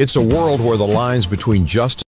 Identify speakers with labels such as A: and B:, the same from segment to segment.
A: It's a world where the lines between justice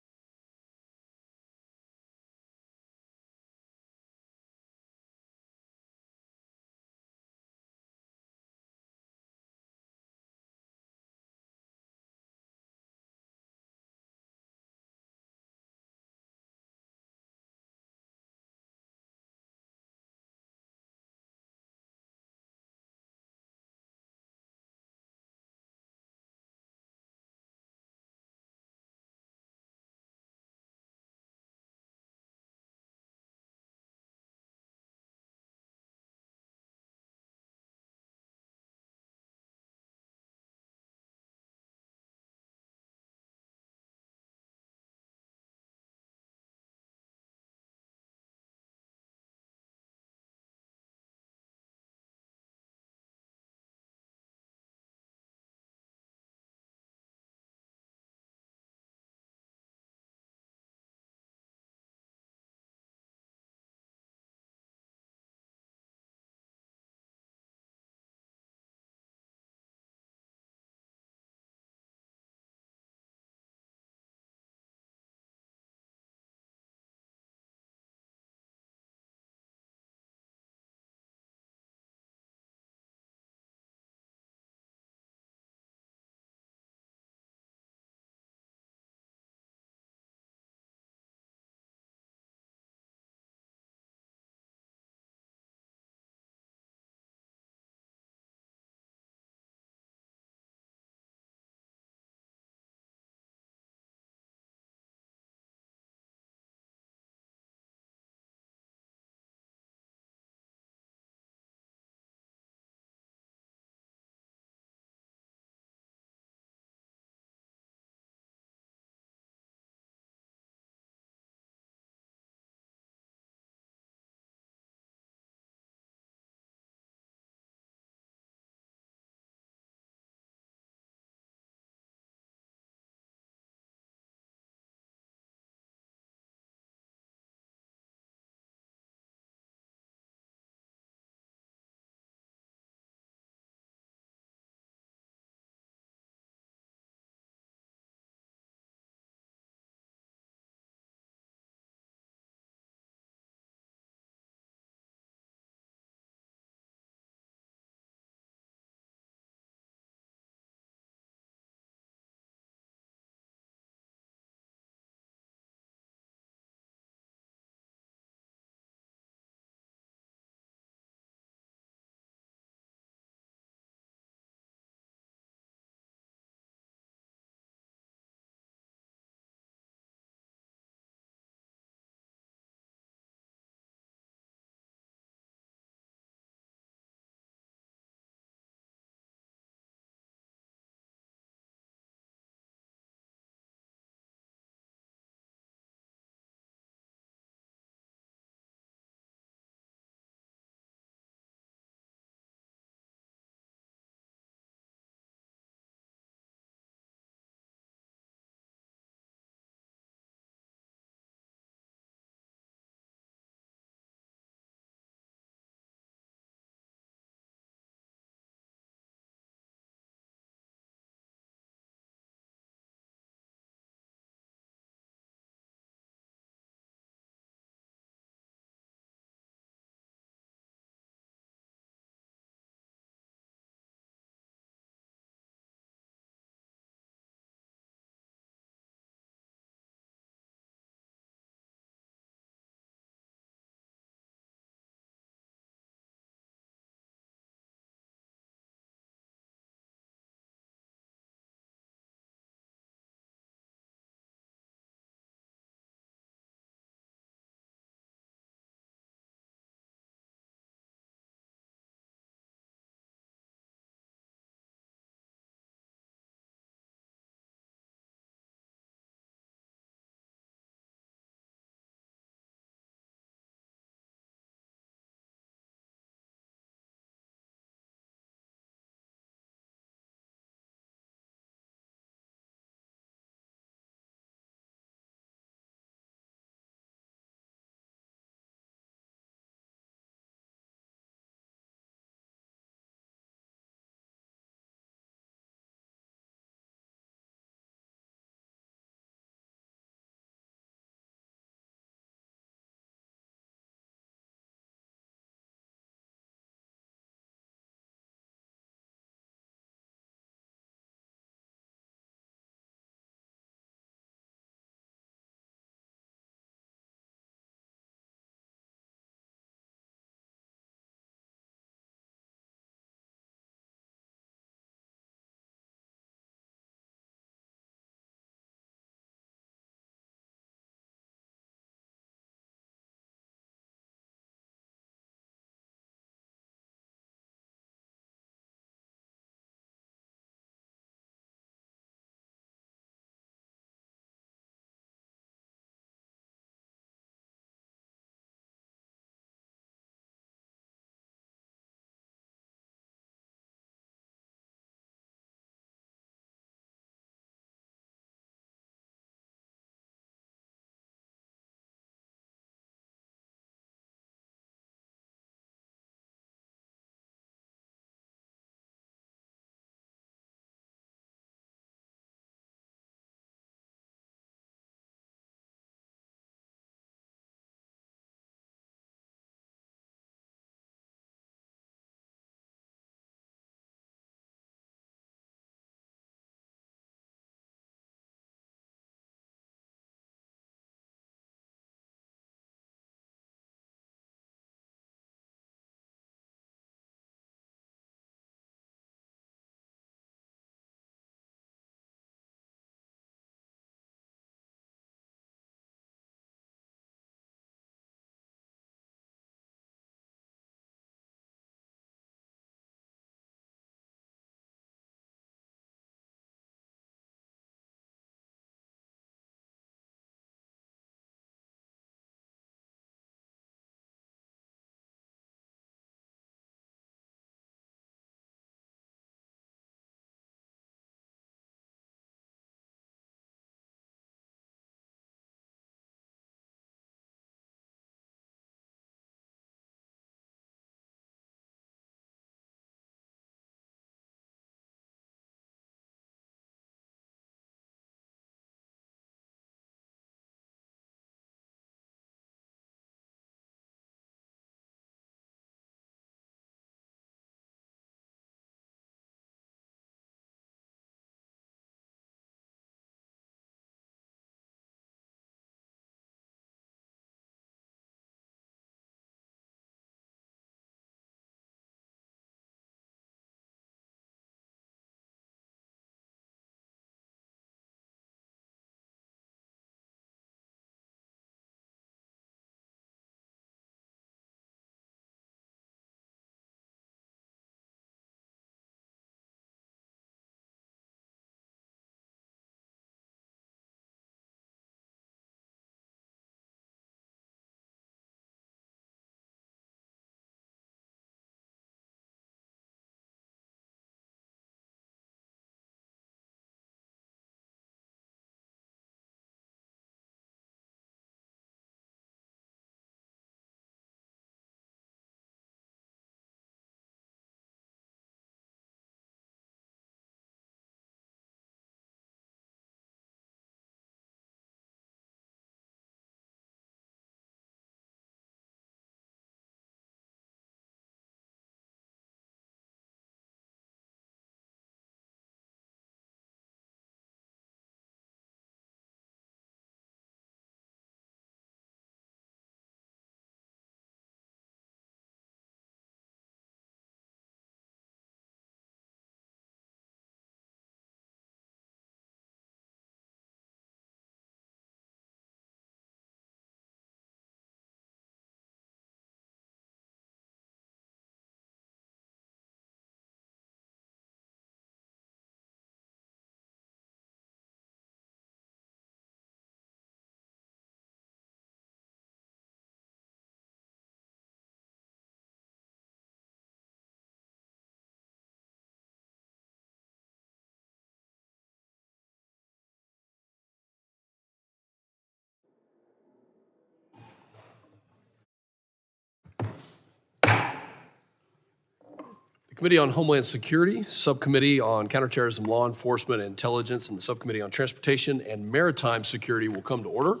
B: Committee on Homeland Security, Subcommittee on Counterterrorism, Law Enforcement, and Intelligence, and the Subcommittee on Transportation and Maritime Security will come to order.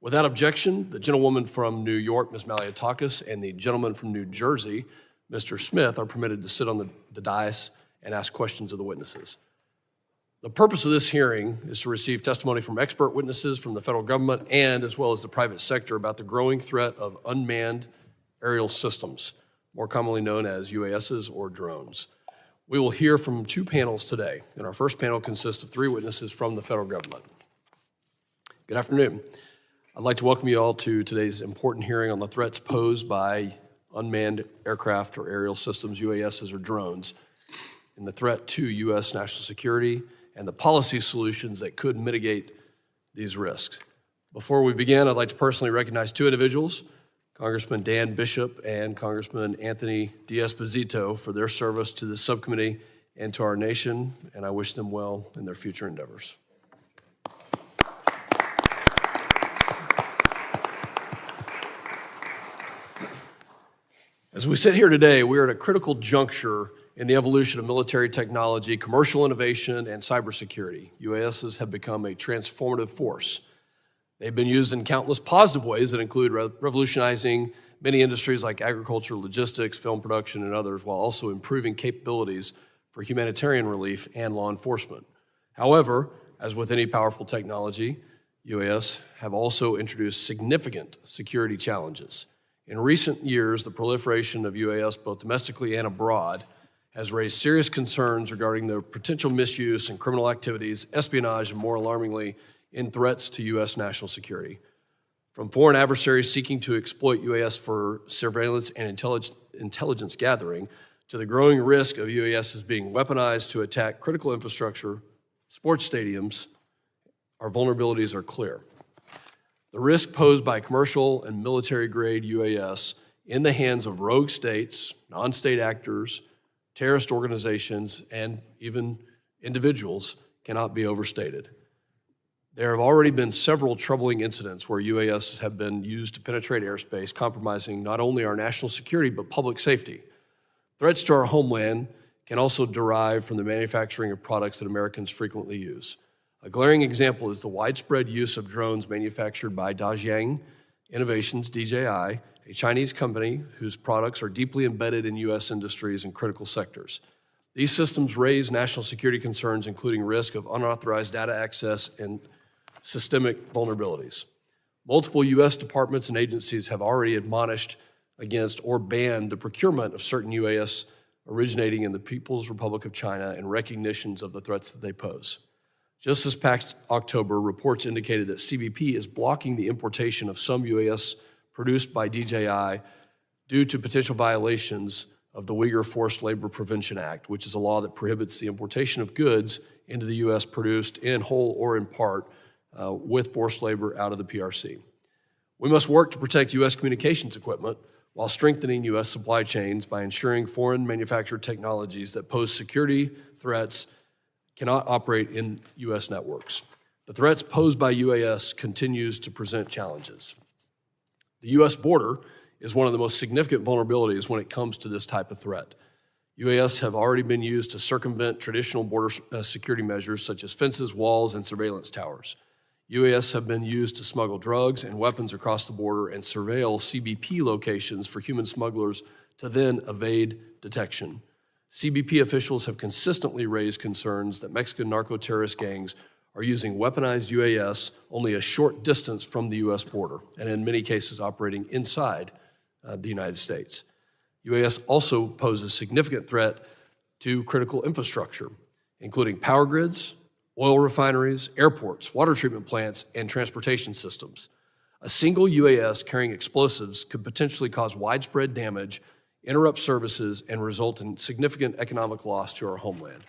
B: Without objection, the gentlewoman from New York, Ms. Malliotakis, and the gentleman from New Jersey, Mr. Smith, are permitted to sit on the dais and ask questions of the witnesses. The purpose of this hearing is to receive testimony from expert witnesses from the federal government and as well as the private sector about the growing threat of unmanned aerial systems, more commonly known as UASs or drones. We will hear from two panels today, and our first panel consists of three witnesses from the federal government. Good afternoon. I'd like to welcome you all to today's important hearing on the threats posed by unmanned aircraft or aerial systems, UASs or drones, and the threat to U.S. national security and the policy solutions that could mitigate these risks. Before we begin, I'd like to personally recognize two individuals, Congressman Dan Bishop and Congressman Anthony D'Esposito, for their service to the subcommittee and to our nation, and I wish them well in their future endeavors. As we sit here today, we are at a critical juncture in the evolution of military technology, commercial innovation, and cybersecurity. UASs have become a transformative force. They've been used in countless positive ways that include revolutionizing many industries like agriculture, logistics, film production, and others, while also improving capabilities for humanitarian relief and law enforcement. However, as with any powerful technology, UAS have also introduced significant security challenges. In recent years, the proliferation of UAS, both domestically and abroad, has raised serious concerns regarding the potential misuse and criminal activities, espionage, and more alarmingly, in threats to U.S. national security. From foreign adversaries seeking to exploit UAS for surveillance and intelligence gathering, to the growing risk of UAS being weaponized to attack critical infrastructure, sports stadiums, our vulnerabilities are clear. The risk posed by commercial and military-grade UAS in the hands of rogue states, non-state actors, terrorist organizations, and even individuals cannot be overstated. There have already been several troubling incidents where UAS have been used to penetrate airspace, compromising not only our national security, but public safety. Threats to our homeland can also derive from the manufacturing of products that Americans frequently use. A glaring example is the widespread use of drones manufactured by Dajiang Innovations, DJI, a Chinese company whose products are deeply embedded in U.S. industries and critical sectors. These systems raise national security concerns, including risk of unauthorized data access and systemic vulnerabilities. Multiple U.S. departments and agencies have already admonished against or banned the procurement of certain UAS originating in the People's Republic of China in recognitions of the threats that they pose. Just this past October, reports indicated that CBP is blocking the importation of some UAS produced by DJI due to potential violations of the Uyghur Forced Labor Prevention Act, which is a law that prohibits the importation of goods into the U.S. produced in whole or in part with forced labor out of the PRC. We must work to protect U.S. communications equipment while strengthening U.S. supply chains by ensuring foreign manufactured technologies that pose security threats cannot operate in U.S. networks. The threats posed by UAS continues to present challenges. The U.S. border is one of the most significant vulnerabilities when it comes to this type of threat. UAS have already been used to circumvent traditional border security measures such as fences, walls, and surveillance towers. UAS have been used to smuggle drugs and weapons across the border and surveil CBP locations for human smugglers to then evade detection. CBP officials have consistently raised concerns that Mexican narco-terrorist gangs are using weaponized UAS only a short distance from the U.S. border, and in many cases operating inside the United States. UAS also pose a significant threat to critical infrastructure, including power grids, oil refineries, airports, water treatment plants, and transportation systems. A single UAS carrying explosives could potentially cause widespread damage, interrupt services, and result in significant economic loss to our homeland.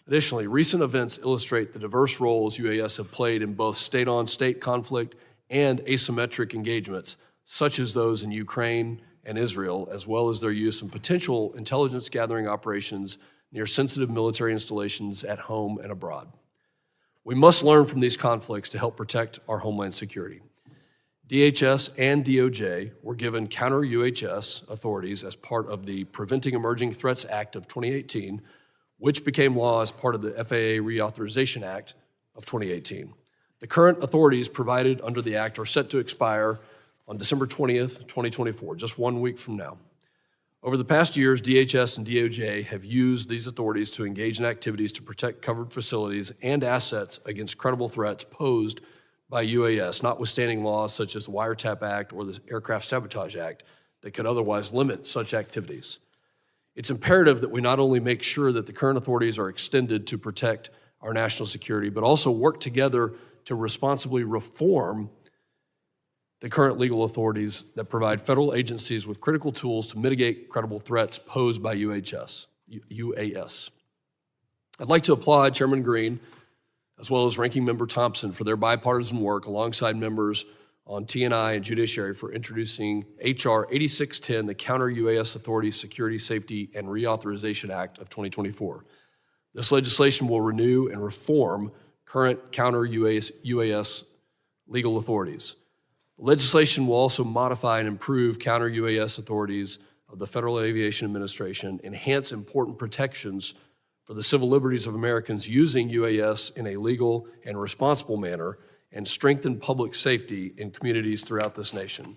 B: Additionally, recent events illustrate the diverse roles UAS have played in both state-on-state conflict and asymmetric engagements, such as those in Ukraine and Israel, as well as their use in potential intelligence gathering operations near sensitive military installations at home and abroad. We must learn from these conflicts to help protect our homeland security. DHS and DOJ were given counter-UHS authorities as part of the Preventing Emerging Threats Act of 2018, which became law as part of the FAA Reauthorization Act of 2018. The current authorities provided under the Act are set to expire on December 20th, 2024, just 1 week from now. Over the past years, DHS and DOJ have used these authorities to engage in activities to protect covered facilities and assets against credible threats posed by UAS, notwithstanding laws such as the Wiretap Act or the Aircraft Sabotage Act that could otherwise limit such activities. It's imperative that we not only make sure that the current authorities are extended to protect our national security, but also work together to responsibly reform the current legal authorities that provide federal agencies with critical tools to mitigate credible threats posed by UAS. I'd like to applaud Chairman Green as well as Ranking Member Thompson for their bipartisan work alongside members on T&I and Judiciary for introducing H.R. 8610, the Counter-UAS Authority Security, Safety, and Reauthorization Act of 2024. This legislation will renew and reform current counter-UAS legal authorities. The legislation will also modify and improve counter-UAS authorities of the Federal Aviation Administration, enhance important protections for the civil liberties of Americans using UAS in a legal and responsible manner, and strengthen public safety in communities throughout this nation.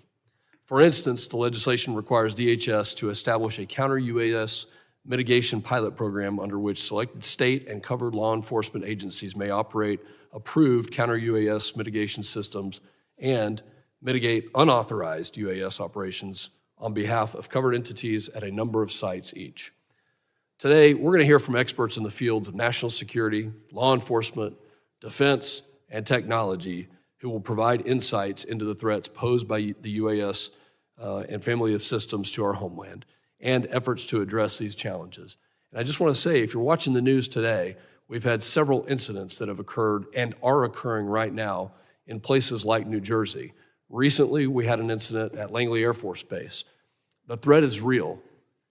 B: For instance, the legislation requires DHS to establish a counter-UAS mitigation pilot program under which selected state and covered law enforcement agencies may operate approved counter-UAS mitigation systems and mitigate unauthorized UAS operations on behalf of covered entities at a number of sites each. Today, we're going to hear from experts in the fields of national security, law enforcement, defense, and technology who will provide insights into the threats posed by the UAS and family of systems to our homeland and efforts to address these challenges. And I just want to say, if you're watching the news today, we've had several incidents that have occurred and are occurring right now in places like New Jersey. Recently, we had an incident at Langley Air Force Base. The threat is real.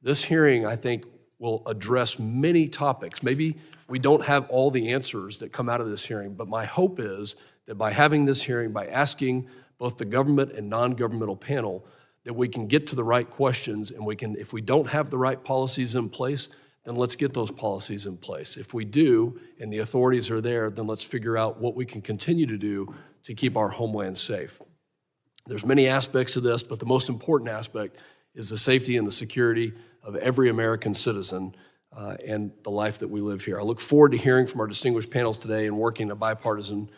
B: This hearing, I think, will address many topics. Maybe we don't have all the answers that come out of this hearing, but my hope is that by having this hearing, by asking both the government and non-governmental panel, that we can get to the right questions, and we can, if we don't have the right policies in place, then let's get those policies in place. If we do, and the authorities are there, then let's figure out what we can continue to do to keep our homeland safe. There's many aspects of this, but the most important aspect is the safety and the security of every American citizen and the life that we live here. I look forward to hearing from our distinguished panels today and working in a bipartisan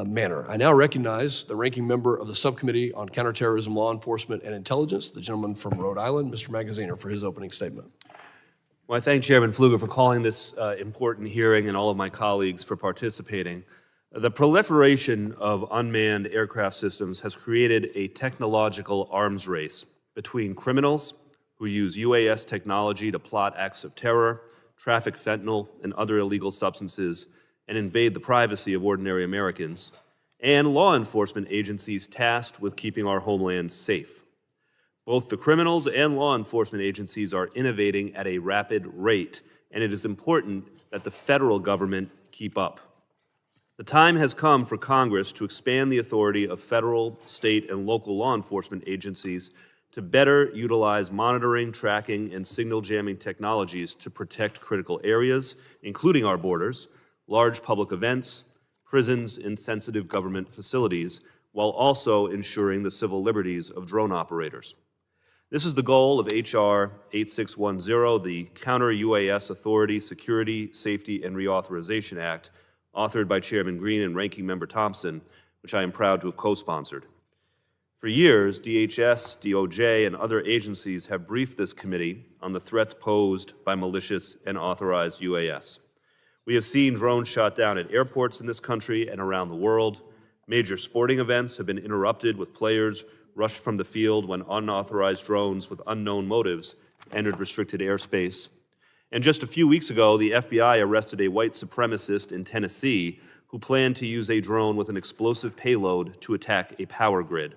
B: manner. I now recognize the ranking member of the Subcommittee on Counterterrorism, Law Enforcement, and Intelligence, the gentleman from Rhode Island, Mr. Magaziner, for his opening statement.
C: Well, I thank Chairman Pfluger for calling this important hearing and all of my colleagues for participating. The proliferation of unmanned aircraft systems has created a technological arms race between criminals who use UAS technology to plot acts of terror, traffic fentanyl and other illegal substances, and invade the privacy of ordinary Americans, and law enforcement agencies tasked with keeping our homeland safe. Both the criminals and law enforcement agencies are innovating at a rapid rate, and it is important that the federal government keep up. The time has come for Congress to expand the authority of federal, state, and local law enforcement agencies to better utilize monitoring, tracking, and signal jamming technologies to protect critical areas, including our borders, large public events, prisons, and sensitive government facilities, while also ensuring the civil liberties of drone operators. This is the goal of H.R. 8610, the Counter-UAS Authority Security, Safety, and Reauthorization Act, authored by Chairman Green and Ranking Member Thompson, which I am proud to have co-sponsored. For years, DHS, DOJ, and other agencies have briefed this committee on the threats posed by malicious and authorized UAS. We have seen drones shot down at airports in this country and around the world. Major sporting events have been interrupted with players rushed from the field when unauthorized drones with unknown motives entered restricted airspace. And just a few weeks ago, the FBI arrested a white supremacist in Tennessee who planned to use a drone with an explosive payload to attack a power grid.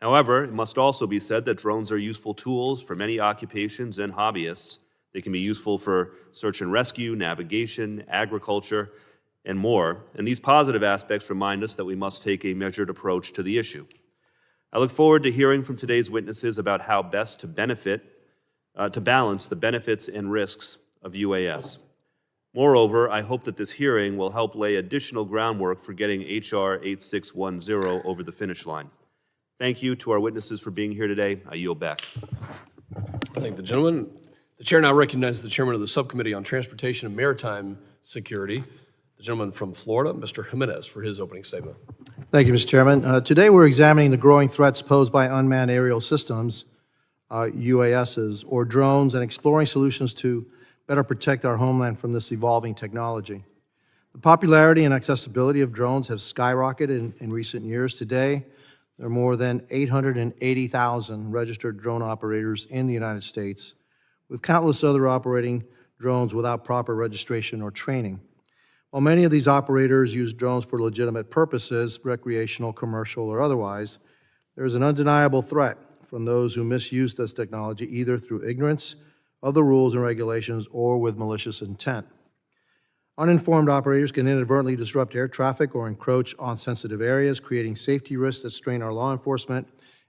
C: However, it must also be said that drones are useful tools for many occupations and hobbyists. They can be useful for search and rescue, navigation, agriculture, and more. And these positive aspects remind us that we must take a measured approach to the issue. I look forward to hearing from today's witnesses about how best to balance the benefits and risks of UAS. Moreover, I hope that this hearing will help lay additional groundwork for getting H.R. 8610 over the finish line. Thank you to our witnesses for being here today. I yield back.
B: I thank the gentleman. The chair now recognizes the chairman of the Subcommittee on Transportation and Maritime Security, the gentleman from Florida, Mr. Jimenez, for his opening statement.
D: Thank you, Mr. Chairman. Today we're examining the growing threats posed by unmanned aerial systems, UASs, or drones, and exploring solutions to better protect our homeland from this evolving technology. The popularity and accessibility of drones have skyrocketed in recent years. Today, there are more than 880,000 registered drone operators in the United States, with countless other operating drones without proper registration or training. While many of these operators use drones for legitimate purposes, recreational, commercial, or otherwise, there is an undeniable threat from those who misuse this technology either through ignorance of the rules and regulations or with malicious intent. Uninformed operators can inadvertently disrupt air traffic or encroach on sensitive areas, creating safety risks that strain our law enforcement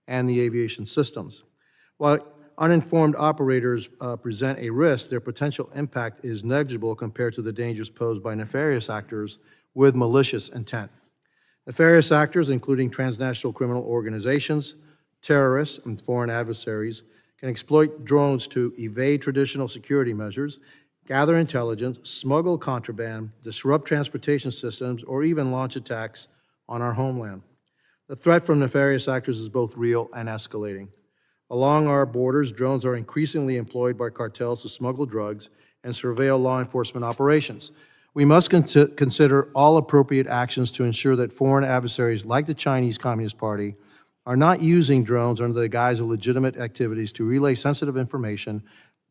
D: and the aviation systems. While uninformed operators present a risk, their potential impact is negligible compared to the dangers posed by nefarious actors with malicious intent. Nefarious actors, including transnational criminal organizations, terrorists, and foreign adversaries, can exploit drones to evade traditional security measures, gather intelligence, smuggle contraband, disrupt transportation systems, or even launch attacks on our homeland. The threat from nefarious actors is both real and escalating. Along our borders, drones are increasingly employed by cartels to smuggle drugs and surveil law enforcement operations. We must consider all appropriate actions to ensure that foreign adversaries like the Chinese Communist Party are not using drones under the guise of legitimate activities to relay sensitive information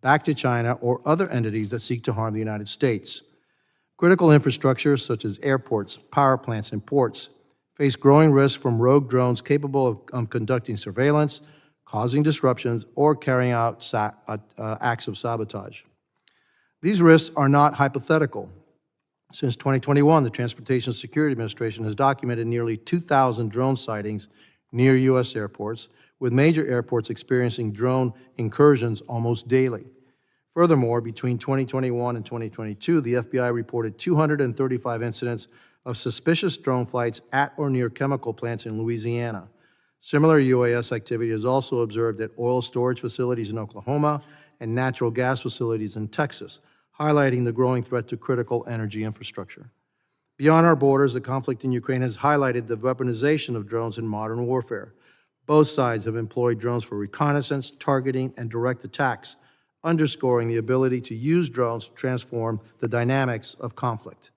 D: back to China or other entities that seek to harm the United States. Critical infrastructures such as airports, power plants, and ports face growing risks from rogue drones capable of conducting surveillance, causing disruptions, or carrying out acts of sabotage. These risks are not hypothetical. Since 2021, the Transportation and Security Administration has documented nearly 2,000 drone sightings near U.S. airports, with major airports experiencing drone incursions almost daily. Furthermore, between 2021 and 2022, the FBI reported 235 incidents of suspicious drone flights at or near chemical plants in Louisiana. Similar UAS activity is also observed at oil storage facilities in Oklahoma and natural gas facilities in Texas, highlighting the growing threat to critical energy infrastructure. Beyond our borders, the conflict in Ukraine has highlighted the weaponization of drones in modern warfare. Both sides have employed drones for reconnaissance, targeting, and direct attacks, underscoring the ability to use drones to transform the dynamics of conflict.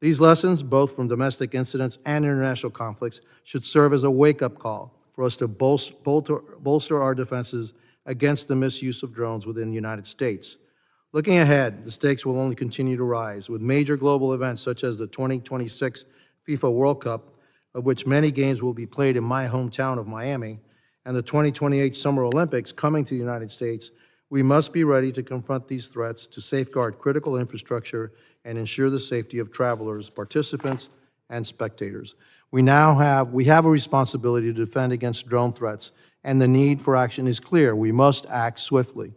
D: These lessons, both from domestic incidents and international conflicts, should serve as a wake-up call for us to bolster our defenses against the misuse of drones within the United States. Looking ahead, the stakes will only continue to rise, with major global events such as the 2026 FIFA World Cup, of which many games will be played in my hometown of Miami, and the 2028 Summer Olympics coming to the United States. We must be ready to confront these threats to safeguard critical infrastructure and ensure the safety of travelers, participants, and spectators. We have a responsibility to defend against drone threats, and the need for action is clear. We must act swiftly.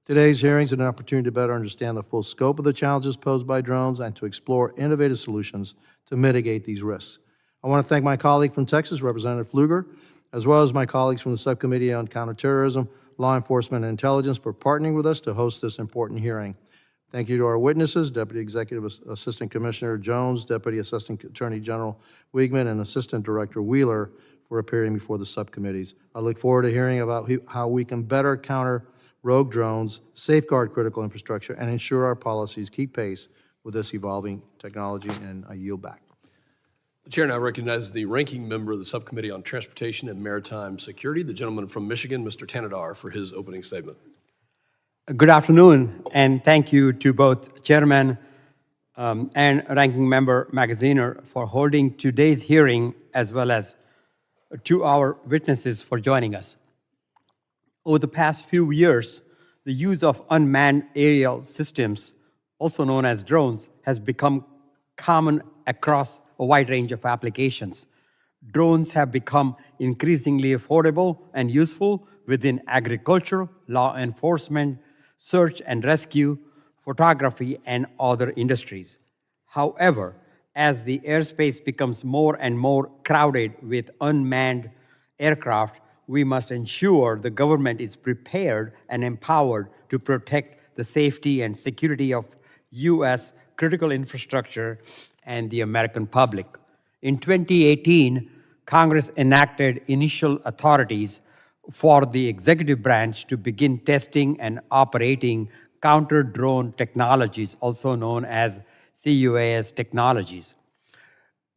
D: Today's hearing is an opportunity to better understand the full scope of the challenges posed by drones and to explore innovative solutions to mitigate these risks. I want to thank my colleague from Texas, Representative Pfluger, as well as my colleagues from the Subcommittee on Counterterrorism, Law Enforcement, and Intelligence for partnering with us to host this important hearing. Thank you to our witnesses, Deputy Executive Assistant Commissioner Jones, Deputy Assistant Attorney General Wiegmann, and Assistant Director Wheeler for appearing before the subcommittees. I look forward to hearing about how we can better counter rogue drones, safeguard critical infrastructure, and ensure our policies keep pace with this evolving technology, and I yield back.
B: The chair now recognizes the ranking member of the Subcommittee on Transportation and Maritime Security, the gentleman from Michigan, Mr. Tanadar, for his opening statement.
E: Good afternoon, and thank you to both Chairman and Ranking Member Magaziner for holding today's hearing, as well as to our witnesses for joining us. Over the past few years, the use of unmanned aerial systems, also known as drones, has become common across a wide range of applications. Drones have become increasingly affordable and useful within agriculture, law enforcement, search and rescue, photography, and other industries. However, as the airspace becomes more and more crowded with unmanned aircraft, we must ensure the government is prepared and empowered to protect the safety and security of U.S. critical infrastructure and the American public. In 2018, Congress enacted initial authorities for the executive branch to begin testing and operating counter-drone technologies, also known as CUAS technologies.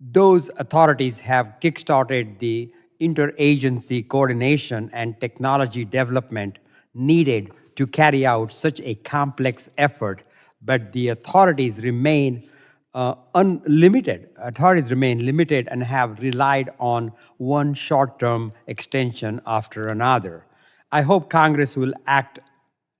E: Those authorities have kickstarted the interagency coordination and technology development needed to carry out such a complex effort, but the authorities remain unlimited. Authorities remain limited and have relied on one short-term extension after another. I hope Congress will act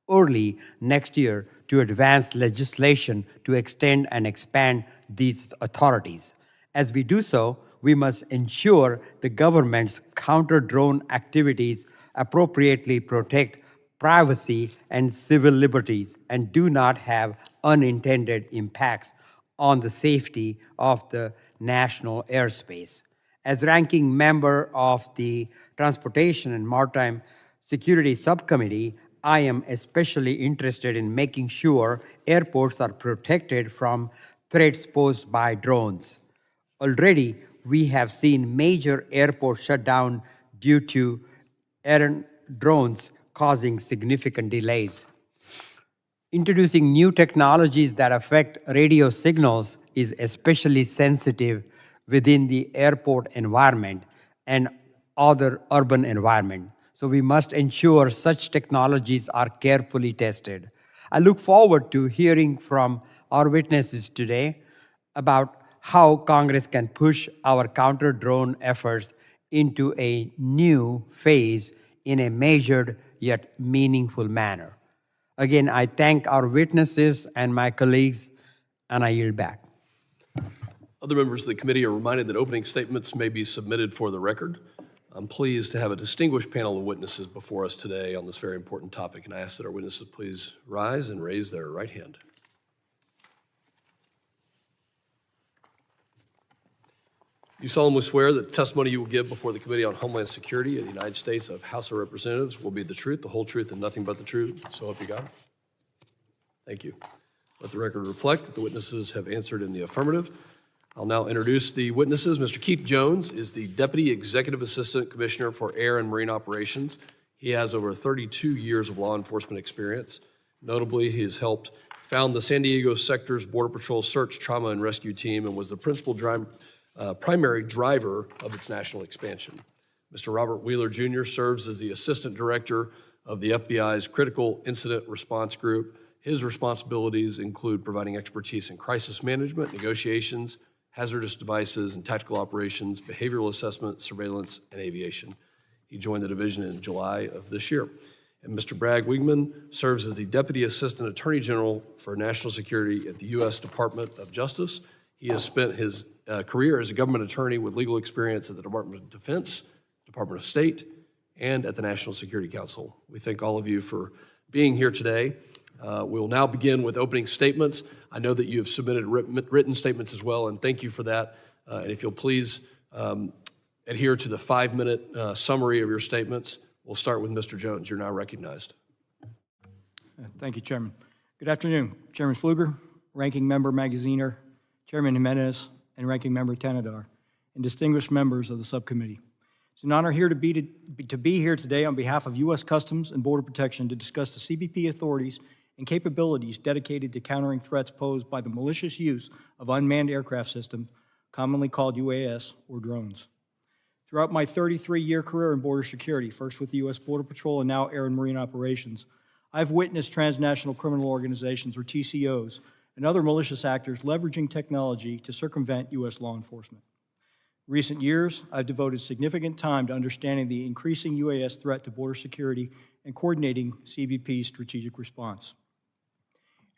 E: early next year to advance legislation to extend and expand these authorities. As we do so, we must ensure the government's counter-drone activities appropriately protect privacy and civil liberties and do not have unintended impacts on the safety of the national airspace. As ranking member of the Transportation and Maritime Security Subcommittee, I am especially interested in making sure airports are protected from threats posed by drones. Already, we have seen major airports shut down due to errant drones causing significant delays. Introducing new technologies that affect radio signals is especially sensitive within the airport environment and other urban environment. So we must ensure such technologies are carefully tested. I look forward to hearing from our witnesses today about how Congress can push our counter-drone efforts into a new phase in a measured yet meaningful manner. Again, I thank our witnesses and my colleagues, and I yield back.
B: Other members of the committee are reminded that opening statements may be submitted for the record. I'm pleased to have a distinguished panel of witnesses before us today on this very important topic, and I ask that our witnesses please rise and raise their right hand. You solemnly swear that the testimony you will give before the Committee on Homeland Security of the United States House of Representatives will be the truth, the whole truth, and nothing but the truth. So help you God. Thank you. Let the record reflect that the witnesses have answered in the affirmative. I'll now introduce the witnesses. Mr. Keith Jones is the Deputy Executive Assistant Commissioner for Air and Marine Operations. He has over 32 years of law enforcement experience. Notably, he has helped found the San Diego Sector's Border Patrol Search, Trauma, and Rescue Team and was the primary driver of its national expansion. Mr. Robert Wheeler Jr. serves as the Assistant Director of the FBI's Critical Incident Response Group. His responsibilities include providing expertise in crisis management, negotiations, hazardous devices and tactical operations, behavioral assessment, surveillance, and aviation. He joined the division in July of this year. And Mr. Bragg Wiegmann serves as the Deputy Assistant Attorney General for National Security at the U.S. Department of Justice. He has spent his career as a government attorney with legal experience at the Department of Defense, Department of State, and at the National Security Council. We thank all of you for being here today. We'll now begin with opening statements. I know that you have submitted written statements as well, and thank you for that. And if you'll please adhere to the 5-minute summary of your statements. We'll start with Mr. Jones. You're now recognized.
F: Thank you, Chairman. Good afternoon, Chairman Pfluger, Ranking Member Magaziner, Chairman Jimenez, and Ranking Member Tanadar, and distinguished members of the subcommittee. It's an honor here to be here today on behalf of U.S. Customs and Border Protection to discuss the CBP authorities and capabilities dedicated to countering threats posed by the malicious use of unmanned aircraft systems, commonly called UAS or drones. Throughout my 33-year career in border security, first with the U.S. Border Patrol and now Air and Marine Operations, I've witnessed transnational criminal organizations, or TCOs, and other malicious actors leveraging technology to circumvent U.S. law enforcement. In recent years, I've devoted significant time to understanding the increasing UAS threat to border security and coordinating CBP's strategic response.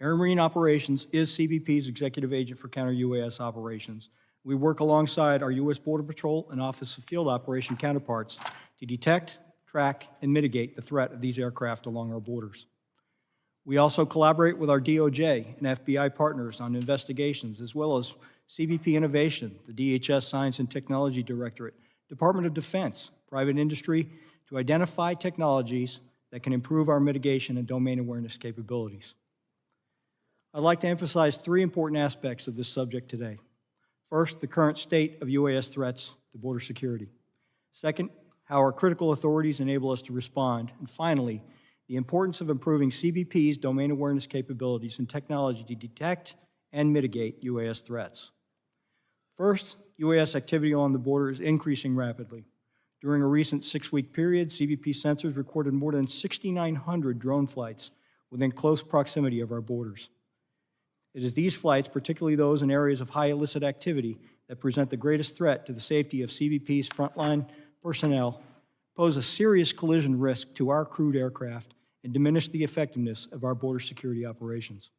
F: Air and Marine Operations is CBP's executive agent for counter-UAS operations. We work alongside our U.S. Border Patrol and Office of Field Operation counterparts to detect, track, and mitigate the threat of these aircraft along our borders. We also collaborate with our DOJ and FBI partners on investigations, as well as CBP Innovation, the DHS Science and Technology Directorate, Department of Defense, private industry, to identify technologies that can improve our mitigation and domain awareness capabilities. I'd like to emphasize three important aspects of this subject today. First, the current state of UAS threats to border security. Second, how our critical authorities enable us to respond. And finally, the importance of improving CBP's domain awareness capabilities and technology to detect and mitigate UAS threats. First, UAS activity along the border is increasing rapidly. During a recent 6-week period, CBP sensors recorded more than 6,900 drone flights within close proximity of our borders. It is these flights, particularly those in areas of high illicit activity, that present the greatest threat to the safety of CBP's frontline personnel, pose a serious collision risk to our crewed aircraft, and diminish the effectiveness of our border security operations.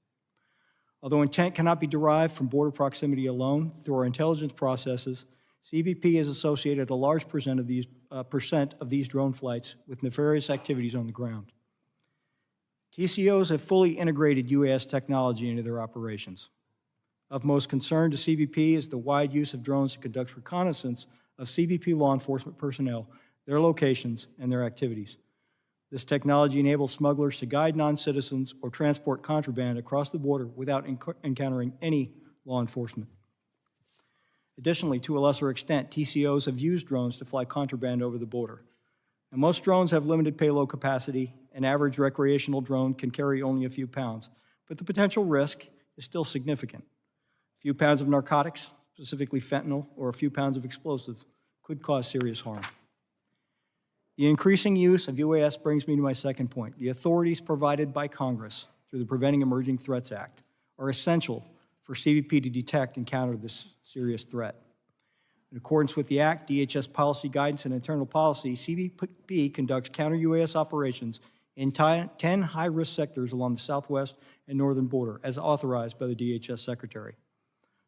F: Although intent cannot be derived from border proximity alone, through our intelligence processes, CBP has associated a large percent of these drone flights with nefarious activities on the ground. TCOs have fully integrated UAS technology into their operations. Of most concern to CBP is the wide use of drones to conduct reconnaissance of CBP law enforcement personnel, their locations, and their activities. This technology enables smugglers to guide non-citizens or transport contraband across the border without encountering any law enforcement. Additionally, to a lesser extent, TCOs have used drones to fly contraband over the border. And most drones have limited payload capacity. An average recreational drone can carry only a few pounds, but the potential risk is still significant. A few pounds of narcotics, specifically fentanyl, or a few pounds of explosives could cause serious harm. The increasing use of UAS brings me to my second point. The authorities provided by Congress through the Preventing Emerging Threats Act are essential for CBP to detect and counter this serious threat. In accordance with the Act, DHS policy guidance and internal policy, CBP conducts counter-UAS operations in 10 high-risk sectors along the southwest and northern border, as authorized by the DHS Secretary.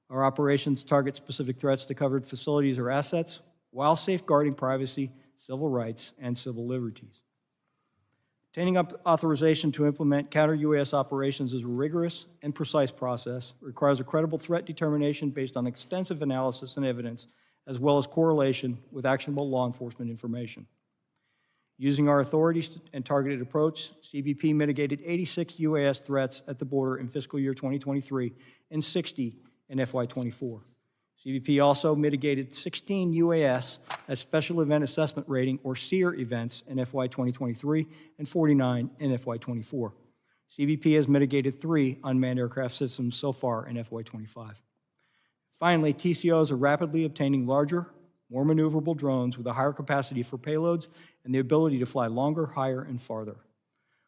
F: Our operations target specific threats to covered facilities or assets while safeguarding privacy, civil rights, and civil liberties. Obtaining authorization to implement counter-UAS operations is a rigorous and precise process. It requires a credible threat determination based on extensive analysis and evidence, as well as correlation with actionable law enforcement information. Using our authorities and targeted approach, CBP mitigated 86 UAS threats at the border in fiscal year 2023 and 60 in FY24. CBP also mitigated 16 UAS as Special Event Assessment Rating, or SEER, events in FY 2023 and 49 in FY24. CBP has mitigated 3 unmanned aircraft systems so far in FY 25. Finally, TCOs are rapidly obtaining larger, more maneuverable drones with a higher capacity for payloads and the ability to fly longer, higher, and farther.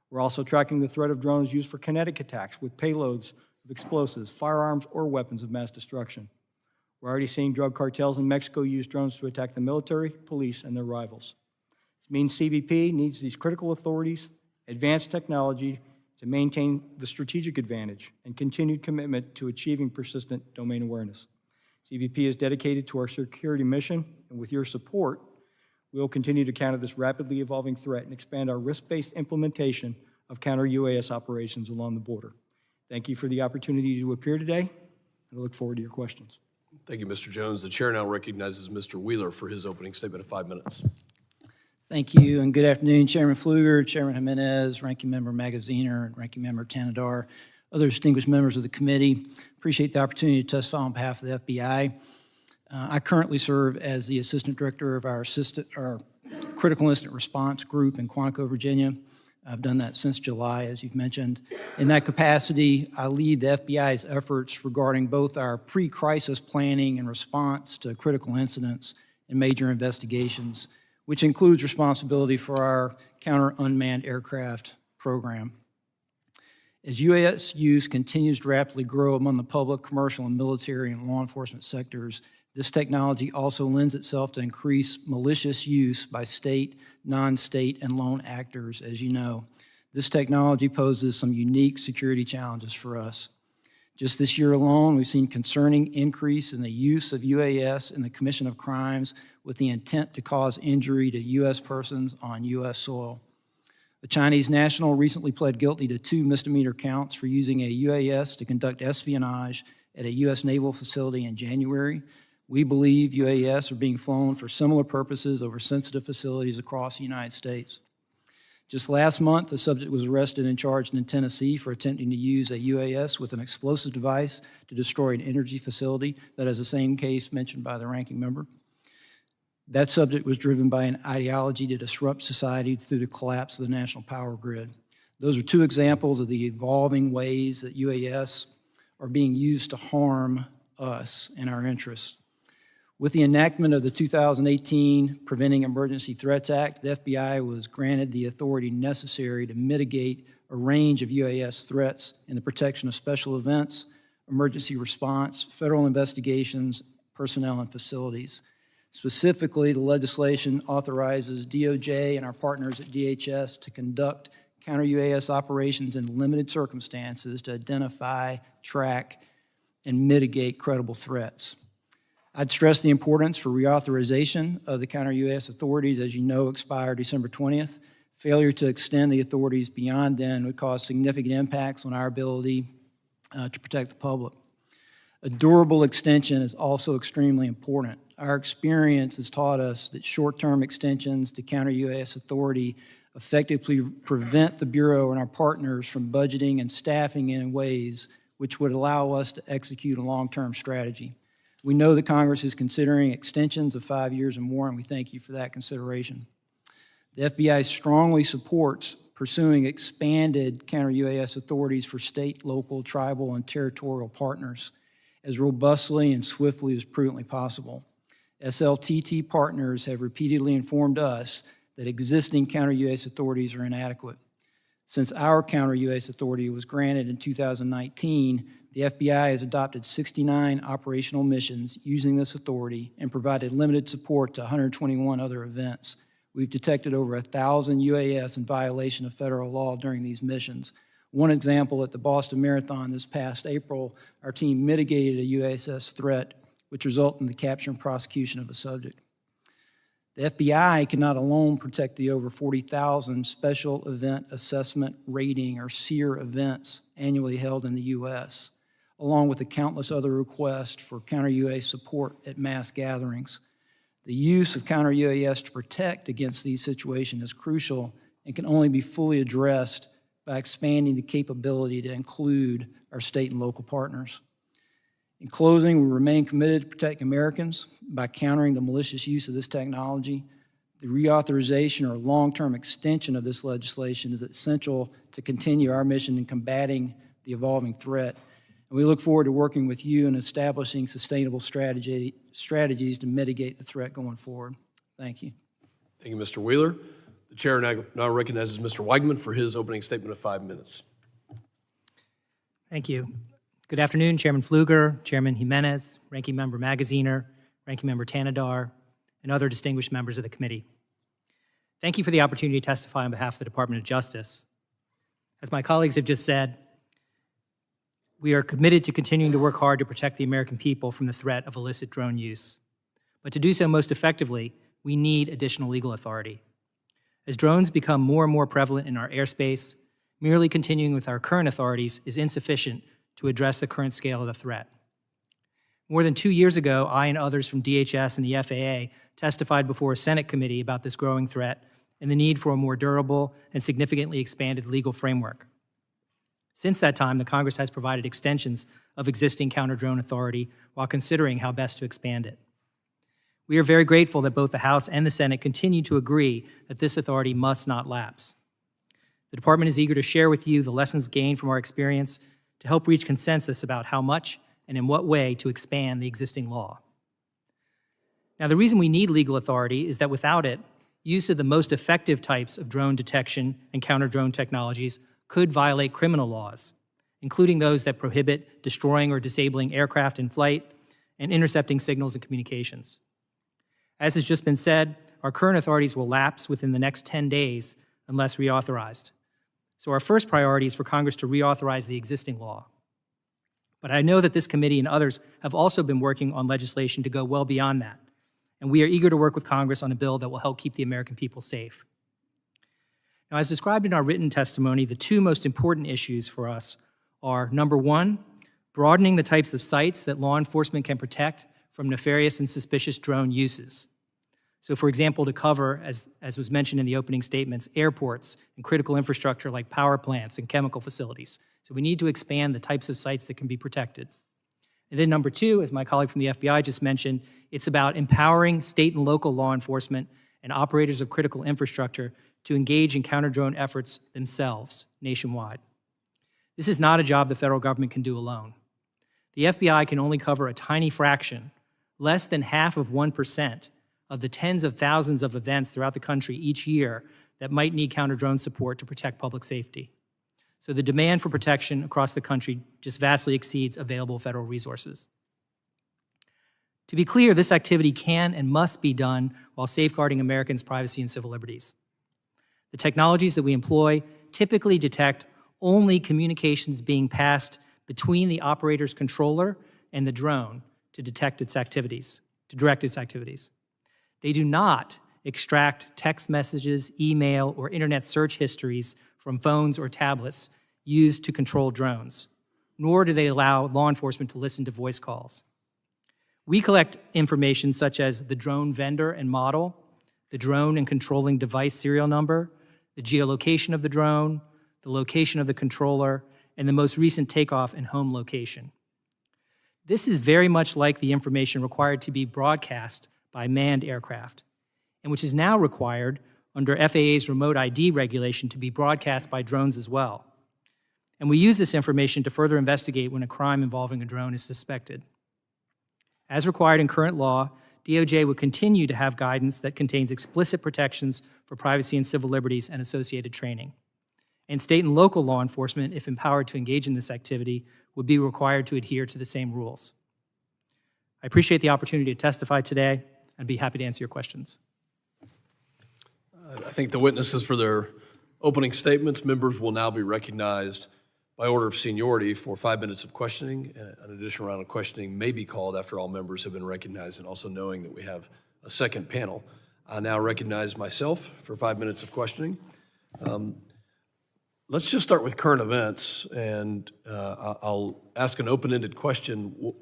F: We're also tracking the threat of drones used for kinetic attacks with payloads of explosives, firearms, or weapons of mass destruction. We're already seeing drug cartels in Mexico use drones to attack the military, police, and their rivals. This means CBP needs these critical authorities, advanced technology to maintain the strategic advantage and continued commitment to achieving persistent domain awareness. CBP is dedicated to our security mission, and with your support, we will continue to counter this rapidly evolving threat and expand our risk-based implementation of counter-UAS operations along the border. Thank you for the opportunity to appear today, and I look forward to your questions.
B: Thank you, Mr. Jones. The chair now recognizes Mr. Wheeler for his opening statement of 5 minutes.
G: Thank you, and good afternoon, Chairman Pfluger, Chairman Jimenez, Ranking Member Magaziner, and Ranking Member Tanadar, other distinguished members of the committee. Appreciate the opportunity to testify on behalf of the FBI. I currently serve as the Assistant Director of our Critical Incident Response Group in Quantico, Virginia. I've done that since July, as you've mentioned. In that capacity, I lead the FBI's efforts regarding both our pre-crisis planning and response to critical incidents and major investigations, which includes responsibility for our counter-unmanned aircraft program. As UAS use continues to rapidly grow among the public, commercial, and military and law enforcement sectors, this technology also lends itself to increased malicious use by state, non-state, and lone actors, as you know. This technology poses some unique security challenges for us. Just this year alone, we've seen concerning increase in the use of UAS in the commission of crimes with the intent to cause injury to U.S. persons on U.S. soil. A Chinese national recently pled guilty to 2 misdemeanor counts for using a UAS to conduct espionage at a U.S. naval facility in January. We believe UAS are being flown for similar purposes over sensitive facilities across the United States. Just last month, the subject was arrested and charged in Tennessee for attempting to use a UAS with an explosive device to destroy an energy facility. That is the same case mentioned by the ranking member. That subject was driven by an ideology to disrupt society through the collapse of the national power grid. Those are 2 examples of the evolving ways that UAS are being used to harm us and our interests. With the enactment of the 2018 Preventing Emergency Threats Act, the FBI was granted the authority necessary to mitigate a range of UAS threats in the protection of special events, emergency response, federal investigations, personnel, and facilities. Specifically, the legislation authorizes DOJ and our partners at DHS to conduct counter-UAS operations in limited circumstances to identify, track, and mitigate credible threats. I'd stress the importance for reauthorization of the counter-UAS authorities, as you know, expire December 20th. Failure to extend the authorities beyond then would cause significant impacts on our ability to protect the public. A durable extension is also extremely important. Our experience has taught us that short-term extensions to counter-UAS authority effectively prevent the Bureau and our partners from budgeting and staffing in ways which would allow us to execute a long-term strategy. We know that Congress is considering extensions of 5 years or more, and we thank you for that consideration. The FBI strongly supports pursuing expanded counter-UAS authorities for state, local, tribal, and territorial partners as robustly and swiftly as prudently possible. SLTT partners have repeatedly informed us that existing counter-UAS authorities are inadequate. Since our counter-UAS authority was granted in 2019, the FBI has adopted 69 operational missions using this authority and provided limited support to 121 other events. We've detected over 1,000 UAS in violation of federal law during these missions. One example, at the Boston Marathon this past April, our team mitigated a UAS threat, which resulted in the capture and prosecution of a subject. The FBI cannot alone protect the over 40,000 Special Event Assessment Rating, or SEER, events annually held in the U.S., along with the countless other requests for counter-UAS support at mass gatherings. The use of counter-UAS to protect against these situations is crucial and can only be fully addressed by expanding the capability to include our state and local partners. In closing, we remain committed to protecting Americans by countering the malicious use of this technology. The reauthorization or long-term extension of this legislation is essential to continue our mission in combating the evolving threat. And we look forward to working with you in establishing sustainable strategies to mitigate the threat going forward. Thank you.
B: Thank you, Mr. Wheeler. The chair now recognizes Mr. Wiegmann for his opening statement of 5 minutes.
H: Thank you. Good afternoon, Chairman Pfluger, Chairman Jimenez, Ranking Member Magaziner, Ranking Member Tanadar, and other distinguished members of the committee. Thank you for the opportunity to testify on behalf of the Department of Justice. As my colleagues have just said, we are committed to continuing to work hard to protect the American people from the threat of illicit drone use. But to do so most effectively, we need additional legal authority. As drones become more and more prevalent in our airspace, merely continuing with our current authorities is insufficient to address the current scale of the threat. More than 2 years ago, I and others from DHS and the FAA testified before a Senate committee about this growing threat and the need for a more durable and significantly expanded legal framework. Since that time, the Congress has provided extensions of existing counter-drone authority while considering how best to expand it. We are very grateful that both the House and the Senate continue to agree that this authority must not lapse. The Department is eager to share with you the lessons gained from our experience to help reach consensus about how much and in what way to expand the existing law. Now, the reason we need legal authority is that without it, use of the most effective types of drone detection and counter-drone technologies could violate criminal laws, including those that prohibit destroying or disabling aircraft in flight and intercepting signals and communications. As has just been said, our current authorities will lapse within the next 10 days unless reauthorized. So our first priority is for Congress to reauthorize the existing law. But I know that this committee and others have also been working on legislation to go well beyond that. And we are eager to work with Congress on a bill that will help keep the American people safe. Now, as described in our written testimony, the two most important issues for us are, number one, broadening the types of sites that law enforcement can protect from nefarious and suspicious drone uses. So, for example, to cover, as was mentioned in the opening statements, airports and critical infrastructure like power plants and chemical facilities. So we need to expand the types of sites that can be protected. And then number two, as my colleague from the FBI just mentioned, it's about empowering state and local law enforcement and operators of critical infrastructure to engage in counter-drone efforts themselves nationwide. This is not a job the federal government can do alone. The FBI can only cover a tiny fraction, less than half of 1%, of the tens of thousands of events throughout the country each year that might need counter-drone support to protect public safety. So the demand for protection across the country just vastly exceeds available federal resources. To be clear, this activity can and must be done while safeguarding Americans' privacy and civil liberties. The technologies that we employ typically detect only communications being passed between the operator's controller and the drone to detect its activities, to direct its activities. They do not extract text messages, email, or internet search histories from phones or tablets used to control drones, nor do they allow law enforcement to listen to voice calls. We collect information such as the drone vendor and model, the drone and controlling device serial number, the geolocation of the drone, the location of the controller, and the most recent takeoff and home location. This is very much like the information required to be broadcast by manned aircraft, and which is now required under FAA's remote ID regulation to be broadcast by drones as well. And we use this information to further investigate when a crime involving a drone is suspected. As required in current law, DOJ would continue to have guidance that contains explicit protections for privacy and civil liberties and associated training. And state and local law enforcement, if empowered to engage in this activity, would be required to adhere to the same rules. I appreciate the opportunity to testify today. I'd be happy to answer your questions.
B: I thank the witnesses for their opening statements. Members will now be recognized by order of seniority for 5 minutes of questioning. An additional round of questioning may be called after all members have been recognized, and also knowing that we have a second panel. I now recognize myself for 5 minutes of questioning. Let's just start with current events, and I'll ask an open-ended question.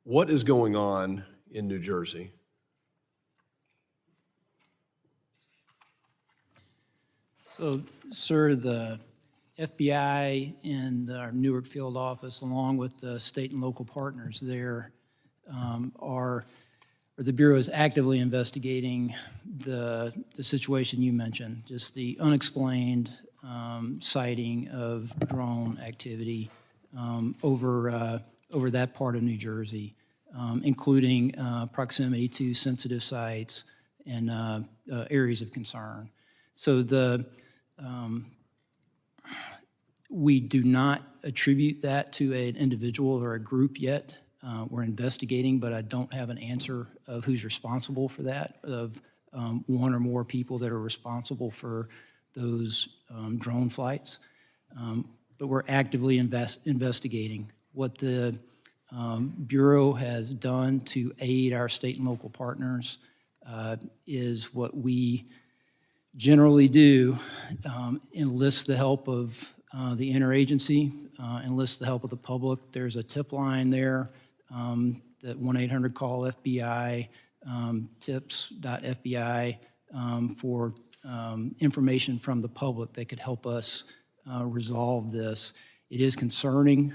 B: What is going on in New Jersey?
G: So, sir, the FBI and our Newark field office, along with the state and local partners there, the Bureau is actively investigating the situation you mentioned, just the unexplained sighting of drone activity over that part of New Jersey, including proximity to sensitive sites and areas of concern. So we do not attribute that to an individual or a group yet. We're investigating, but I don't have an answer of who's responsible for that, of one or more people that are responsible for those drone flights. But we're actively investigating. What the Bureau has done to aid our state and local partners is what we generally do, enlist the help of the interagency, enlist the help of the public. There's a tip line there, that 1-800-CALL-FBI, tips.fbi, for information from the public that could help us resolve this. It is concerning.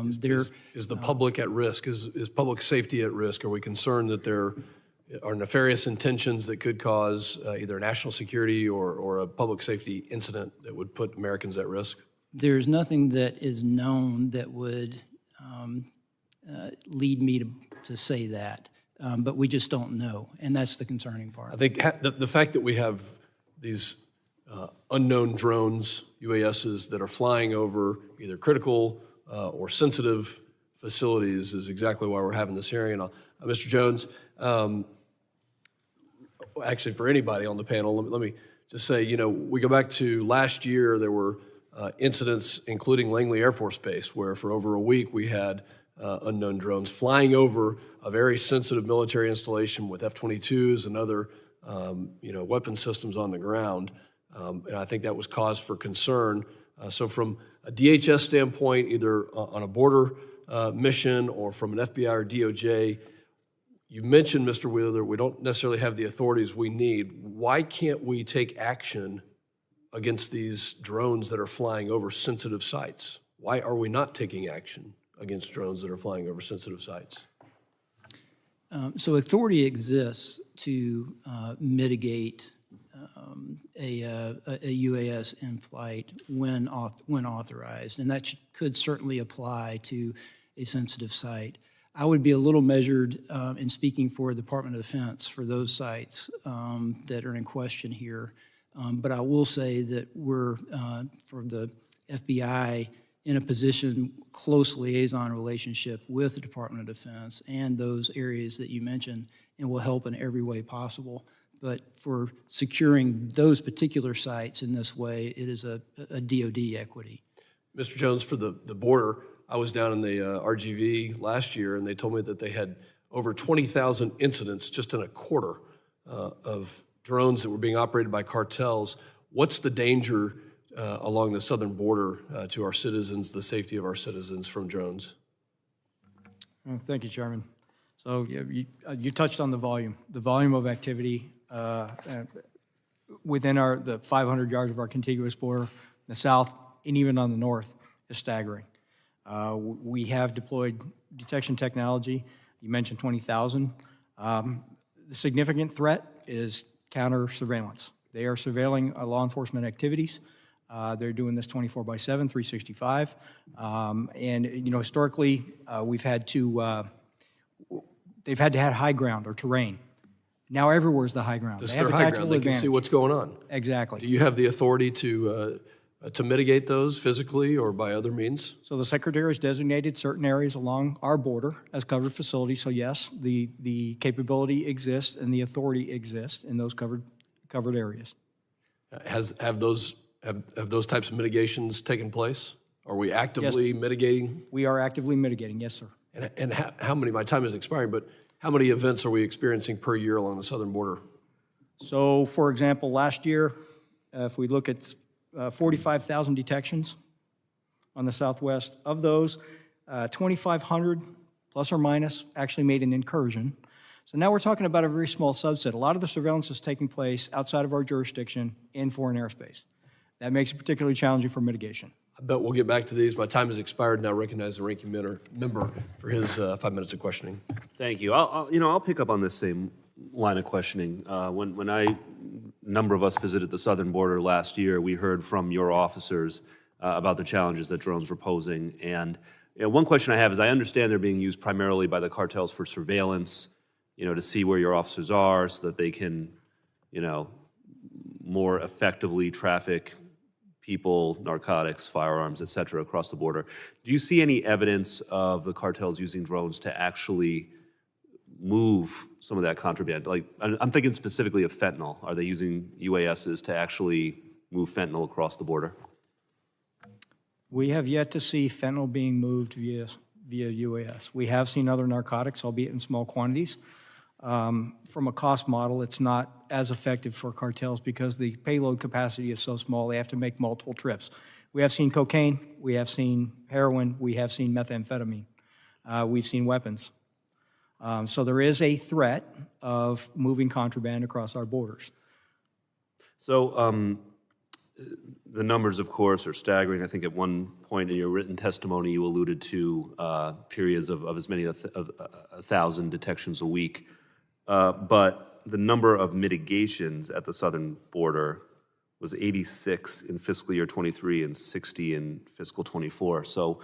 B: Is the public at risk? Is public safety at risk? Are we concerned that there are nefarious intentions that could cause either national security or a public safety incident that would put Americans at risk?
G: There's nothing that is known that would lead me to say that, but we just don't know, and that's the concerning part.
B: I think the fact that we have these unknown drones, UASs, that are flying over either critical or sensitive facilities is exactly why we're having this hearing. And Mr. Jones, actually for anybody on the panel, let me just say, we go back to last year, there were incidents, including Langley Air Force Base, where for over a week we had unknown drones flying over a very sensitive military installation with F-22s and other weapon systems on the ground. And I think that was cause for concern. So from a DHS standpoint, either on a border mission or from an FBI or DOJ, you mentioned, Mr. Wheeler, we don't necessarily have the authorities we need. Why can't we take action against these drones that are flying over sensitive sites? Why are we not taking action against drones that are flying over sensitive sites?
G: So authority exists to mitigate a UAS in flight when authorized, and that could certainly apply to a sensitive site. I would be a little measured in speaking for the Department of Defense for those sites that are in question here. But I will say that we're, for the FBI, in a position, close liaison relationship with the Department of Defense and those areas that you mentioned, and will help in every way possible. But for securing those particular sites in this way, it is a DoD equity.
B: Mr. Jones, for the border, I was down in the RGV last year, and they told me that they had over 20,000 incidents just in a quarter of drones that were being operated by cartels. What's the danger along the southern border to our citizens, the safety of our citizens from drones?
F: Thank you, Chairman. So you touched on the volume of activity within the 500 yards of our contiguous border, the south and even on the north is staggering. We have deployed detection technology. You mentioned 20,000. The significant threat is counter surveillance. They are surveilling law enforcement activities. They're doing this 24/7, 365. And historically, they've had to have high ground or terrain. Now everywhere's the high ground.
B: This is their high ground. They can see what's going on.
F: Exactly.
B: Do you have the authority to mitigate those physically or by other means?
F: So the Secretary has designated certain areas along our border as covered facilities. So yes, the capability exists and the authority exists in those covered areas.
B: Have those types of mitigations taken place? Are we actively mitigating?
F: We are actively mitigating, yes, sir.
B: And how many, my time is expiring, but how many events are we experiencing per year along the southern border?
F: So for example, last year, if we look at 45,000 detections on the southwest, of those, 2,500 plus or minus actually made an incursion. So now we're talking about a very small subset. A lot of the surveillance is taking place outside of our jurisdiction in foreign airspace. That makes it particularly challenging for mitigation.
B: I bet we'll get back to these. My time has expired. Now recognize the ranking member for his 5 minutes of questioning.
C: Thank you. I'll pick up on this same line of questioning. When a number of us visited the southern border last year, we heard from your officers about the challenges that drones were posing. And one question I have is, I understand they're being used primarily by the cartels for surveillance, to see where your officers are so that they can, more effectively traffic people, narcotics, firearms, et cetera, across the border. Do you see any evidence of the cartels using drones to actually move some of that contraband? Like, I'm thinking specifically of fentanyl. Are they using UASs to actually move fentanyl across the border?
F: We have yet to see fentanyl being moved via UAS. We have seen other narcotics, albeit in small quantities. From a cost model, it's not as effective for cartels because the payload capacity is so small, they have to make multiple trips. We have seen cocaine, we have seen heroin, we have seen methamphetamine, we've seen weapons. So there is a threat of moving contraband across our borders.
C: So the numbers, of course, are staggering. I think at one point in your written testimony, you alluded to periods of as many as 1,000 detections a week. But the number of mitigations at the southern border was 86 in fiscal year 23 and 60 in fiscal 24. So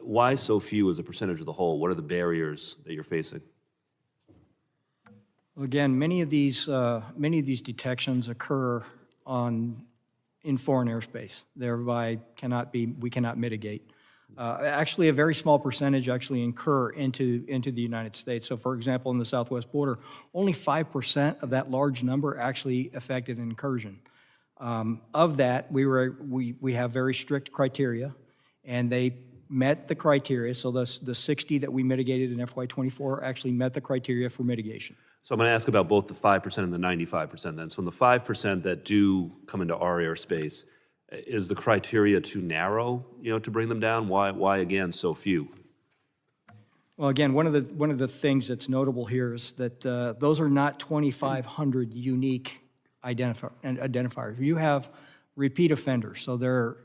C: why so few as a percentage of the whole? What are the barriers that you're facing?
F: Well, again, many of these detections occur in foreign airspace, thereby we cannot mitigate. Actually, a very small percentage actually incur into the United States. So for example, in the southwest border, only 5% of that large number actually affected an incursion. Of that, we have very strict criteria, and they met the criteria. So the 60 that we mitigated in FY24 actually met the criteria for mitigation.
C: So I'm going to ask about both the 5% and the 95% then. So in the 5% that do come into our airspace, is the criteria too narrow, to bring them down? Why again, so few?
F: Well, again, one of the things that's notable here is that those are not 2,500 unique identifiers. You have repeat offenders. So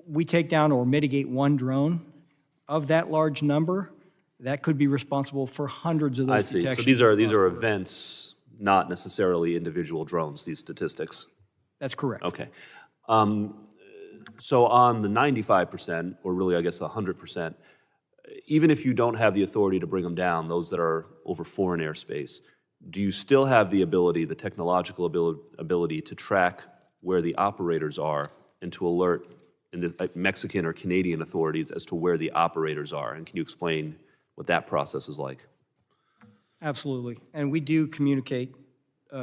F: we take down or mitigate one drone. Of that large number, that could be responsible for hundreds of those
C: I see.
F: detections.
C: So these are events, not necessarily individual drones, these statistics.
F: That's correct.
C: Okay. So on the 95%, or really I guess 100%, even if you don't have the authority to bring them down, those that are over foreign airspace, do you still have the ability, the technological ability to track where the operators are and to alert the Mexican or Canadian authorities as to where the operators are? And can you explain what that process is like?
F: Absolutely. And we do communicate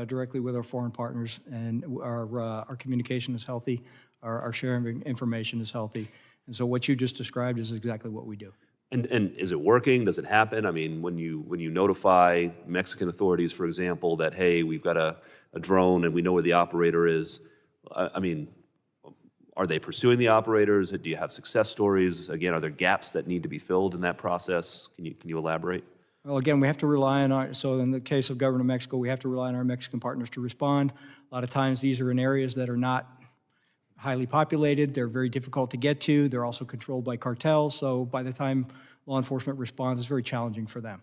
F: directly with our foreign partners, and our communication is healthy, our sharing of information is healthy. And so what you just described is exactly what we do.
C: And is it working? Does it happen? I mean, when you notify Mexican authorities, for example, that, hey, we've got a drone and we know where the operator is, I mean, are they pursuing the operators? Do you have success stories? Again, are there gaps that need to be filled in that process? Can you elaborate?
F: Well, again, we have to rely on so in the case of Government of Mexico, we have to rely on our Mexican partners to respond. A lot of times these are in areas that are not highly populated. They're very difficult to get to. They're also controlled by cartels. So by the time law enforcement responds, it's very challenging for them.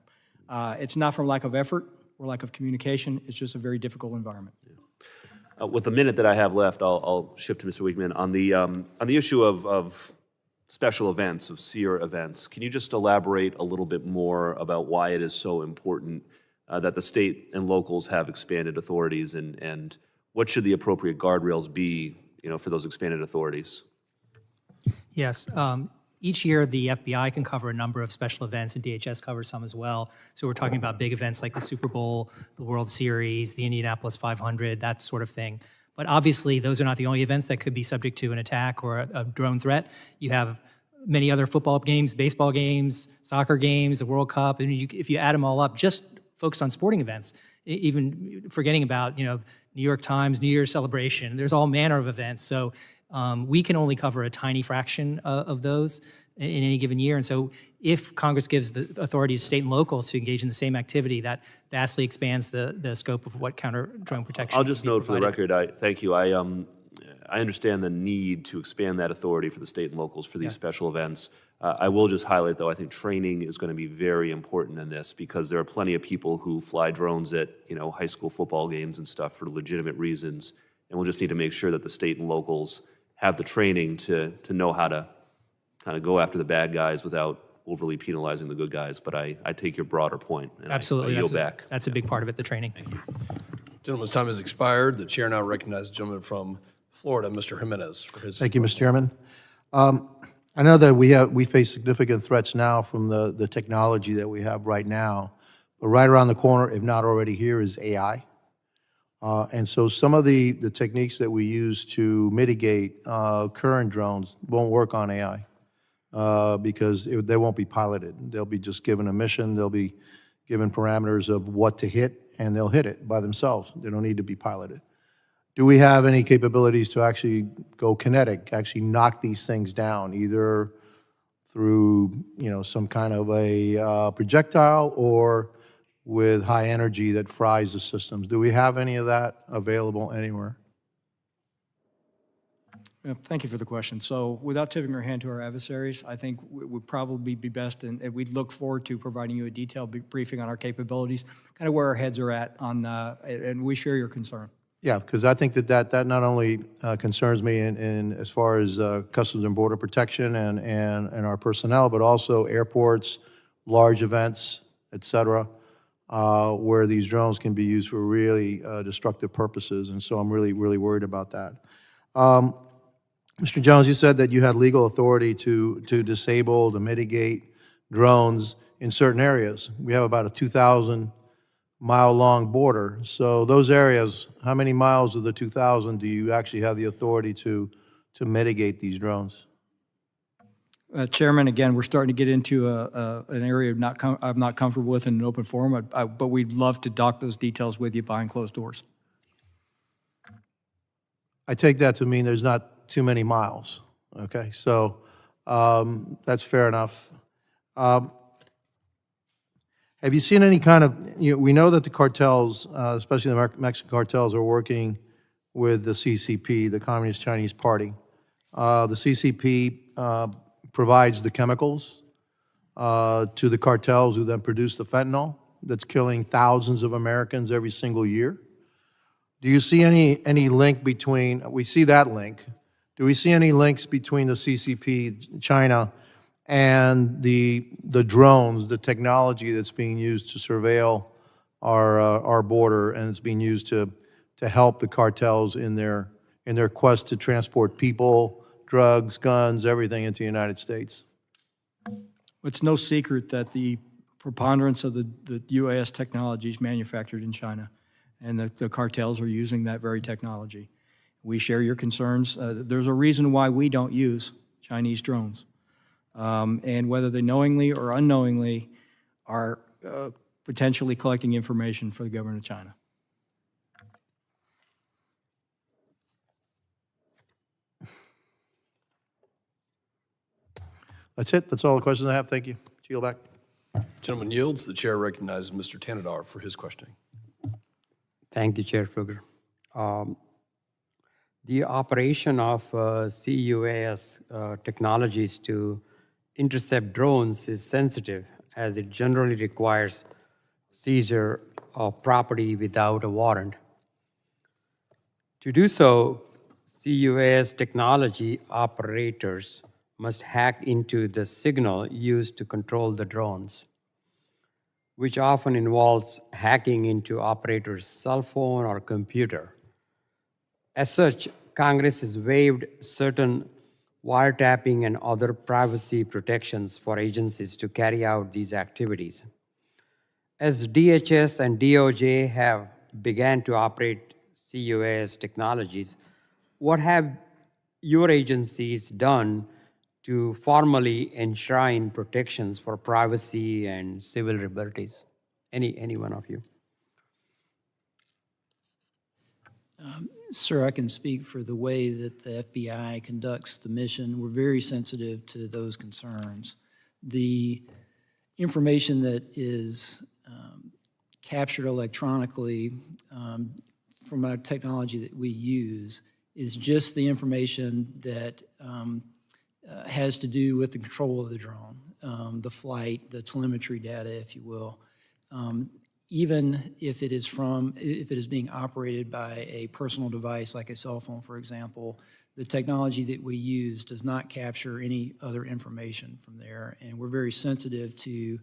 F: It's not from lack of effort or lack of communication. It's just a very difficult environment. Yeah.
C: With the minute that I have left, I'll shift to Mr. Wiegmann. On the issue of special events, of SEER events, can you just elaborate a little bit more about why it is so important that the state and locals have expanded authorities, and what should the appropriate guardrails be, for those expanded authorities?
H: Yes. Each year, the FBI can cover a number of special events, and DHS covers some as well. So we're talking about big events like the Super Bowl, the World Series, the Indianapolis 500, that sort of thing. But obviously, those are not the only events that could be subject to an attack or a drone threat. You have many other football games, baseball games, soccer games, the World Cup. And if you add them all up, just focused on sporting events, even forgetting about New York Times, New Year's celebration, there's all manner of events. So we can only cover a tiny fraction of those in any given year. And so if Congress gives the authority to state and locals to engage in the same activity, that vastly expands the scope of what counter-drone protection
C: I'll just note for the
H: provided.
C: record, thank you. I understand the need to expand that authority for the state and locals for these special events. I will just highlight, though, I think training is going to be very important in this, because there are plenty of people who fly drones at high school football games and stuff for legitimate reasons, and we'll just need to make sure that the state and locals have the training to know how to kind of go after the bad guys without overly penalizing the good guys. But I take your broader point. And
H: Absolutely.
C: I yield back.
H: That's a big part of it, the training.
C: Thank you.
B: Gentleman's time has expired. The chair now recognizes the gentleman from Florida, Mr. Jimenez, for his.
D: Thank you, Mr. Chairman. I know that we face significant threats now from the technology that we have right now, but right around the corner, if not already here, is AI. And so some of the techniques that we use to mitigate current drones won't work on AI because they won't be piloted. They'll be just given a mission, they'll be given parameters of what to hit, and they'll hit it by themselves. They don't need to be piloted. Do we have any capabilities to actually go kinetic, actually knock these things down, either through some kind of a projectile or with high energy that fries the systems? Do we have any of that available anywhere?
F: Thank you for the question. So without tipping our hand to our adversaries, I think it would probably be best, and we'd look forward to providing you a detailed briefing on our capabilities, kind of where our heads are at on, and we share your concern.
D: Yeah, because I think that not only concerns me in as far as Customs and Border Protection and our personnel, but also airports, large events, et cetera, where these drones can be used for really destructive purposes. And so I'm really worried about that. Mr. Jones, you said that you had legal authority to disable, to mitigate drones in certain areas. We have about 2,000 mile-long border. So those areas, how many miles of the 2,000 do you actually have the authority to mitigate these drones?
F: Chairman, again, we're starting to get into an area I'm not comfortable with in an open forum, but we'd love to dock those details with you behind closed doors.
D: I take that to mean there's not too many miles, okay? So that's fair enough. Have you seen any kind of, we know that the cartels, especially the Mexican cartels, are working with the CCP, the Communist Chinese Party. The CCP provides the chemicals to the cartels who then produce the fentanyl that's killing thousands of Americans every single year. Do you see any link between, we see that link, do we see any links between the CCP, China, and the drones, the technology that's being used to surveil our border, and it's being used to help the cartels in their quest to transport people, drugs, guns, everything into the United States?
F: It's no secret that the preponderance of the UAS technology is manufactured in China, and the cartels are using that very technology. We share your concerns. There's a reason why we don't use Chinese drones. And whether they knowingly or unknowingly are potentially collecting information for the government of China.
D: That's it. That's all the questions I have. Thank you. Yield back.
B: Gentleman yields. The chair recognizes Mr. Tanadar for his questioning.
E: Thank you, Chair Fluger. The operation of CUAS technologies to intercept drones is sensitive, as it generally requires seizure of property without a warrant. To do so, CUAS technology operators must hack into the signal used to control the drones, which often involves hacking into operators' cell phone or computer. As such, Congress has waived certain wiretapping and other privacy protections for agencies to carry out these activities. As DHS and DOJ have began to operate CUAS technologies, what have your agencies done to formally enshrine protections for privacy and civil liberties? Any one of you?
G: Sir, I can speak for the way that the FBI conducts the mission. We're very sensitive to those concerns. The information that is captured electronically from our technology that we use is just the information that has to do with the control of the drone, the flight, the telemetry data, if you will. Even if it is being operated by a personal device like a cell phone, for example, the technology that we use does not capture any other information from there, and we're very sensitive to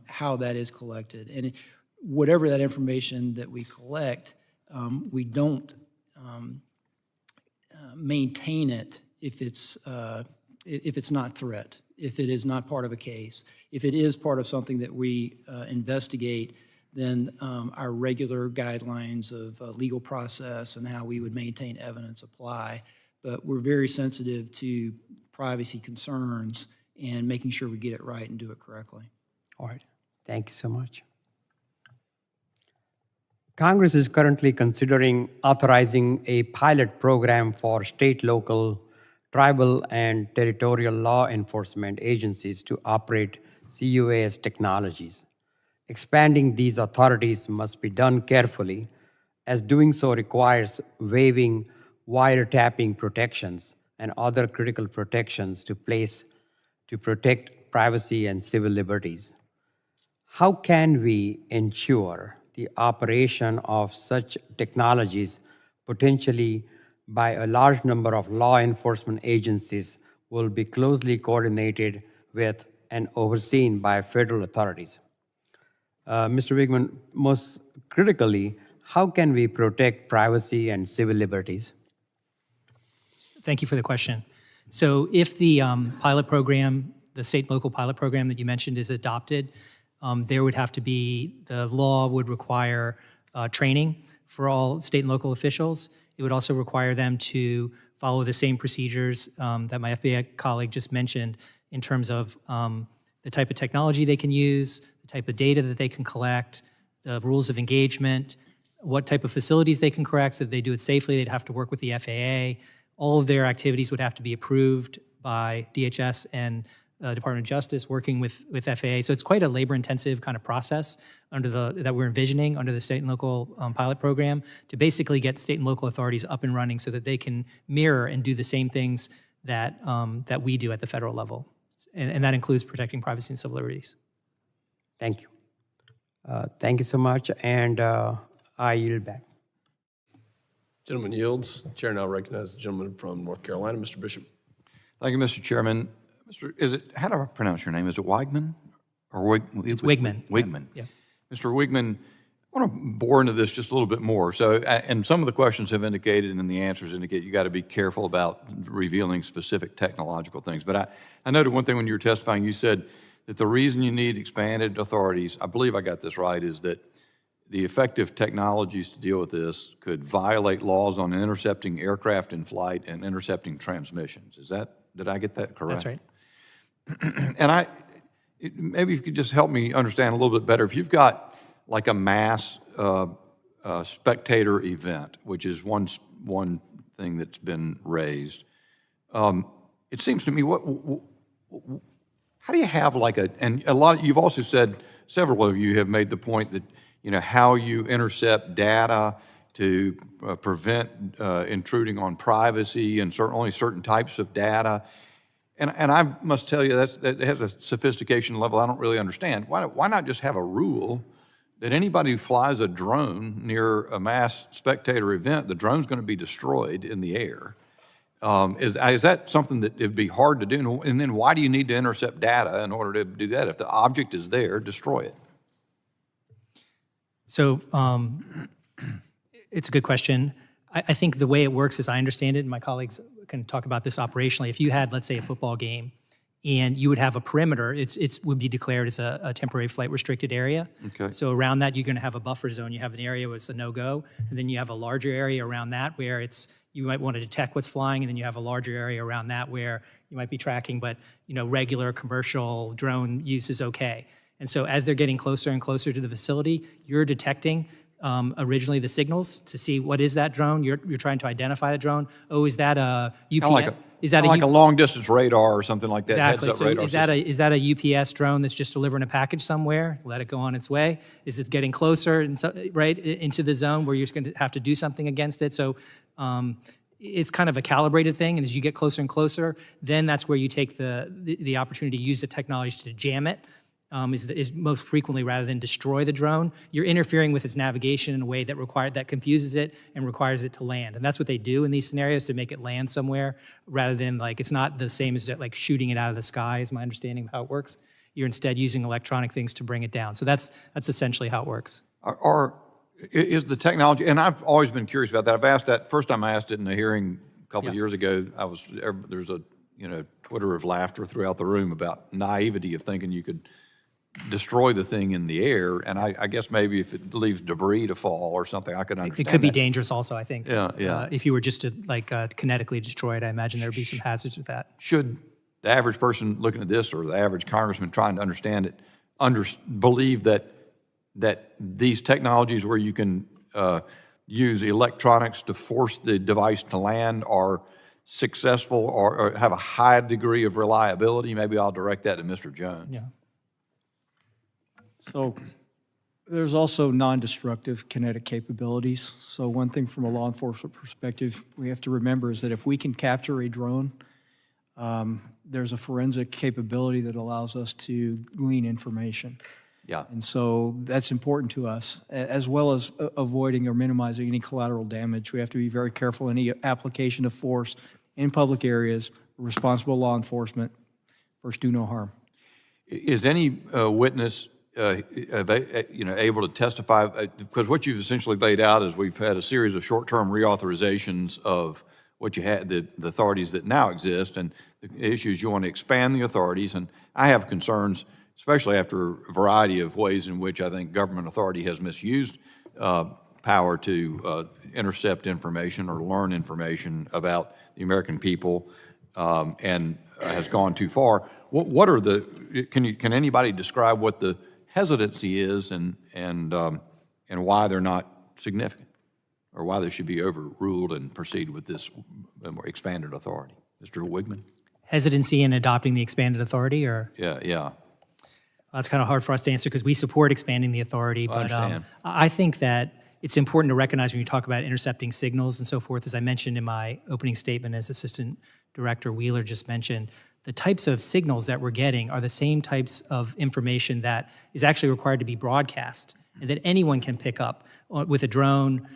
G: how that is collected. And whatever that information that we collect, we don't maintain it if it's not threat, if it is not part of a case. If it is part of something that we investigate, then our regular guidelines of legal process and how we would maintain evidence apply. But we're very sensitive to privacy concerns and making sure we get it right and do it correctly.
E: All right. Thank you so much. Congress is currently considering authorizing a pilot program for state, local, tribal, and territorial law enforcement agencies to operate CUAS technologies. Expanding these authorities must be done carefully, as doing so requires waiving wiretapping protections and other critical protections to place to protect privacy and civil liberties. How can we ensure the operation of such technologies, potentially by a large number of law enforcement agencies, will be closely coordinated with and overseen by federal authorities? Mr. Wiegmann, most critically, how can we protect privacy and civil liberties?
H: Thank you for the question. So if the pilot program, the state local pilot program that you mentioned is adopted, there would have to be, the law would require training for all state and local officials. It would also require them to follow the same procedures that my FBI colleague just mentioned in terms of the type of technology they can use, the type of data that they can collect, the rules of engagement, what type of facilities they can correct so that they do it safely. They'd have to work with the FAA. All of their activities would have to be approved by DHS and Department of Justice working with FAA. So it's quite a labor-intensive kind of process that we're envisioning under the state and local pilot program to basically get state and local authorities up and running so that they can mirror and do the same things that, that we do at the federal level. And that includes protecting privacy and civil liberties.
E: Thank you. Thank you so much, and I yield back.
B: Gentleman yields. Chair now recognizes the gentleman from North Carolina, Mr. Bishop.
I: Thank you, Mr. Chairman. How do I pronounce your name? Is it Wiegmann? Or
H: It's Wiegmann.
I: Wiegmann.
H: Yeah.
I: Mr. Wiegmann, I want to bore into this just a little bit more. So, and some of the questions have indicated and the answers indicate you got to be careful about revealing specific technological things. But I noted one thing when you were testifying, you said that the reason you need expanded authorities, I believe I got this right, is that the effective technologies to deal with this could violate laws on intercepting aircraft in flight and intercepting transmissions. Did I get that correct?
H: That's right.
I: And maybe if you could just help me understand a little bit better. If you've got like a mass spectator event, which is one thing that's been raised, it seems to me, how do you have like you've also said, several of you have made the point that, how you intercept data to prevent intruding on privacy and only certain types of data. And I must tell you, that has a sophistication level I don't really understand. Why not just have a rule that anybody who flies a drone near a mass spectator event, the drone's going to be destroyed in the air? Is that something that it'd be hard to do? And then why do you need to intercept data in order to do that? If the object is there, destroy it.
H: So it's a good question. I think the way it works, as I understand it, and my colleagues can talk about this operationally, if you had, let's say, a football game, and you would have a perimeter, it would be declared as a temporary flight restricted area.
I: Okay.
H: So around that, you're going to have a buffer zone. You have an area where it's a no-go, and then you have a larger area around that where you might want to detect what's flying, and then you have a larger area around that where you might be tracking, but regular commercial drone use is okay. And so as they're getting closer and closer to the facility, you're detecting originally the signals to see what is that drone. You're trying to identify the drone. Oh, is that a UPS? Is that
I: like a long distance radar or something like that?
H: Exactly.
I: Heads-up
H: So
I: radar
H: is that a UPS drone that's just delivering a package somewhere? Let it go on its way. Is it getting closer and right into the zone where you're going to have to do something against it? So it's kind of a calibrated thing, and as you get closer and closer, then that's where you take the opportunity to use the technology to jam it. Is most frequently rather than destroy the drone. You're interfering with its navigation in a way that confuses it and requires it to land. And that's what they do in these scenarios to make it land somewhere rather than it's not the same as like shooting it out of the sky is my understanding of how it works. You're instead using electronic things to bring it down. So that's essentially how it works.
I: Is the technology, and I've always been curious about that. I've asked that, first time I asked it in a hearing a couple of years ago, there's a Twitter of laughter throughout the room about naivety of thinking you could destroy the thing in the air, and I guess maybe if it leaves debris to fall or something, I could understand
H: It could be
I: that.
H: dangerous also, I think.
I: Yeah.
H: If you were just to kinetically destroy it, I imagine there would be some hazards with that.
I: Should the average person looking at this or the average congressman trying to understand it believe that these technologies where you can use electronics to force the device to land are successful or have a high degree of reliability? Maybe I'll direct that to Mr. Jones.
H: Yeah.
F: So there's also non-destructive kinetic capabilities. So one thing from a law enforcement perspective we have to remember is that if we can capture a drone, there's a forensic capability that allows us to glean information.
I: Yeah.
F: And so that's important to us, as well as avoiding or minimizing any collateral damage. We have to be very careful in any application of force in public areas, responsible law enforcement, first do no harm.
I: Is any witness able to testify? Because what you've essentially laid out is we've had a series of short-term reauthorizations of what you had, the authorities that now exist, and the issues you want to expand the authorities. And I have concerns, especially after a variety of ways in which I think government authority has misused power to intercept information or learn information about the American people and has gone too far. What are the, can anybody describe what the hesitancy is and why they're not significant, or why they should be overruled and proceed with this more expanded authority? Mr. Wiegmann?
H: Hesitancy in adopting the expanded authority, or?
I: Yeah.
H: Well, that's kind of hard for us to answer because we support expanding the authority.
I: I understand.
H: I think that it's important to recognize when you talk about intercepting signals and so forth, as I mentioned in my opening statement, as Assistant Director Wheeler just mentioned, the types of signals that we're getting are the same types of information that is actually required to be broadcast and that anyone can pick up with a drone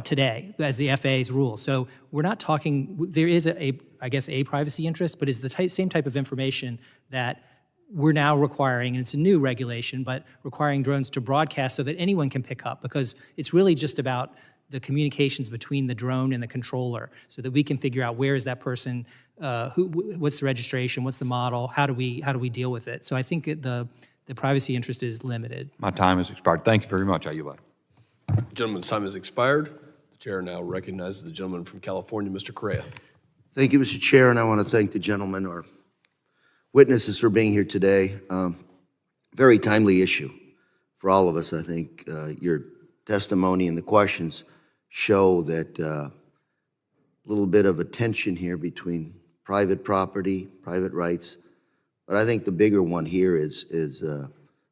H: today, as the FAA's rules. So we're not talking, there is I guess a privacy interest, but it's the same type of information that we're now requiring, and it's a new regulation, but requiring drones to broadcast so that anyone can pick up, because it's really just about the communications between the drone and the controller, so that we can figure out where is that person, what's the registration, what's the model, how do we deal with it. So I think the privacy interest is limited.
I: My time has expired. Thank you very much. I yield back.
B: The gentleman's time has expired. The chair now recognizes the gentleman from California, Mr. Correa.
J: Thank you, Mr. Chair, and I want to thank the gentleman or witnesses for being here today. Very timely issue for all of us. I think your testimony and the questions show that a little bit of a tension here between private property, private rights, but I think the bigger one here is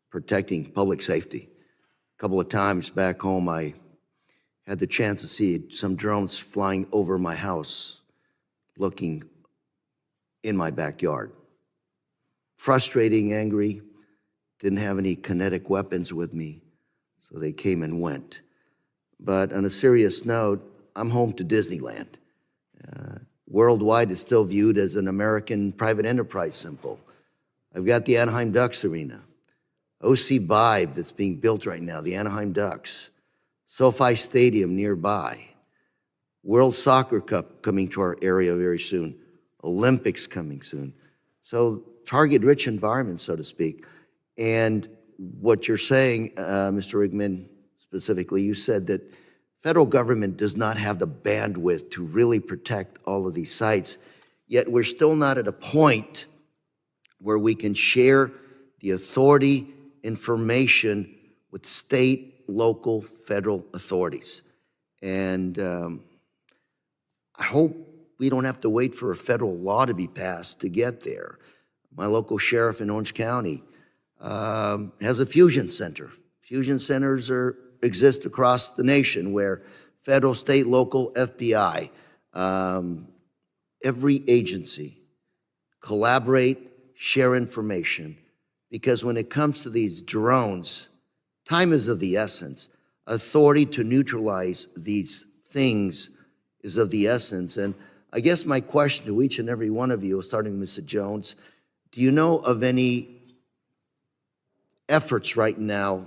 J: protecting public safety. A couple of times back home, I had the chance to see some drones flying over my house, looking in my backyard. Frustrating, angry, didn't have any kinetic weapons with me, so they came and went. But on a serious note, I'm home to Disneyland. Worldwide, it's still viewed as an American private enterprise symbol. I've got the Anaheim Ducks Arena, OC Vibe that's being built right now, the Anaheim Ducks, SoFi Stadium nearby, World Soccer Cup coming to our area very soon, Olympics coming soon. So target-rich environment, so to speak. And what you're saying, Mr. Wiegmann, specifically, you said that federal government does not have the bandwidth to really protect all of these sites, yet we're still not at a point where we can share the authority information with state, local, federal authorities. And I hope we don't have to wait for a federal law to be passed to get there. My local sheriff in Orange County has a fusion center. Fusion centers exist across the nation where federal, state, local, FBI, every agency collaborate, share information, because when it comes to these drones, time is of the essence. Authority to neutralize these things is of the essence. And I guess my question to each and every one of you, starting with Mr. Jones, do you know of any efforts right now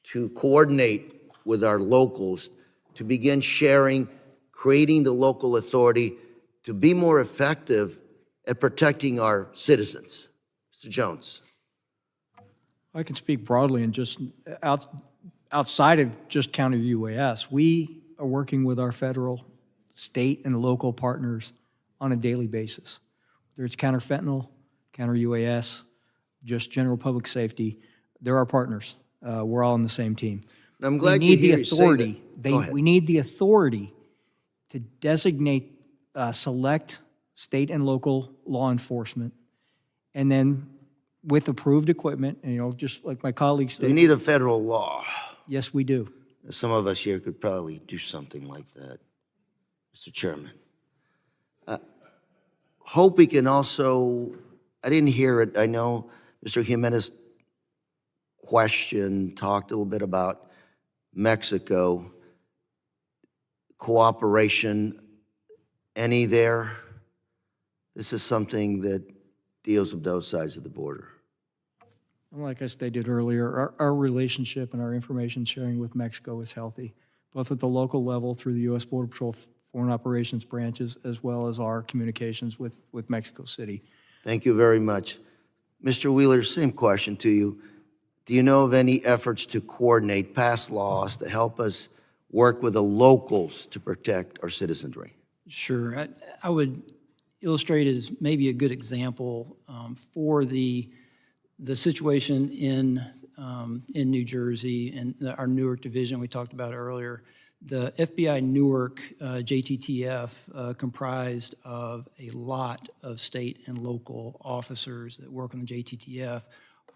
J: to coordinate with our locals to begin sharing, creating the local authority to be more effective at protecting our citizens? Mr. Jones.
F: I can speak broadly and just outside of just counter UAS. We are working with our federal, state, and local partners on a daily basis. Whether it's counter fentanyl, counter UAS, just general public safety, they're our partners. We're all on the same team.
J: I'm glad you hear
F: authority.
J: Go ahead.
F: We need the authority to designate select state and local law enforcement, and then with approved equipment, and just like my colleagues stated.
J: We need a federal law.
F: Yes, we do.
J: Some of us here could probably do something like that, Mr. Chairman. Hope we can also, I didn't hear it, I know Mr. Jimenez talked a little bit about Mexico, cooperation, any there? This is something that deals with both sides of the border.
F: Like I stated earlier, our relationship and our information sharing with Mexico is healthy, both at the local level through the U.S. Border Patrol Foreign Operations branches, as well as our communications with Mexico City.
J: Thank you very much. Mr. Wheeler, same question to you. Do you know of any efforts to coordinate past laws to help us work with the locals to protect our citizenry?
G: Sure. I would illustrate as maybe a good example for the situation in New Jersey and our Newark division we talked about earlier. The FBI Newark JTTF comprised of a lot of state and local officers that work on the JTTF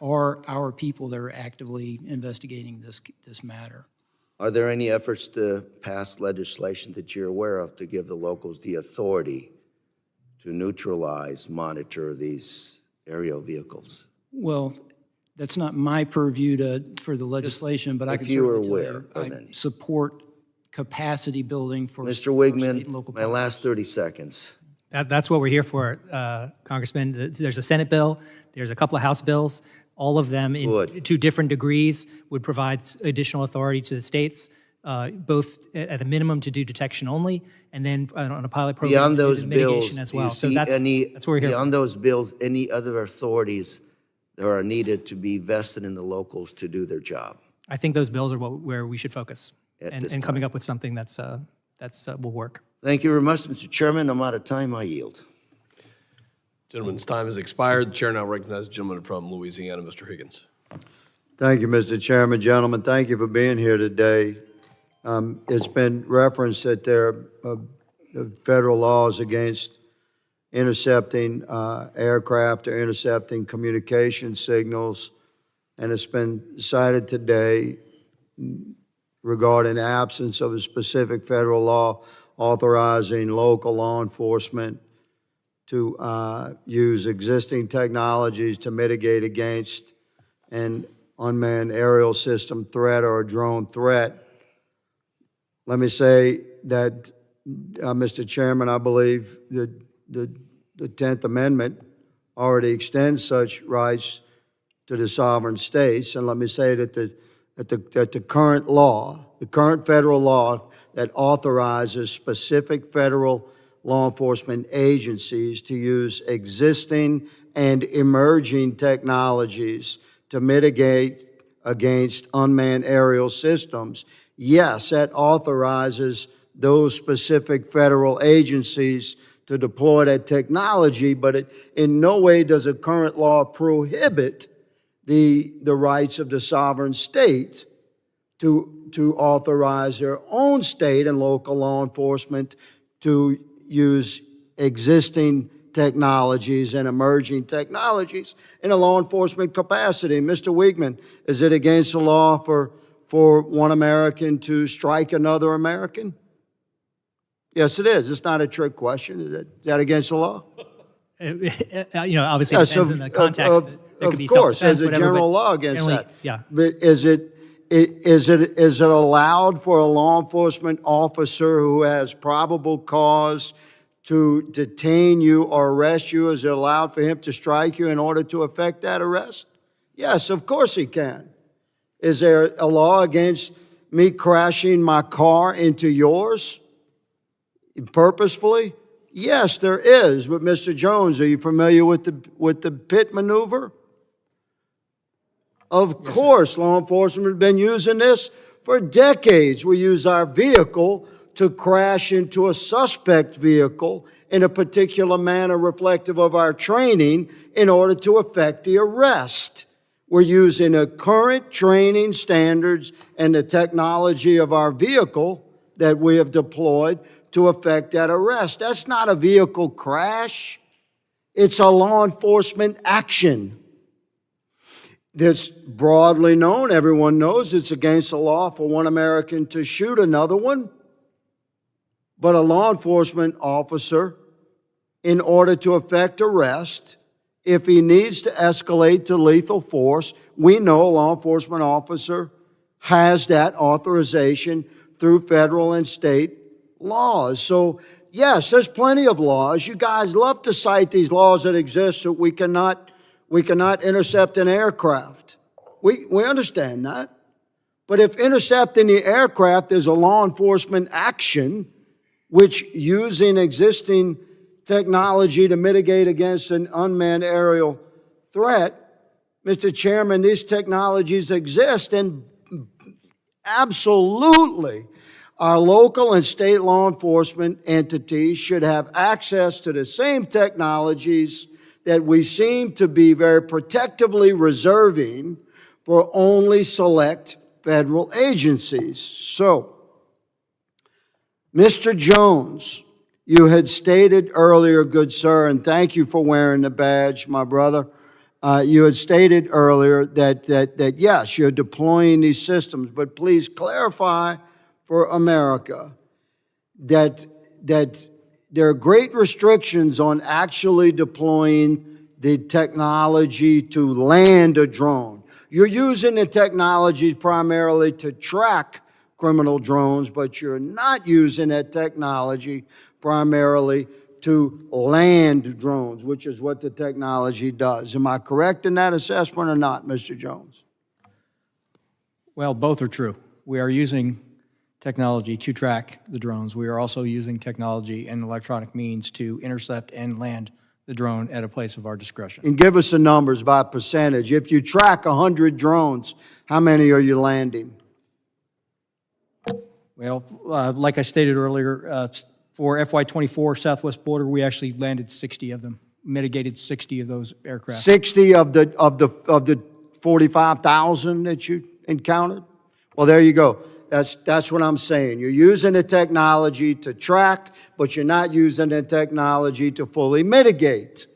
G: are our people that are actively investigating this matter.
J: Are there any efforts to pass legislation that you're aware of to give the locals the authority to neutralize, monitor these aerial vehicles?
G: Well, that's not my purview for the legislation, but I can certainly tell you, I support capacity building for
J: Mr.
G: state
J: Wiegmann,
G: and local
J: my
G: powers.
J: last 30 seconds.
H: That's what we're here for, Congressman. There's a Senate bill, there's a couple of House bills. All of them, to different degrees, would provide additional authority to the states, both at a minimum to do detection only, and then on a pilot program
J: Beyond
H: to do
J: those
H: the
J: bills,
H: mitigation as well. So
J: do you
H: that's
J: see
H: what we're here for.
J: beyond those bills, any other authorities that are needed to be vested in the locals to do their job?
H: I think those bills are where we should focus,
J: At this
H: and coming
J: time.
H: up with something that's will work.
J: Thank you very much, Mr. Chairman. I'm out of time. I yield.
B: Gentleman's time has expired. The chair now recognizes the gentleman from Louisiana, Mr. Higgins.
K: Thank you, Mr. Chairman. Gentlemen, thank you for being here today. It's been referenced that there are federal laws against intercepting aircraft or intercepting communication signals, and it's been cited today regarding absence of a specific federal law authorizing local law enforcement to use existing technologies to mitigate against an unmanned aerial system threat or a drone threat. Let me say that, Mr. Chairman, I believe that the 10th Amendment already extends such rights to the sovereign states. And let me say that the current law, the current federal law that authorizes specific federal law enforcement agencies to use existing and emerging technologies to mitigate against unmanned aerial systems. Yes, that authorizes those specific federal agencies to deploy that technology, but it in no way does a current law prohibit the rights of the sovereign state to authorize their own state and local law enforcement to use existing technologies and emerging technologies in a law enforcement capacity. Mr. Wiegmann, is it against the law for one American to strike another American? Yes, it is. It's not a trick question. Is that against the law?
H: Obviously it depends on the context. It could be
K: of course,
H: self-defense,
K: there's a
H: whatever,
K: general
H: but
K: law against
H: generally,
K: that.
H: yeah.
K: But is it allowed for a law enforcement officer who has probable cause to detain you or arrest you? Is it allowed for him to strike you in order to effect that arrest? Yes, of course he can. Is there a law against me crashing my car into yours purposefully? Yes, there is. But Mr. Jones, are you familiar with the pit maneuver? Of course, law enforcement has been using this for decades. We use our vehicle to crash into a suspect vehicle in a particular manner reflective of our training in order to effect the arrest. We're using the current training standards and the technology of our vehicle that we have deployed to effect that arrest. That's not a vehicle crash. It's a law enforcement action. That's broadly known. Everyone knows it's against the law for one American to shoot another one. But a law enforcement officer, in order to effect arrest, if he needs to escalate to lethal force, we know a law enforcement officer has that authorization through federal and state laws. So, yes, there's plenty of laws. You guys love to cite these laws that exist so we cannot intercept an aircraft. We understand that. But if intercepting the aircraft is a law enforcement action, which using existing technology to mitigate against an unmanned aerial threat, Mr. Chairman, these technologies exist, and absolutely our local and state law enforcement entities should have access to the same technologies that we seem to be very protectively reserving for only select federal agencies. So, Mr. Jones, you had stated earlier, good sir, and thank you for wearing the badge, my brother. You had stated earlier that yes, you're deploying these systems, but please clarify for America that there are great restrictions on actually deploying the technology to land a drone. You're using the technology primarily to track criminal drones, but you're not using that technology primarily to land drones, which is what the technology does. Am I correct in that assessment or not, Mr. Jones?
F: Well, both are true. We are using technology to track the drones. We are also using technology and electronic means to intercept and land the drone at a place of our discretion.
K: And give us the numbers by percentage. If you track 100 drones, how many are you landing?
F: Well, like I stated earlier, for FY24 Southwest border, we actually landed 60 of them, mitigated 60 of those aircraft.
K: 60 of the 45,000 that you encountered? Well, there you go. That's what I'm saying. You're using the technology to track, but you're not using the technology to fully mitigate.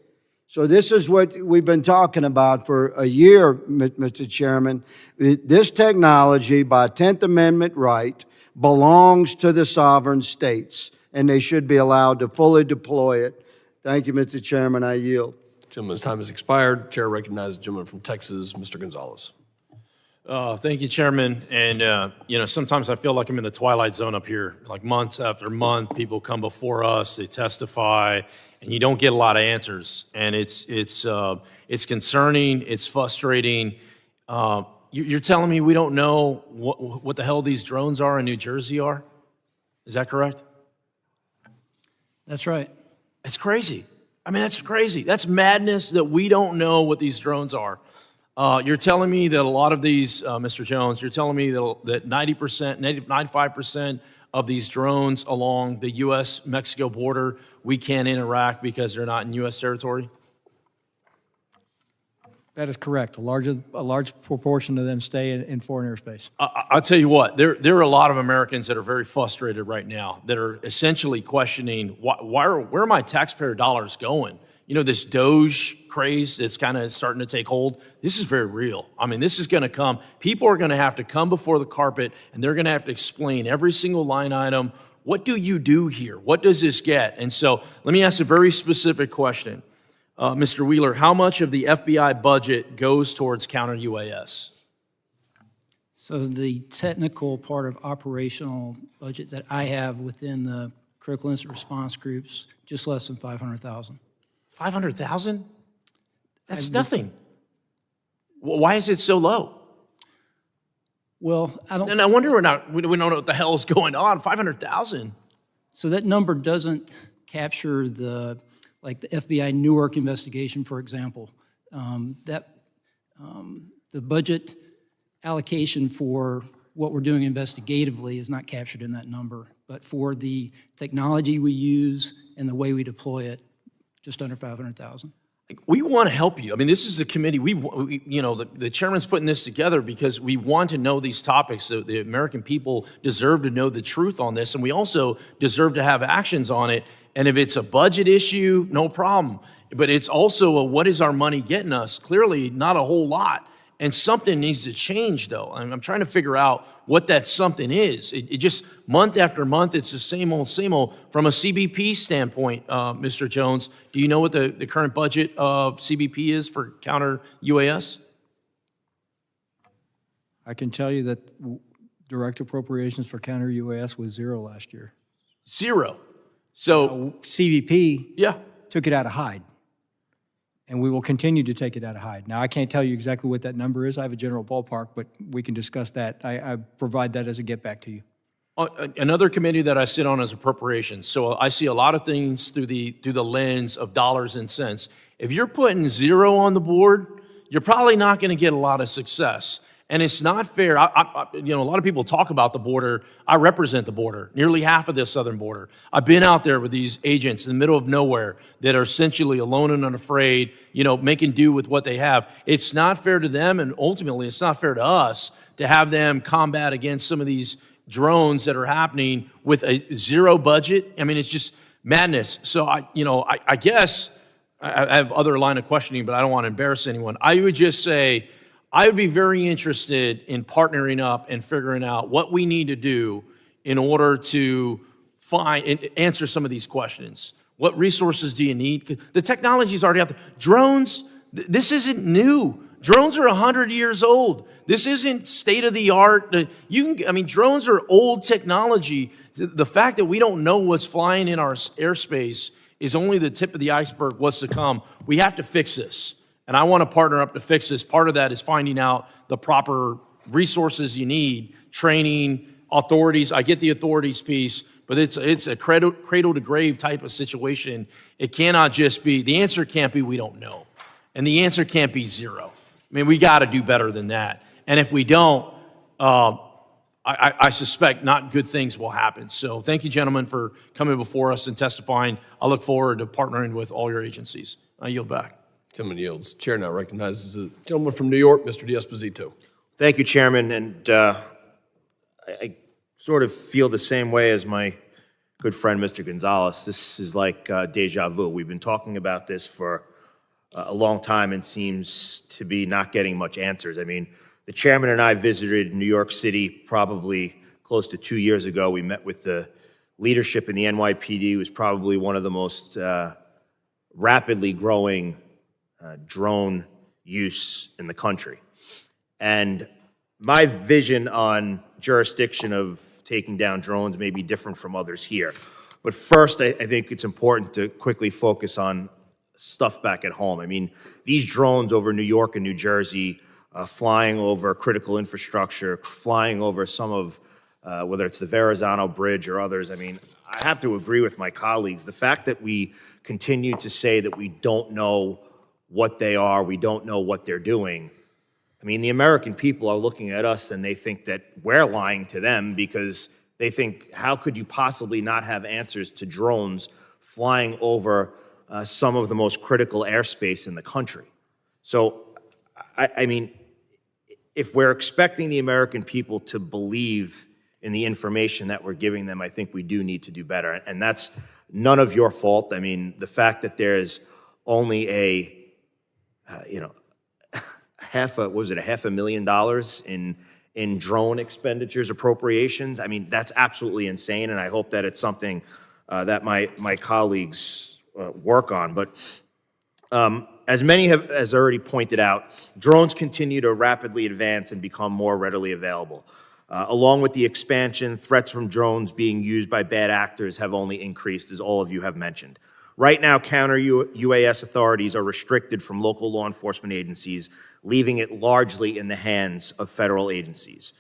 K: So this is what we've been talking about for a year, Mr. Chairman. This technology, by 10th Amendment right, belongs to the sovereign states, and they should be allowed to fully deploy it. Thank you, Mr. Chairman. I yield.
B: Gentleman's time has expired. Chair recognizes the gentleman from Texas, Mr. Gonzalez.
L: Thank you, Chairman. And, sometimes I feel like I'm in the twilight zone up here. Like month after month, people come before us, they testify, and you don't get a lot of answers. And it's concerning, it's frustrating. You're telling me we don't know what the hell these drones are in New Jersey are? Is that correct?
G: That's right.
L: It's crazy. I mean, that's crazy. That's madness that we don't know what these drones are. You're telling me that a lot of these, Mr. Jones, you're telling me that 95% of these drones along the U.S.-Mexico border, we can't interact because they're not in U.S. territory?
F: That is correct. A large proportion of them stay in foreign airspace.
L: I'll tell you what, there are a lot of Americans that are very frustrated right now that are essentially questioning, where are my taxpayer dollars going? You know, this Doge craze that's kind of starting to take hold, this is very real. I mean, this is going to come. People are going to have to come before the carpet, and they're going to have to explain every single line item. What do you do here? What does this get? And so let me ask a very specific question. Mr. Wheeler, how much of the FBI budget goes towards counter-UAS?
G: So the technical part of operational budget that I have within the critical incident response groups, just less than 500,000.
L: 500,000? That's nothing. Why is it so low?
G: Well, I don't.
L: And I wonder we don't know what the hell is going on. 500,000.
G: So that number doesn't capture the FBI Newark investigation, for example. The budget allocation for what we're doing investigatively is not captured in that number, but for the technology we use and the way we deploy it, just under 500,000.
L: We want to help you. I mean, this is a committee. The chairman's putting this together because we want to know these topics. So the American people deserve to know the truth on this, and we also deserve to have actions on it. And if it's a budget issue, no problem. But it's also what is our money getting us? Clearly, not a whole lot. And something needs to change, though. And I'm trying to figure out what that something is. It just, month after month, it's the same old, same old. From a CBP standpoint, Mr. Jones, do you know what the current budget of CBP is for counter-UAS?
F: I can tell you that direct appropriations for counter-UAS was zero last year.
L: Zero. So
F: CBP took it out of Hyde. And we will continue to take it out of Hyde. Now, I can't tell you exactly what that number is. I have a general ballpark, but we can discuss that. I provide that as a get back to you.
L: Another committee that I sit on is appropriations. So I see a lot of things through the lens of dollars and cents. If you're putting 0 on the board, you're probably not going to get a lot of success. And it's not fair. A lot of people talk about the border. I represent the border, nearly half of the southern border. I've been out there with these agents in the middle of nowhere that are essentially alone and unafraid, making do with what they have. It's not fair to them, and ultimately it's not fair to us to have them combat against some of these drones that are happening with a 0 budget. I mean, it's just madness. So I guess I have other line of questioning, but I don't want to embarrass anyone. I would just say, I would be very interested in partnering up and figuring out what we need to do in order to find and answer some of these questions. What resources do you need? The technology is already out there. Drones, this isn't new. Drones are 100 years old. This isn't state of the art. Drones are old technology. The fact that we don't know what's flying in our airspace is only the tip of the iceberg, what's to come. We have to fix this. And I want to partner up to fix this. Part of that is finding out the proper resources you need, training, authorities. I get the authorities piece, but it's a cradle to grave type of situation. It cannot just be, the answer can't be we don't know. And the answer can't be 0. I mean, we got to do better than that. And if we don't, I suspect not good things will happen. So thank you, gentlemen, for coming before us and testifying. I look forward to partnering with all your agencies. I yield back.
B: Gentleman yields. Chair now recognizes the gentleman from New York, Mr. D'Esposito.
M: Thank you, Chairman. And I sort of feel the same way as my good friend, Mr. Gonzalez. This is like deja vu. We've been talking about this for a long time and seems to be not getting much answers. I mean, the chairman and I visited New York City probably close to 2 years ago. We met with the leadership in the NYPD. It was probably one of the most rapidly growing drone use in the country. And my vision on jurisdiction of taking down drones may be different from others here. But first, I think it's important to quickly focus on stuff back at home. I mean, these drones over New York and New Jersey, flying over critical infrastructure, flying over some of, whether it's the Verrazano Bridge or others, I mean, I have to agree with my colleagues. The fact that we continue to say that we don't know what they are, we don't know what they're doing. I mean, the American people are looking at us and they think that we're lying to them because they think, how could you possibly not have answers to drones flying over some of the most critical airspace in the country? So, I mean, if we're expecting the American people to believe in the information that we're giving them, I think we do need to do better. And that's none of your fault. I mean, the fact that there's only $500,000 in drone expenditures appropriations. I mean, that's absolutely insane, and I hope that it's something that my colleagues work on. But as many have already pointed out, drones continue to rapidly advance and become more readily available. Along with the expansion, threats from drones being used by bad actors have only increased, as all of you have mentioned. Right now, counter-UAS authorities are restricted from local law enforcement agencies, leaving it largely in the hands of federal agencies.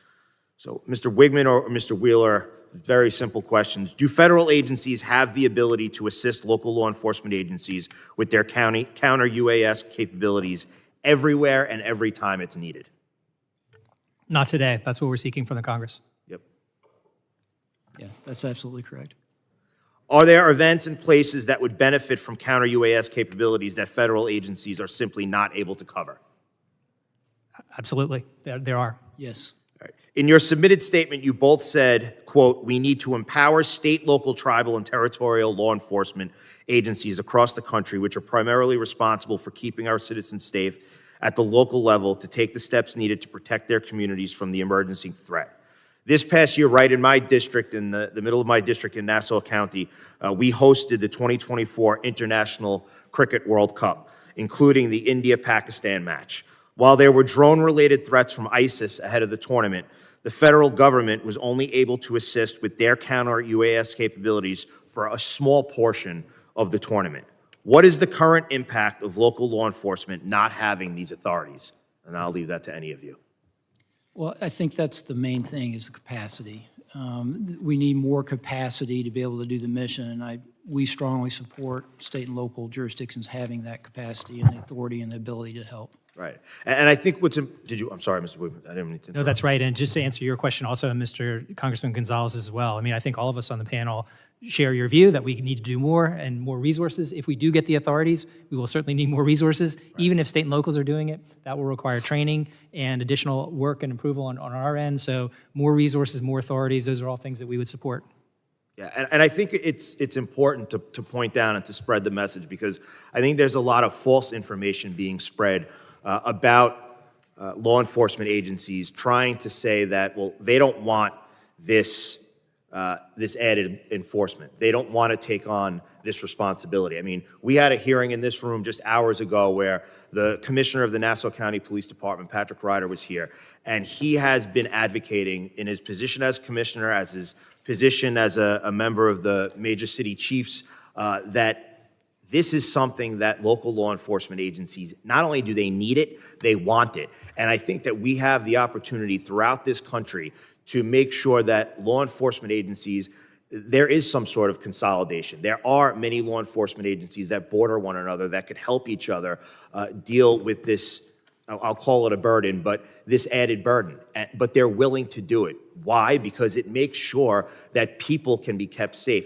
M: So, Mr. Wiegmann or Mr. Wheeler, very simple questions. Do federal agencies have the ability to assist local law enforcement agencies with their counter-UAS capabilities everywhere and every time it's needed?
H: Not today. That's what we're seeking from the Congress.
M: Yep.
G: Yeah, that's absolutely correct.
M: Are there events and places that would benefit from counter-UAS capabilities that federal agencies are simply not able to cover?
H: Absolutely. There are.
G: Yes.
M: All right. In your submitted statement, you both said, quote, we need to empower state, local, tribal, and territorial law enforcement agencies across the country, which are primarily responsible for keeping our citizens safe at the local level, to take the steps needed to protect their communities from the emergency threat. This past year, right in my district, in the middle of my district in Nassau County, we hosted the 2024 International Cricket World Cup, including the India-Pakistan match. While there were drone-related threats from ISIS ahead of the tournament, the federal government was only able to assist with their counter-UAS capabilities for a small portion of the tournament. What is the current impact of local law enforcement not having these authorities? And I'll leave that to any of you.
G: Well, I think that's the main thing, is the capacity. We need more capacity to be able to do the mission. And we strongly support state and local jurisdictions having that capacity and the authority and the ability to help.
M: Right. And I think I'm sorry, Mr. Wiegmann, I didn't mean to interrupt.
H: No, that's right. And just to answer your question also, and Mr. Congressman Gonzalez as well, I mean, I think all of us on the panel share your view that we need to do more and more resources. If we do get the authorities, we will certainly need more resources. Right. Even if state and locals are doing it, that will require training and additional work and approval on our end. So more resources, more authorities, those are all things that we would support.
M: Yeah, and I think it's important to point down and to spread the message, because I think there's a lot of false information being spread about law enforcement agencies trying to say that, well, they don't want this added enforcement. They don't want to take on this responsibility. I mean, we had a hearing in this room just hours ago where the commissioner of the Nassau County Police Department, Patrick Ryder, was here, and he has been advocating in his position as commissioner, as his position as a member of the Major City Chiefs, that this is something that local law enforcement agencies, not only do they need it, they want it. And I think that we have the opportunity throughout this country to make sure that law enforcement agencies, there is some sort of consolidation. There are many law enforcement agencies that border one another that could help each other deal with this, I'll call it a burden, but this added burden. But they're willing to do it. Why? Because it makes sure that people can be kept safe.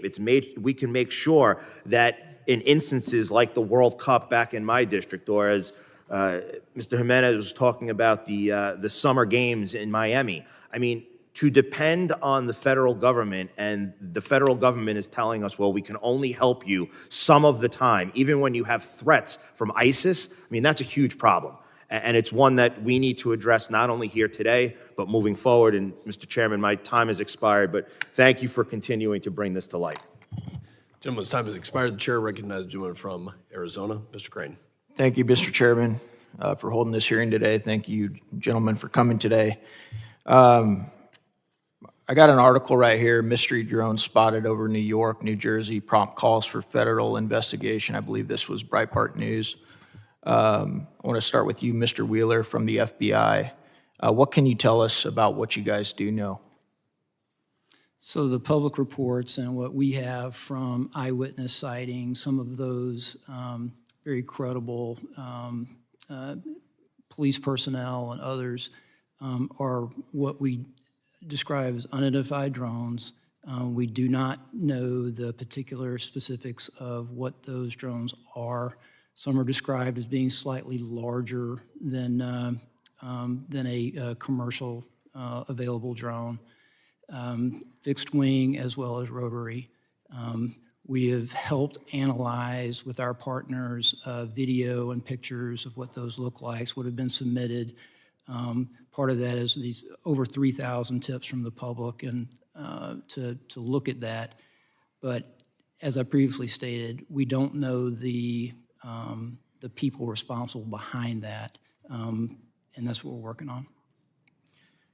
M: We can make sure that in instances like the World Cup back in my district, or as Mr. Jimenez was talking about the summer games in Miami. I mean, to depend on the federal government, and the federal government is telling us, well, we can only help you some of the time, even when you have threats from ISIS, I mean, that's a huge problem. And it's one that we need to address not only here today, but moving forward. And Mr. Chairman, my time has expired, but thank you for continuing to bring this to light.
B: Gentleman's time has expired. The chair recognizes the gentleman from Arizona, Mr. Crane.
N: Thank you, Mr. Chairman, for holding this hearing today. Thank you, gentlemen, for coming today. I got an article right here, mystery drone spotted over New York, New Jersey, prompt calls for federal investigation. I believe this was Breitbart News. I want to start with you, Mr. Wheeler from the FBI. What can you tell us about what you guys do know?
G: So the public reports and what we have from eyewitness sightings, some of those very credible police personnel and others are what we describe as unidentified drones. We do not know the particular specifics of what those drones are. Some are described as being slightly larger than a commercial available drone. Fixed wing as well as rotary. We have helped analyze with our partners video and pictures of what those look like, what have been submitted. Part of that is these over 3,000 tips from the public, and to look at that. But as I previously stated, we don't know the people responsible behind that, and that's what we're working on.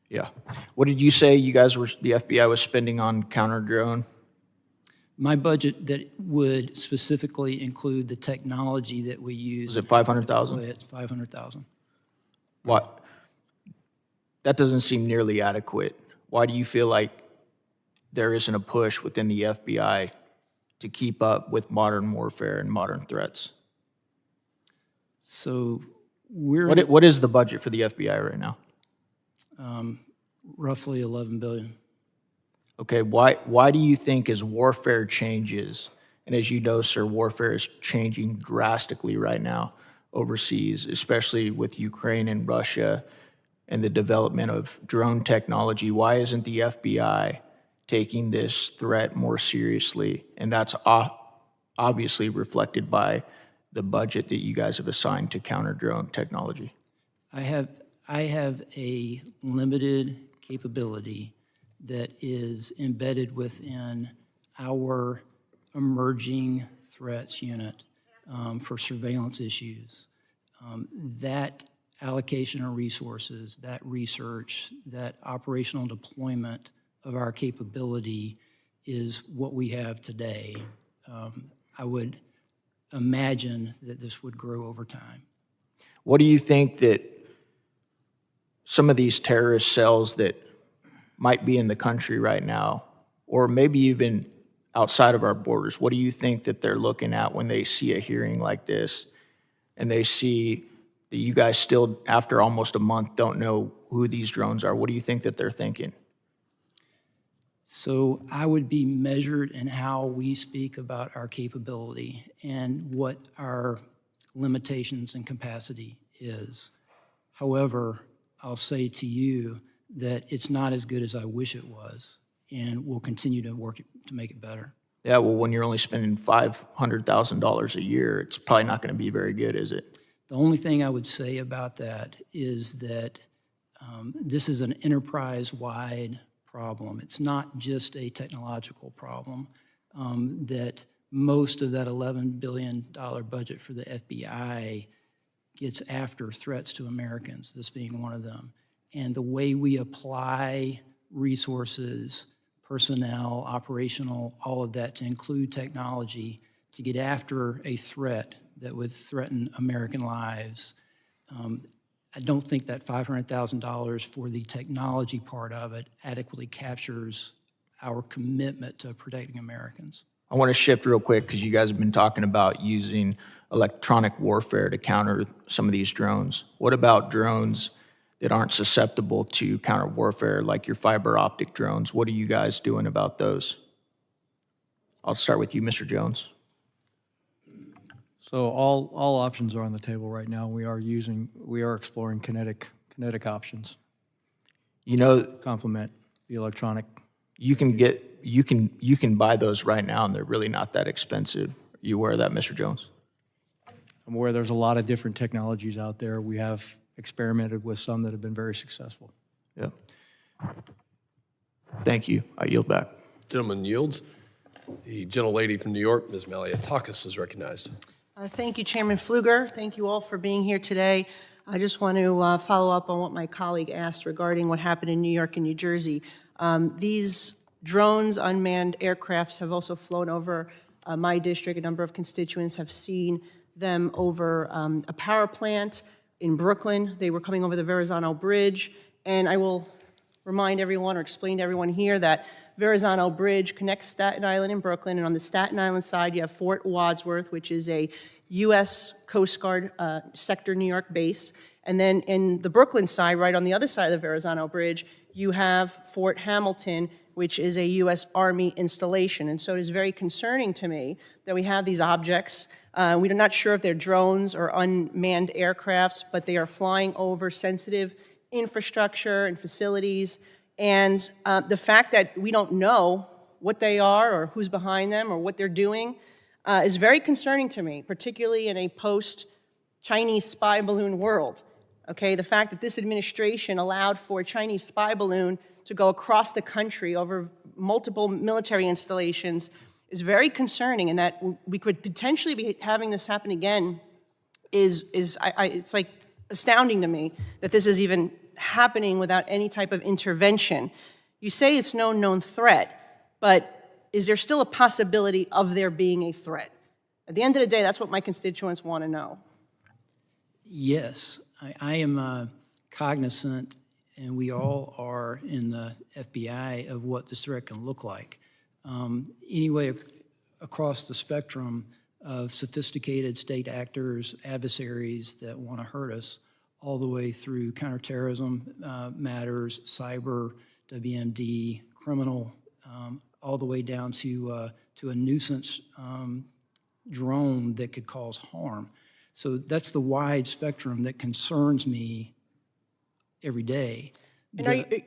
N: Yeah. What did you say the FBI was spending on counter drone?
G: My budget that would specifically include the technology that we use.
N: Is it 500,000?
G: It's 500,000.
N: What? That doesn't seem nearly adequate. Why do you feel like there isn't a push within the FBI to keep up with modern warfare and modern threats?
G: So
N: what is the budget for the FBI right now?
G: Roughly $11 billion.
N: Okay, why do you think as warfare changes, and as you know, sir, warfare is changing drastically right now overseas, especially with Ukraine and Russia and the development of drone technology, why isn't the FBI taking this threat more seriously? And that's obviously reflected by the budget that you guys have assigned to counter drone technology.
G: I have a limited capability that is embedded within our emerging threats unit for surveillance issues. That allocation of resources, that research, that operational deployment of our capability is what we have today. I would imagine that this would grow over time.
N: What do you think that some of these terrorist cells that might be in the country right now, or maybe even outside of our borders? What do you think that they're looking at when they see a hearing like this and they see that you guys still, after almost a month, don't know who these drones are? What do you think that they're thinking?
G: So I would be measured in how we speak about our capability and what our limitations and capacity is. However, I'll say to you that it's not as good as I wish it was, and we'll continue to work to make it better.
N: Yeah, well, when you're only spending $500,000 a year, it's probably not going to be very good, is it?
G: The only thing I would say about that is that this is an enterprise-wide problem. It's not just a technological problem, that most of that $11 billion budget for the FBI gets after threats to Americans, this being one of them. And the way we apply resources, personnel, operational, all of that to include technology to get after a threat that would threaten American lives, I don't think that $500,000 for the technology part of it adequately captures our commitment to protecting Americans.
N: I want to shift real quick because you guys have been talking about using electronic warfare to counter some of these drones. What about drones that aren't susceptible to counter warfare, like your fiber optic drones? What are you guys doing about those? I'll start with you, Mr. Jones.
F: So all options are on the table right now. We are exploring kinetic options.
N: You know,
F: Complement the electronic.
N: you can buy those right now, and they're really not that expensive. Are you aware of that, Mr. Jones?
F: I'm aware there's a lot of different technologies out there. We have experimented with some that have been very successful.
N: Yeah. Thank you. I yield back.
B: Gentleman yields. The gentlelady from New York, Ms. Maliotakis, is recognized.
O: Thank you, Chairman Pfluger. Thank you all for being here today. I just want to follow up on what my colleague asked regarding what happened in New York and New Jersey. These drones, unmanned aircrafts, have also flown over my district. A number of constituents have seen them over a power plant in Brooklyn. They were coming over the Verrazano Bridge, and I will remind everyone or explain to everyone here that Verrazano Bridge connects Staten Island and Brooklyn, and on the Staten Island side, you have Fort Wadsworth, which is a U.S. Coast Guard sector New York base. And then in the Brooklyn side, right on the other side of the Verrazano Bridge, you have Fort Hamilton, which is a U.S. Army installation. And so it is very concerning to me that we have these objects. We're not sure if they're drones or unmanned aircrafts, but they are flying over sensitive infrastructure and facilities. And the fact that we don't know what they are or who's behind them or what they're doing is very concerning to me, particularly in a post-Chinese spy balloon world. Okay, the fact that this administration allowed for a Chinese spy balloon to go across the country over multiple military installations is very concerning, and that we could potentially be having this happen again it's like astounding to me that this is even happening without any type of intervention. You say it's no known threat, but is there still a possibility of there being a threat? At the end of the day, that's what my constituents want to know.
G: Yes, I am cognizant, and we all are in the FBI, of what this threat can look like. Anyway, across the spectrum of sophisticated state actors, adversaries that want to hurt us, all the way through counterterrorism matters, cyber, WMD, criminal, all the way down to a nuisance drone that could cause harm. So that's the wide spectrum that concerns me every day.
O: And are you,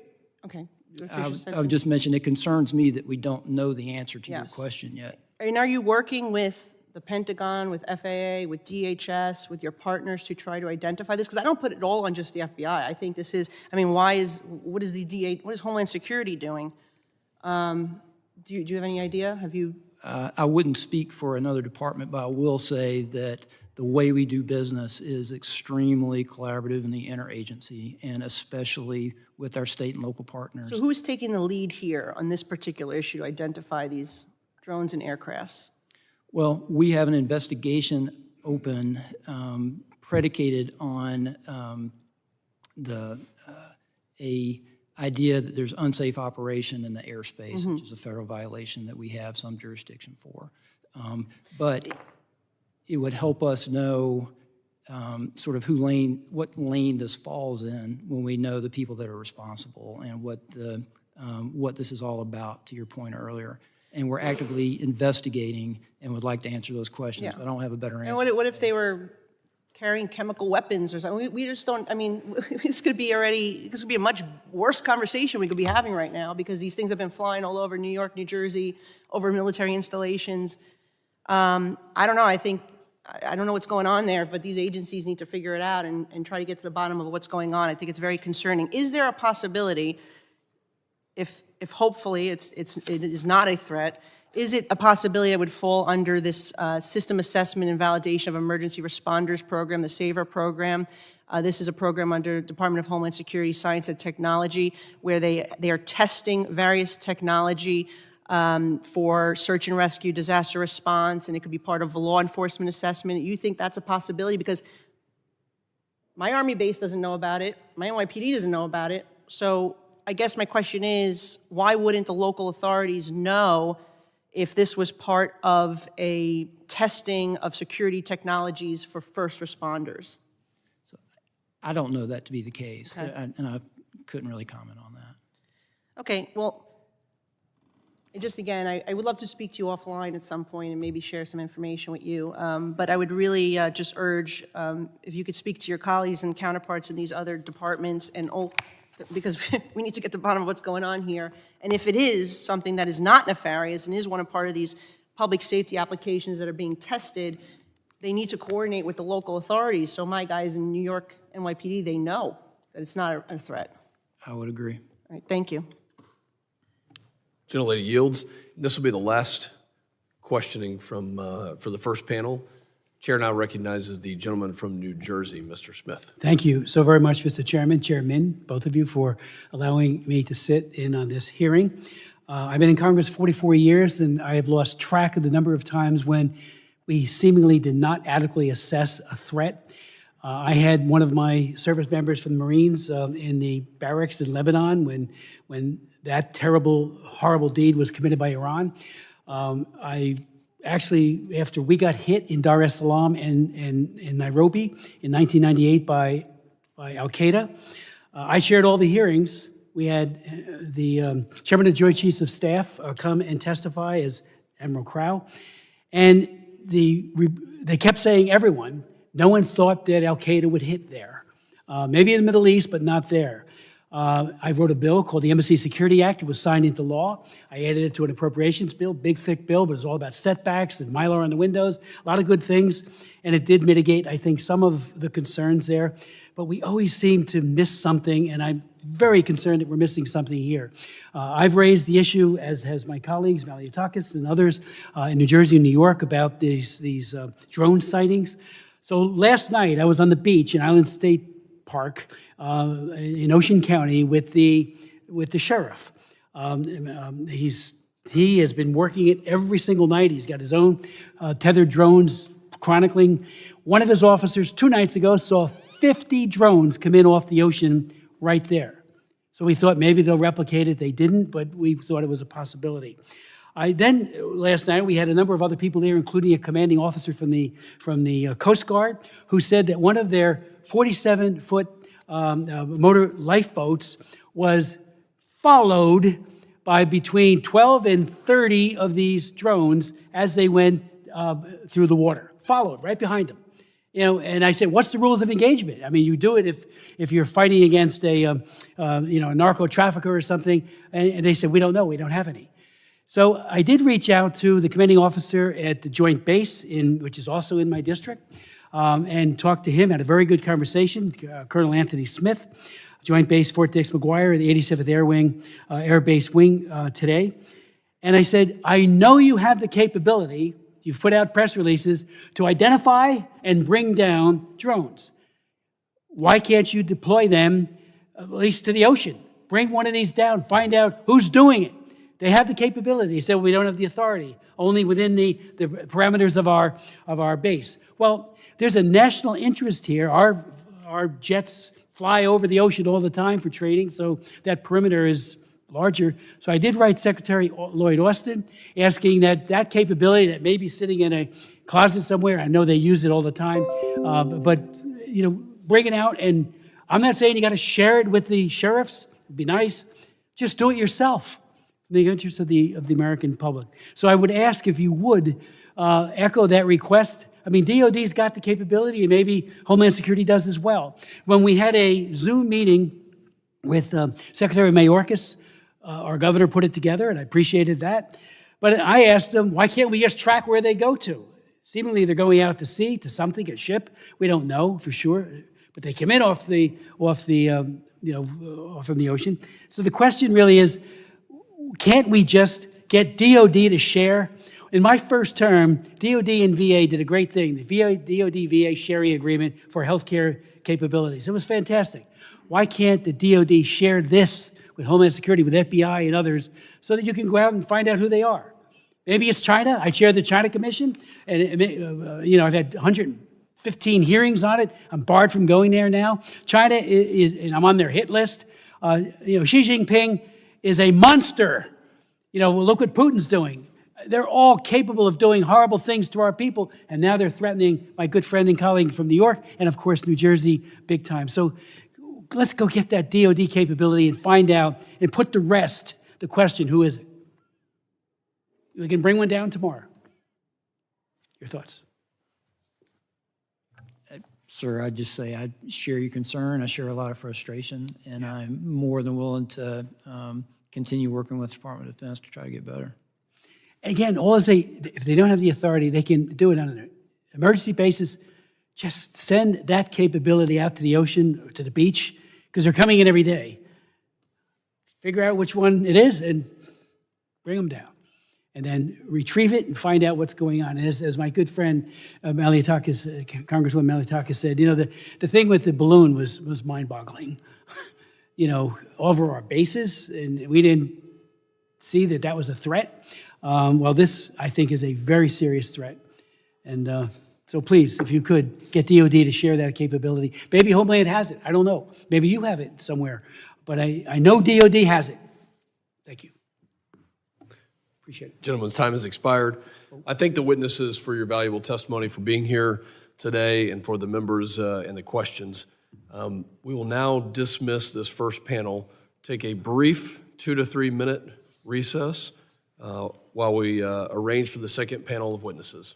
O: okay.
G: I've just mentioned it concerns me that we don't know the answer to your question yet.
O: And are you working with the Pentagon, with FAA, with DHS, with your partners to try to identify this? Because I don't put it all on just the FBI. I think this is, I mean, what is Homeland Security doing? Do you have any idea? Have you?
G: I wouldn't speak for another department, but I will say that the way we do business is extremely collaborative in the interagency, and especially with our state and local partners.
O: So who's taking the lead here on this particular issue to identify these drones and aircrafts?
G: Well, we have an investigation open predicated on a idea that there's unsafe operation in the airspace, which is a federal violation that we have some jurisdiction for. But it would help us know sort of what lane this falls in when we know the people that are responsible and what this is all about, to your point earlier. And we're actively investigating and would like to answer those questions, but I don't have a better answer.
O: And what if they were carrying chemical weapons or something? We just don't, I mean, this could be a much worse conversation we could be having right now, because these things have been flying all over New York, New Jersey, over military installations. I don't know, I don't know what's going on there, but these agencies need to figure it out and try to get to the bottom of what's going on. I think it's very concerning. Is there a possibility, if hopefully it is not a threat, is it a possibility it would fall under this System Assessment and Validation of Emergency Responders program, the SAVER program? This is a program under Department of Homeland Security, Science and Technology, where they are testing various technology for search and rescue, disaster response, and it could be part of a law enforcement assessment. You think that's a possibility? Because my Army base doesn't know about it, my NYPD doesn't know about it, so I guess my question is, why wouldn't the local authorities know if this was part of a testing of security technologies for first responders?
G: So I don't know that to be the case, and I couldn't really comment on that.
O: Okay, well, just again, I would love to speak to you offline at some point and maybe share some information with you, but I would really just urge if you could speak to your colleagues and counterparts in these other departments, and because we need to get to the bottom of what's going on here. And if it is something that is not nefarious and is part of these public safety applications that are being tested, they need to coordinate with the local authorities. So my guys in New York NYPD, they know that it's not a threat.
G: I would agree.
O: All right, thank you.
B: Gentlelady yields. This will be the last questioning from for the first panel. Chair now recognizes the gentleman from New Jersey, Mr. Smith.
P: Thank you so very much, Mr. Chairman, Chairman, both of you, for allowing me to sit in on this hearing. I've been in Congress 44 years, and I have lost track of the number of times when we seemingly did not adequately assess a threat. I had one of my service members from the Marines in the barracks in Lebanon when that terrible, horrible deed was committed by Iran. Actually, after we got hit in Dar es Salaam and in Nairobi in 1998 by Al-Qaeda, I chaired all the hearings. We had the Chairman of the Joint Chiefs of Staff come and testify as Admiral Crow. And they kept saying, everyone, no one thought that Al-Qaeda would hit there. Maybe in the Middle East, but not there. I wrote a bill called the Embassy Security Act. It was signed into law. I added it to an appropriations bill, big, thick bill, but it was all about setbacks and Mylar on the windows, a lot of good things. And it did mitigate, I think, some of the concerns there. But we always seem to miss something, and I'm very concerned that we're missing something here. I've raised the issue, as has my colleagues, Maliotakis and others, in New Jersey and New York about these drone sightings. So last night, I was on the beach in Island State Park in Ocean County with the sheriff. He has been working it every single night. He's got his own tethered drones chronicling. One of his officers 2 nights ago saw 50 drones come in off the ocean right there. So we thought maybe they'll replicate it. They didn't, but we thought it was a possibility. Last night, we had a number of other people there, including a commanding officer from the Coast Guard, who said that one of their 47-foot motor lifeboats was followed by between 12 and 30 of these drones as they went through the water, followed right behind them. And I said, what's the rules of engagement? I mean, you do it if you're fighting against a narco trafficker or something. And they said, we don't know, we don't have any. So I did reach out to the commanding officer at the Joint Base, which is also in my district, and talked to him, had a very good conversation, Colonel Anthony Smith, Joint Base Fort Dix McGuire, the 87th Air Wing, Air Base Wing today. And I said, I know you have the capability, you've put out press releases, to identify and bring down drones. Why can't you deploy them, at least to the ocean? Bring one of these down, find out who's doing it. They have the capability. He said, well, we don't have the authority, only within the parameters of our base. Well, there's a national interest here. Our jets fly over the ocean all the time for training, so that perimeter is larger. So I did write Secretary Lloyd Austin asking that capability that may be sitting in a closet somewhere, I know they use it all the time, but bring it out. And I'm not saying you got to share it with the sheriffs. It'd be nice. Just do it yourself in the interest of the American public. So I would ask if you would echo that request. I mean, DOD's got the capability, and maybe Homeland Security does as well. When we had a Zoom meeting with Secretary Mayorkas, our governor put it together, and I appreciated that. But I asked them, why can't we just track where they go to? Seemingly they're going out to sea, to something, a ship. We don't know for sure, but they come in off from the ocean. So the question really is, can't we just get DOD to share? In my first term, DOD and VA did a great thing, the DOD-VA sharing agreement for healthcare capabilities. It was fantastic. Why can't the DOD share this with Homeland Security, with FBI and others, so that you can go out and find out who they are? Maybe it's China. I chair the China Commission, and I've had 115 hearings on it. I'm barred from going there now. China is, and I'm on their hit list. Xi Jinping is a monster. Look what Putin's doing. They're all capable of doing horrible things to our people, and now they're threatening my good friend and colleague from New York, and of course, New Jersey, big time. So let's go get that DOD capability and find out and put to rest the question, who is it? We can bring one down tomorrow. Your thoughts?
G: Sir, I'd just say I share your concern. I share a lot of frustration, and I'm more than willing to continue working with the Department of Defense to try to get better.
P: Again, if they don't have the authority, they can do it on an emergency basis. Just send that capability out to the ocean or to the beach, because they're coming in every day. Figure out which one it is and bring them down. And then retrieve it and find out what's going on. And as my good friend Congresswoman Malliotakis said, the thing with the balloon was mind-boggling. Over our bases, and we didn't see that was a threat. Well, this, I think, is a very serious threat. And so please, if you could, get DOD to share that capability. Maybe Homeland has it. I don't know. Maybe you have it somewhere. But I know DOD has it. Thank you. Appreciate it.
B: Gentlemen's time has expired. I thank the witnesses for your valuable testimony, for being here today, and for the members and the questions. We will now dismiss this first panel, take a brief 2 to 3 minute recess while we arrange for the second panel of witnesses.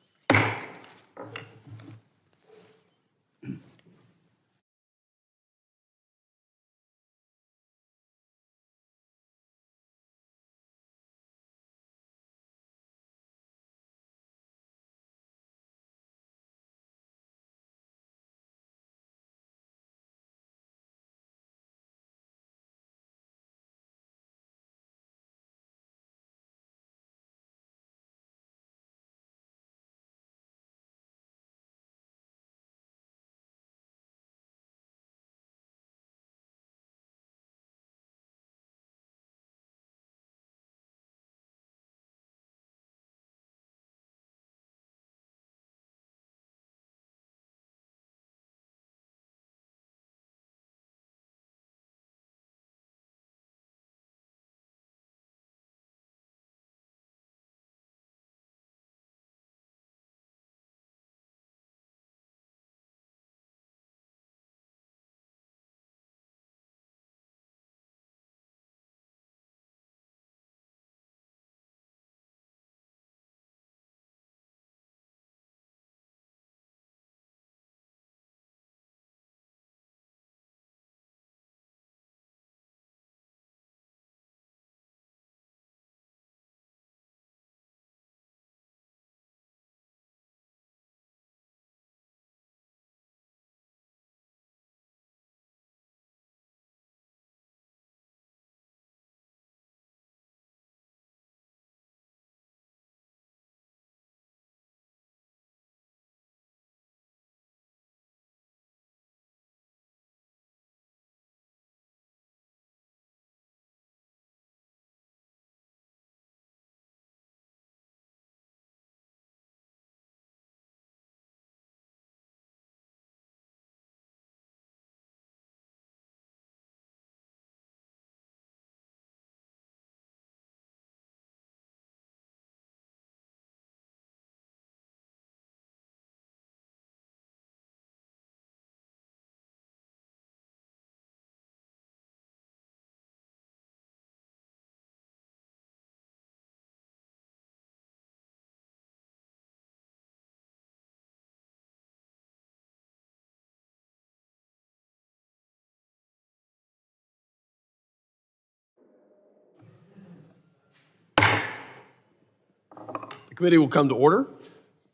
B: Committee will come to order.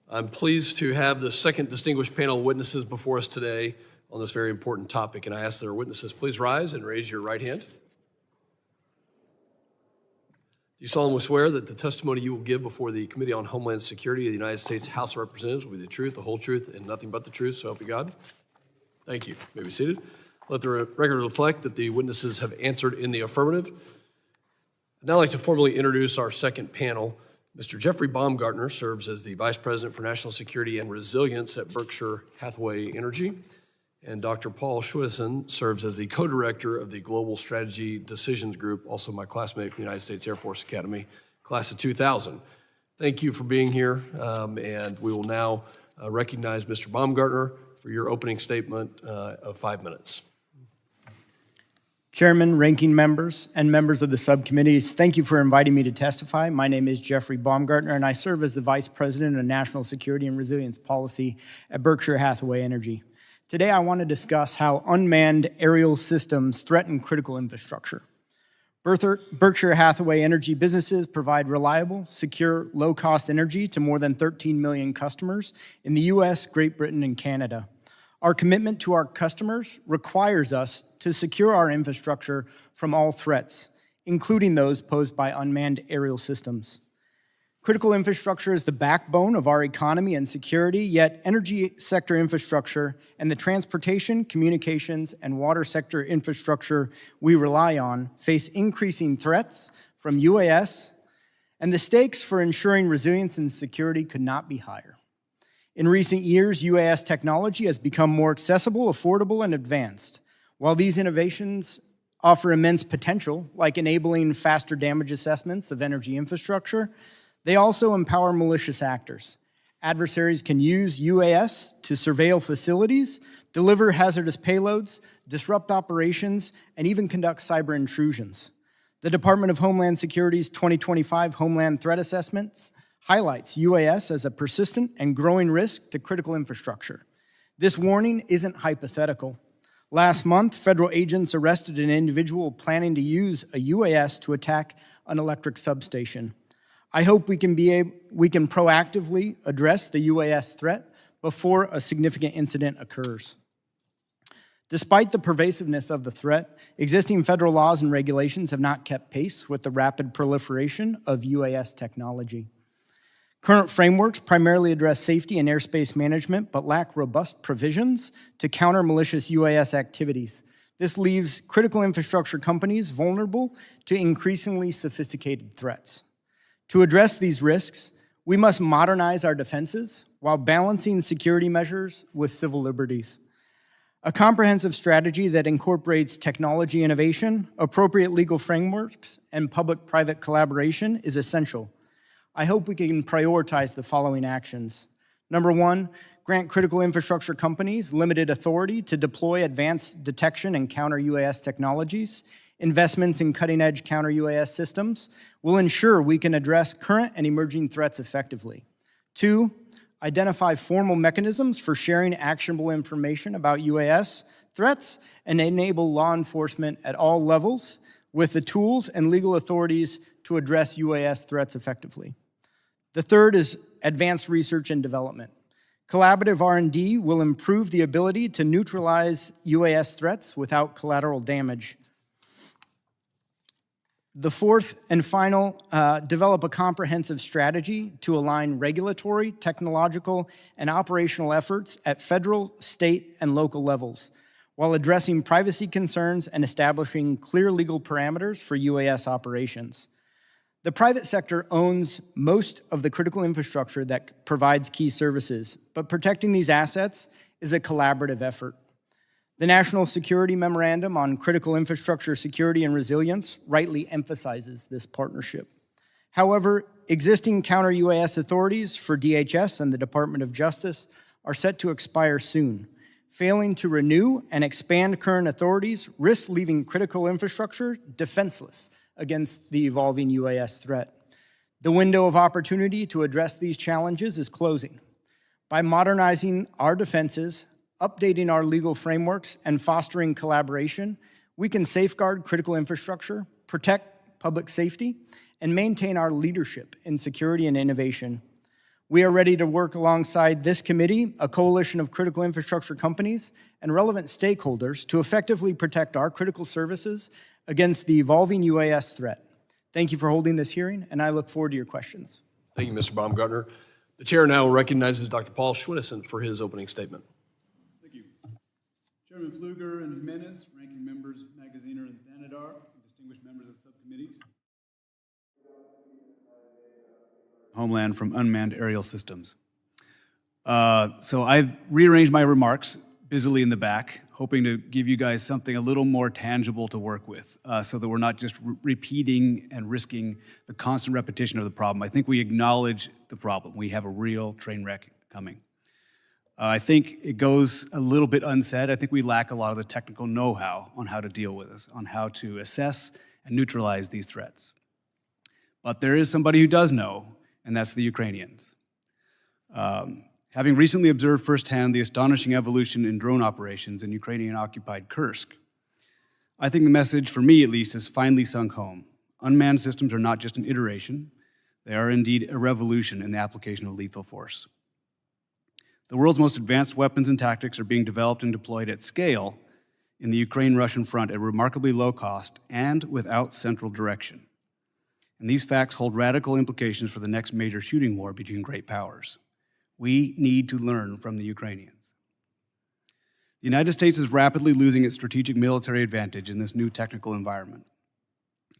B: I'm pleased to have the second distinguished panel of witnesses before us today on this very important topic, and I ask that our witnesses please rise and raise your right hand. Do you solemnly swear that the testimony you will give before the Committee on Homeland Security of the United States House of Representatives will be the truth, the whole truth, and nothing but the truth, so help you God? Thank you. You may be seated. Let the record reflect that the witnesses have answered in the affirmative. I'd now like to formally introduce our second panel. Mr. Jeffrey Baumgartner serves as the Vice President for National Security and Resilience at Berkshire Hathaway Energy, and Dr. Paul Schwitteson serves as the Co-Director of the Global Strategy Decisions Group, also my classmate from the United States Air Force Academy, class of 2000. Thank you for being here, and we will now recognize Mr. Baumgartner for your opening statement of 5 minutes.
Q: Chairman, ranking members, and members of the subcommittees, thank you for inviting me to testify. My name is Jeffrey Baumgartner, and I serve as the Vice President of National Security and Resilience Policy at Berkshire Hathaway Energy. Today, I want to discuss how unmanned aerial systems threaten critical infrastructure. Berkshire Hathaway Energy businesses provide reliable, secure, low-cost energy to more than 13 million customers in the U.S., Great Britain, and Canada. Our commitment to our customers requires us to secure our infrastructure from all threats, including those posed by unmanned aerial systems. Critical infrastructure is the backbone of our economy and security, yet energy sector infrastructure and the transportation, communications, and water sector infrastructure we rely on face increasing threats from UAS, and the stakes for ensuring resilience and security could not be higher. In recent years, UAS technology has become more accessible, affordable, and advanced. While these innovations offer immense potential, like enabling faster damage assessments of energy infrastructure, they also empower malicious actors. Adversaries can use UAS to surveil facilities, deliver hazardous payloads, disrupt operations, and even conduct cyber intrusions. The Department of Homeland Security's 2025 Homeland Threat Assessments highlights UAS as a persistent and growing risk to critical infrastructure. This warning isn't hypothetical. Last month, federal agents arrested an individual planning to use a UAS to attack an electric substation. I hope we can proactively address the UAS threat before a significant incident occurs. Despite the pervasiveness of the threat, existing federal laws and regulations have not kept pace with the rapid proliferation of UAS technology. Current frameworks primarily address safety and airspace management, but lack robust provisions to counter malicious UAS activities. This leaves critical infrastructure companies vulnerable to increasingly sophisticated threats. To address these risks, we must modernize our defenses while balancing security measures with civil liberties. A comprehensive strategy that incorporates technology innovation, appropriate legal frameworks, and public-private collaboration is essential. I hope we can prioritize the following actions. Number one, grant critical infrastructure companies limited authority to deploy advanced detection and counter-UAS technologies. Investments in cutting-edge counter-UAS systems will ensure we can address current and emerging threats effectively. Two, identify formal mechanisms for sharing actionable information about UAS threats and enable law enforcement at all levels with the tools and legal authorities to address UAS threats effectively. The third is advanced research and development. Collaborative R&D will improve the ability to neutralize UAS threats without collateral damage. The fourth and final, develop a comprehensive strategy to align regulatory, technological, and operational efforts at federal, state, and local levels, while addressing privacy concerns and establishing clear legal parameters for UAS operations. The private sector owns most of the critical infrastructure that provides key services, but protecting these assets is a collaborative effort. The National Security Memorandum on Critical Infrastructure Security and Resilience rightly emphasizes this partnership. However, existing counter-UAS authorities for DHS and the Department of Justice are set to expire soon. Failing to renew and expand current authorities risks leaving critical infrastructure defenseless against the evolving UAS threat. The window of opportunity to address these challenges is closing. By modernizing our defenses, updating our legal frameworks, and fostering collaboration, we can safeguard critical infrastructure, protect public safety, and maintain our leadership in security and innovation. We are ready to work alongside this committee, a coalition of critical infrastructure companies, and relevant stakeholders to effectively protect our critical services against the evolving UAS threat. Thank you for holding this hearing, and I look forward to your questions.
B: Thank you, Mr. Baumgartner. The chair now recognizes Dr. Paul Schwinnesen for his opening statement.
R: Thank you. Chairman Pfluger and Jimenez, ranking members Magaziner and Thanadar, distinguished members of subcommittees. Homeland from Unmanned Aerial Systems. So I've rearranged my remarks busily in the back, hoping to give you guys something a little more tangible to work with, so that we're not just repeating and risking the constant repetition of the problem. I think we acknowledge the problem. We have a real train wreck coming. I think it goes a little bit unsaid. I think we lack a lot of the technical know-how on how to deal with this, on how to assess and neutralize these threats. But there is somebody who does know, and that's the Ukrainians. Having recently observed firsthand the astonishing evolution in drone operations in Ukrainian-occupied Kursk, I think the message, for me at least, has finally sunk home. Unmanned systems are not just an iteration, they are indeed a revolution in the application of lethal force. The world's most advanced weapons and tactics are being developed and deployed at scale in the Ukraine-Russian front at remarkably low cost and without central direction. And these facts hold radical implications for the next major shooting war between great powers. We need to learn from the Ukrainians. The United States is rapidly losing its strategic military advantage in this new technical environment.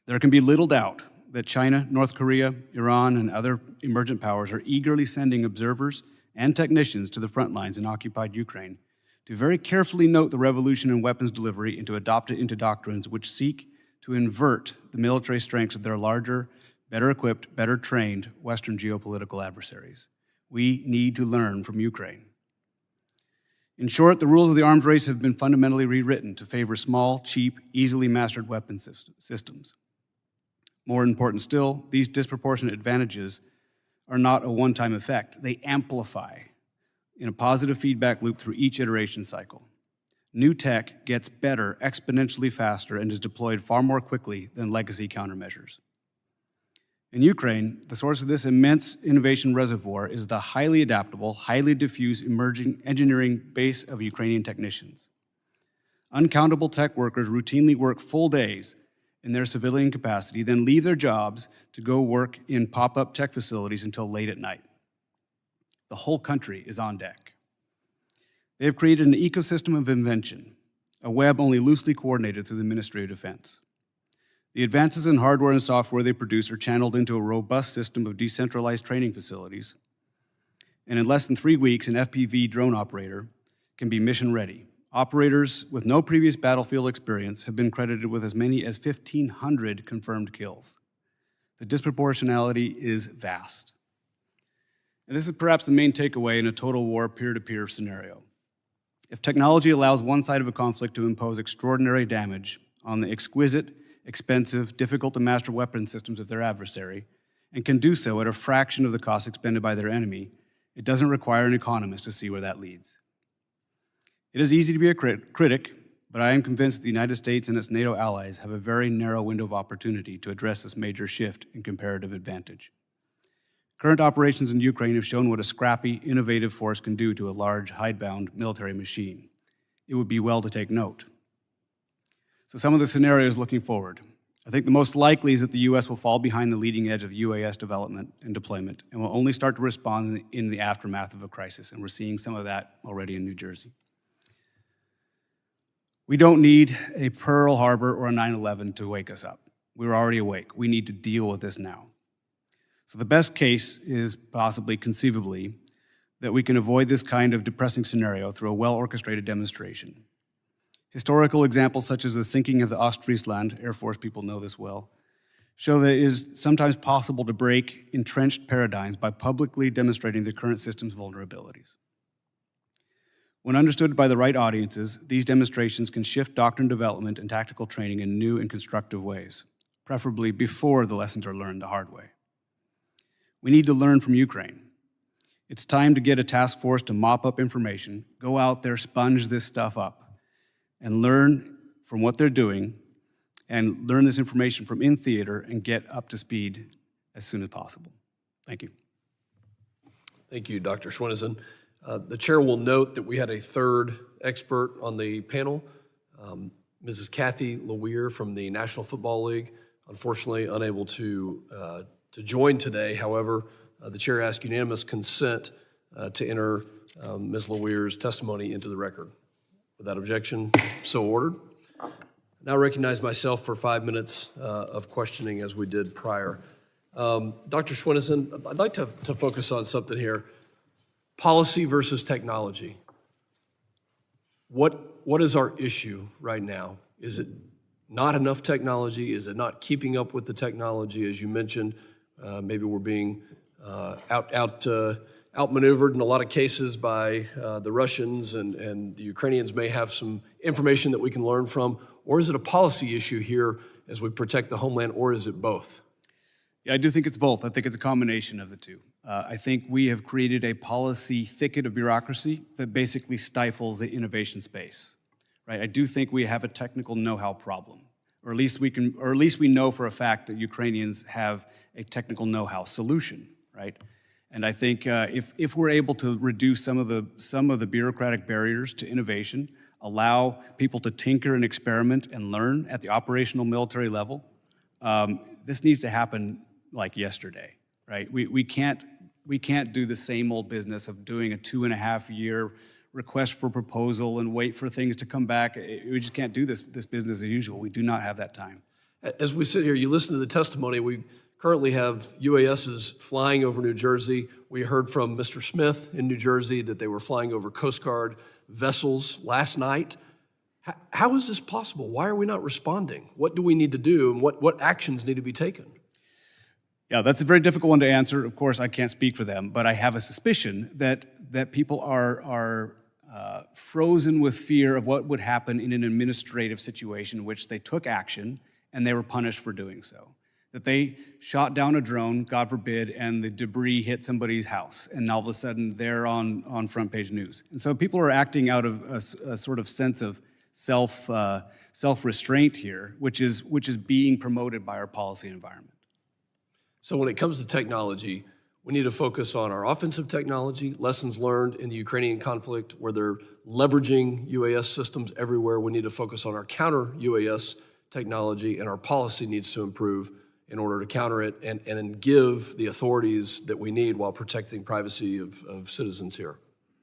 R: There can be little doubt that China, North Korea, Iran, and other emergent powers are eagerly sending observers and technicians to the front lines in occupied Ukraine to very carefully note the revolution in weapons delivery and to adopt it into doctrines which seek to invert the military strengths of their larger, better equipped, better trained Western geopolitical adversaries. We need to learn from Ukraine. In short, the rules of the arms race have been fundamentally rewritten to favor small, cheap, easily mastered weapon systems. More important still, these disproportionate advantages are not a one-time effect. They amplify in a positive feedback loop through each iteration cycle. New tech gets better exponentially faster and is deployed far more quickly than legacy countermeasures. In Ukraine, the source of this immense innovation reservoir is the highly adaptable, highly diffuse emerging engineering base of Ukrainian technicians. Uncountable tech workers routinely work full days in their civilian capacity, then leave their jobs to go work in pop-up tech facilities until late at night. The whole country is on deck. They have created an ecosystem of invention, a web only loosely coordinated through the Ministry of Defense. The advances in hardware and software they produce are channeled into a robust system of decentralized training facilities. And in less than 3 weeks, an FPV drone operator can be mission ready. Operators with no previous battlefield experience have been credited with as many as 1,500 confirmed kills. The disproportionality is vast. And this is perhaps the main takeaway in a total war peer-to-peer scenario. If technology allows one side of a conflict to impose extraordinary damage on the exquisite, expensive, difficult-to-master weapon systems of their adversary, and can do so at a fraction of the cost expended by their enemy, it doesn't require an economist to see where that leads. It is easy to be a critic, but I am convinced that the United States and its NATO allies have a very narrow window of opportunity to address this major shift in comparative advantage. Current operations in Ukraine have shown what a scrappy, innovative force can do to a large, hidebound military machine. It would be well to take note. So some of the scenarios looking forward. I think the most likely is that the U.S. will fall behind the leading edge of UAS development and deployment and will only start to respond in the aftermath of a crisis, and we're seeing some of that already in New Jersey. We don't need a Pearl Harbor or a 9/11 to wake us up. We're already awake. We need to deal with this now. So the best case is possibly, conceivably, that we can avoid this kind of depressing scenario through a well-orchestrated demonstration. Historical examples such as the sinking of the Ostfriesland, Air Force people know this well, show that it is sometimes possible to break entrenched paradigms by publicly demonstrating the current system's vulnerabilities. When understood by the right audiences, these demonstrations can shift doctrine development and tactical training in new and constructive ways, preferably before the lessons are learned the hard way. We need to learn from Ukraine. It's time to get a task force to mop up information, go out there, sponge this stuff up, and learn from what they're doing, and learn this information from in theater and get up to speed as soon as possible. Thank you.
B: Thank you, Dr. Schwinneson. The chair will note that we had a third expert on the panel, Mrs. Cathy Lanier from the National Football League, unfortunately unable to join today. However, the chair asked unanimous consent to enter Ms. Lanier's testimony into the record. Without objection, so ordered. Now recognize myself for 5 minutes of questioning as we did prior. Dr. Schwinneson, I'd like to focus on something here. Policy versus technology. What is our issue right now? Is it not enough technology? Is it not keeping up with the technology? As you mentioned, maybe we're being outmaneuvered in a lot of cases by the Russians, and the Ukrainians may have some information that we can learn from. Or is it a policy issue here as we protect the homeland, or is it both?
R: Yeah, I do think it's both. I think it's a combination of the two. I think we have created a policy thicket of bureaucracy that basically stifles the innovation space, right? I do think we have a technical know-how problem, or at least we know for a fact that Ukrainians have a technical know-how solution, right? And I think if we're able to reduce some of the bureaucratic barriers to innovation, allow people to tinker and experiment and learn at the operational military level, this needs to happen like yesterday, right? We can't do the same old business of doing a 2.5-year request for proposal and wait for things to come back. We just can't do this business as usual. We do not have that time.
B: As we sit here, you listen to the testimony. We currently have UASs flying over New Jersey. We heard from Mr. Smith in New Jersey that they were flying over Coast Guard vessels last night. How is this possible? Why are we not responding? What do we need to do, and what actions need to be taken?
R: Yeah, that's a very difficult one to answer. Of course, I can't speak for them, but I have a suspicion that people are frozen with fear of what would happen in an administrative situation in which they took action and they were punished for doing so. That they shot down a drone, God forbid, and the debris hit somebody's house, and all of a sudden they're on front page news. And so people are acting out of a sort of sense of self-restraint here, which is being promoted by our policy environment.
B: So when it comes to technology, we need to focus on our offensive technology, lessons learned in the Ukrainian conflict where they're leveraging UAS systems everywhere. We need to focus on our counter-UAS technology, and our policy needs to improve in order to counter it and give the authorities that we need while protecting privacy of citizens here.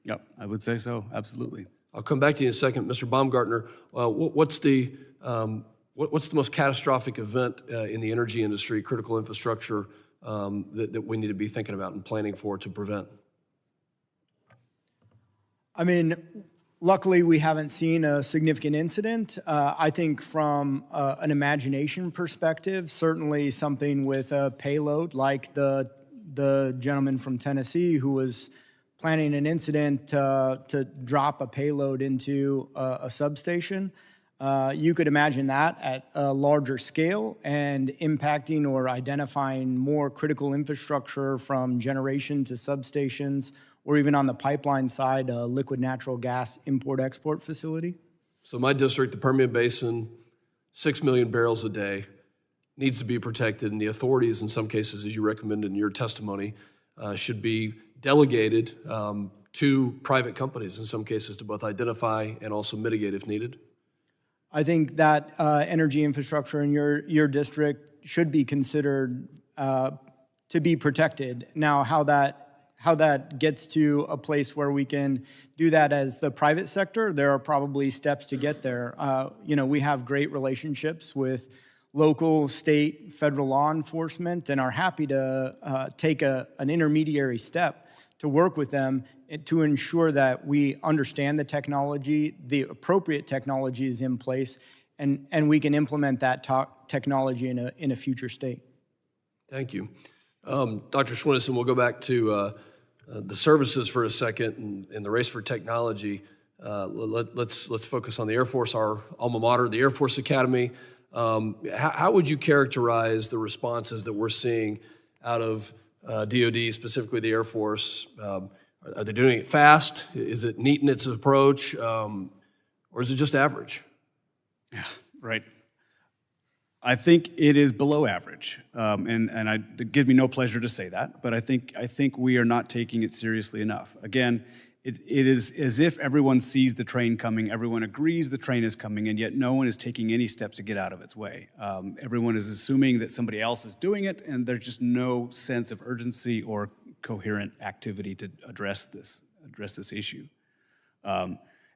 R: Yep, I would say so, absolutely.
B: I'll come back to you in a second. Mr. Baumgartner, what's the most catastrophic event in the energy industry, critical infrastructure, that we need to be thinking about and planning for to prevent?
Q: I mean, luckily we haven't seen a significant incident. I think from an imagination perspective, certainly something with a payload like the gentleman from Tennessee who was planning an incident to drop a payload into a substation. You could imagine that at a larger scale and impacting or identifying more critical infrastructure from generation to substations, or even on the pipeline side, a liquid natural gas import-export facility.
B: So my district, the Permian Basin, 6 million barrels a day, needs to be protected, and the authorities, in some cases, as you recommended in your testimony, should be delegated to private companies, in some cases, to both identify and also mitigate if needed.
Q: I think that energy infrastructure in your district should be considered to be protected. Now, how that gets to a place where we can do that as the private sector, there are probably steps to get there. We have great relationships with local, state, federal law enforcement, and are happy to take an intermediary step to work with them to ensure that we understand the technology, the appropriate technology is in place, and we can implement that technology in a future state.
B: Thank you. Dr. Schwinneson, we'll go back to the services for a second and the race for technology. Let's focus on the Air Force, our alma mater, the Air Force Academy. How would you characterize the responses that we're seeing out of DOD, specifically the Air Force? Are they doing it fast? Is it neat in its approach? Or is it just average?
R: Yeah, right. I think it is below average, it gives me no pleasure to say that, but I think we are not taking it seriously enough. Again, it is as if everyone sees the train coming, everyone agrees the train is coming, and yet no one is taking any steps to get out of its way. Everyone is assuming that somebody else is doing it, and there's just no sense of urgency or coherent activity to address this issue.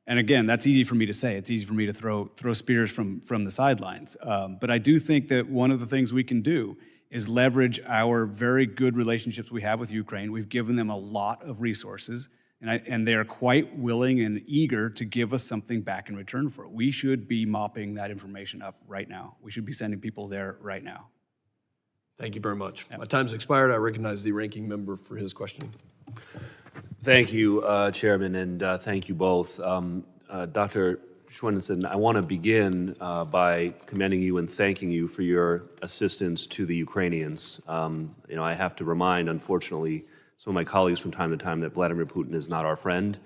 R: And again, that's easy for me to say. It's easy for me to throw spears from the sidelines. But I do think that one of the things we can do is leverage our very good relationships we have with Ukraine. We've given them a lot of resources, and they are quite willing and eager to give us something back in return for it. We should be mopping that information up right now. We should be sending people there right now.
B: Thank you very much. My time's expired. I recognize the ranking member for his questioning.
C: Thank you, Chairman, and thank you both. Dr. Schwensen, I want to begin by commending you and thanking you for your assistance to the Ukrainians. I have to remind, unfortunately, some of my colleagues from time to time that Vladimir Putin is not our friend,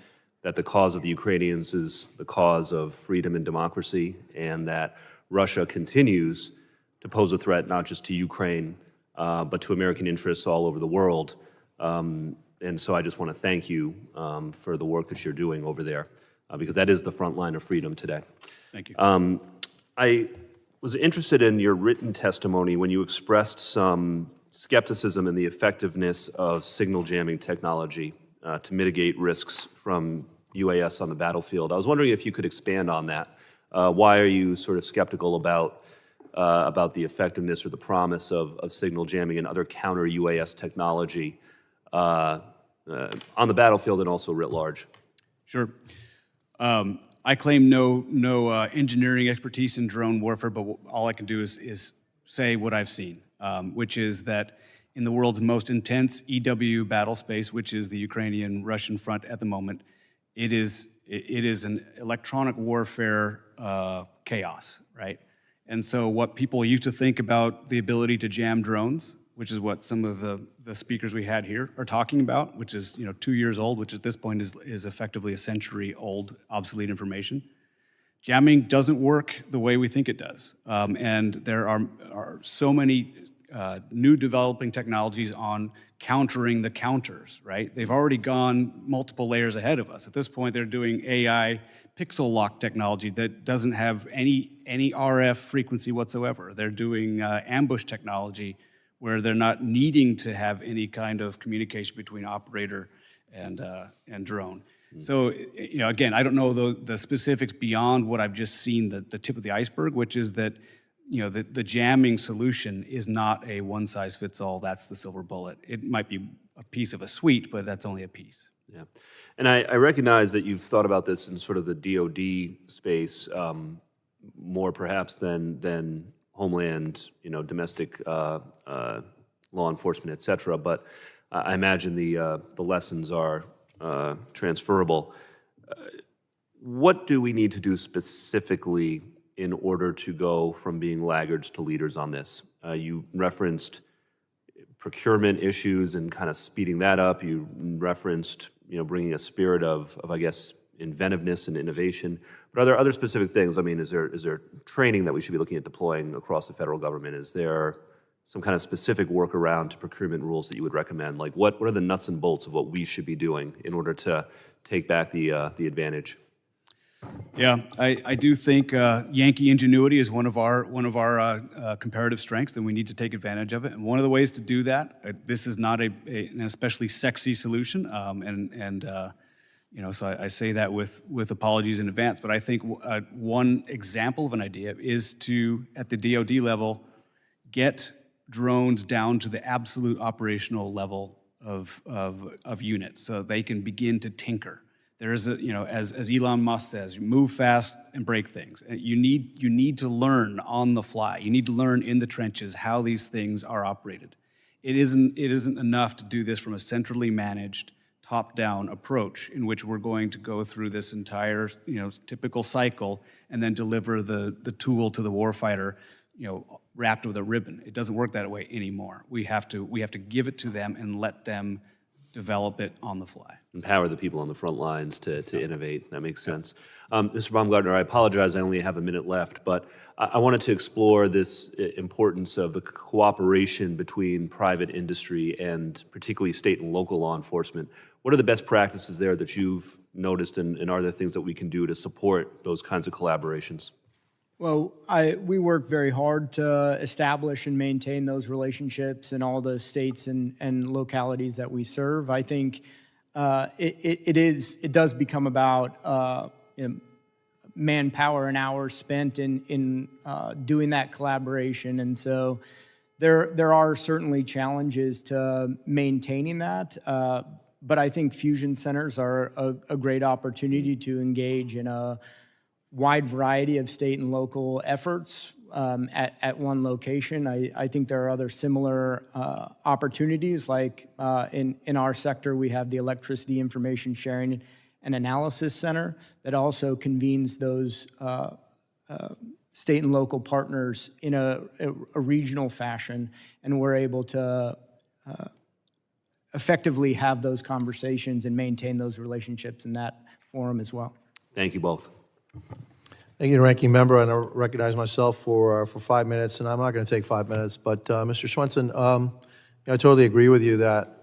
C: that the cause of the Ukrainians is the cause of freedom and democracy, and that Russia continues to pose a threat not just to Ukraine, but to American interests all over the world. And so I just want to thank you for the work that you're doing over there, because that is the front line of freedom today.
R: Thank you.
C: I was interested in your written testimony when you expressed some skepticism in the effectiveness of signal jamming technology to mitigate risks from UAS on the battlefield. I was wondering if you could expand on that. Why are you sort of skeptical about the effectiveness or the promise of signal jamming and other counter UAS technology on the battlefield and also writ large?
R: Sure. I claim no engineering expertise in drone warfare, but all I can do is say what I've seen, which is that in the world's most intense EW battle space, which is the Ukrainian-Russian front at the moment, it is an electronic warfare chaos, right? And so what people used to think about the ability to jam drones, which is what some of the speakers we had here are talking about, which is 2 years old, which at this point is effectively a century-old obsolete information. Jamming doesn't work the way we think it does. And there are so many new developing technologies on countering the counters, right? They've already gone multiple layers ahead of us. At this point, they're doing AI pixel lock technology that doesn't have any RF frequency whatsoever. They're doing ambush technology where they're not needing to have any kind of communication between operator and drone. So, again, I don't know the specifics beyond what I've just seen, the tip of the iceberg, which is that, the jamming solution is not a one-size-fits-all, that's the silver bullet. It might be a piece of a suite, but that's only a piece.
C: Yeah, and I recognize that you've thought about this in sort of the DoD space more perhaps than Homeland, domestic law enforcement, et cetera, but I imagine the lessons are transferable. What do we need to do specifically in order to go from being laggards to leaders on this? You referenced procurement issues and kind of speeding that up. You referenced, bringing a spirit of I guess, inventiveness and innovation. But are there other specific things? I mean, is there training that we should be looking at deploying across the federal government? Is there some kind of specific workaround to procurement rules that you would recommend? Like, what are the nuts and bolts of what we should be doing in order to take back the advantage?
R: Yeah, I do think Yankee ingenuity is one of our comparative strengths, and we need to take advantage of it. And one of the ways to do that, this is not an especially sexy solution, so I say that with apologies in advance. But I think one example of an idea is to, at the DoD level, get drones down to the absolute operational level of units, so they can begin to tinker. There is as Elon Musk says, move fast and break things. You need to learn on the fly. You need to learn in the trenches how these things are operated. It isn't enough to do this from a centrally managed, top-down approach in which we're going to go through this entire typical cycle and then deliver the tool to the warfighter wrapped with a ribbon. It doesn't work that way anymore. We have to give it to them and let them develop it on the fly.
C: Empower the people on the front lines to innovate. That makes sense. Mr. Baumgartner, I apologize, I only have a minute left, but I wanted to explore this importance of the cooperation between private industry and particularly state and local law enforcement. What are the best practices there that you've noticed, and are there things that we can do to support those kinds of collaborations?
Q: Well, we work very hard to establish and maintain those relationships in all the states and localities that we serve. I think it does become about manpower and hours spent in doing that collaboration, and so there are certainly challenges to maintaining that. But I think fusion centers are a great opportunity to engage in a wide variety of state and local efforts at one location. I think there are other similar opportunities, like in our sector, we have the Electricity Information Sharing and Analysis Center that also convenes those state and local partners in a regional fashion, and we're able to effectively have those conversations and maintain those relationships in that forum as well.
C: Thank you both.
D: Thank you, Ranking Member, and I recognize myself for 5 minutes, and I'm not going to take 5 minutes, but Mr. Swenson, I totally agree with you that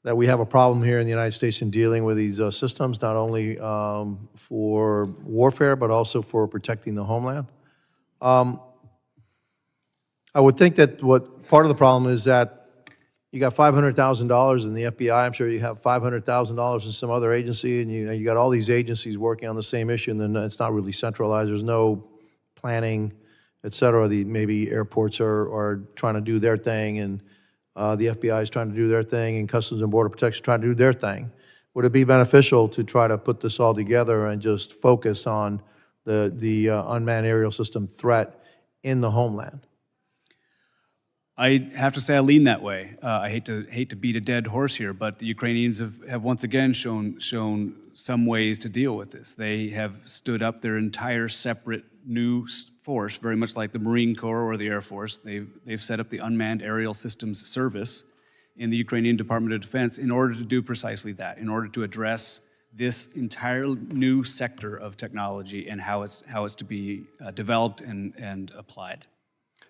D: we have a problem here in the United States in dealing with these systems, not only for warfare, but also for protecting the homeland. I would think that what part of the problem is that you got $500,000 in the FBI. I'm sure you have $500,000 in some other agency, and you got all these agencies working on the same issue, and then it's not really centralized. There's no planning, et cetera. Maybe airports are trying to do their thing, and the FBI is trying to do their thing, and Customs and Border Protection trying to do their thing. Would it be beneficial to try to put this all together and just focus on the unmanned aerial system threat in the homeland?
R: I have to say I lean that way. I hate to beat a dead horse here, but the Ukrainians have once again shown some ways to deal with this. They have stood up their entire separate new force, very much like the Marine Corps or the Air Force. They've set up the Unmanned Aerial Systems Service in the Ukrainian Department of Defense in order to do precisely that, in order to address this entire new sector of technology and how it's to be developed and applied.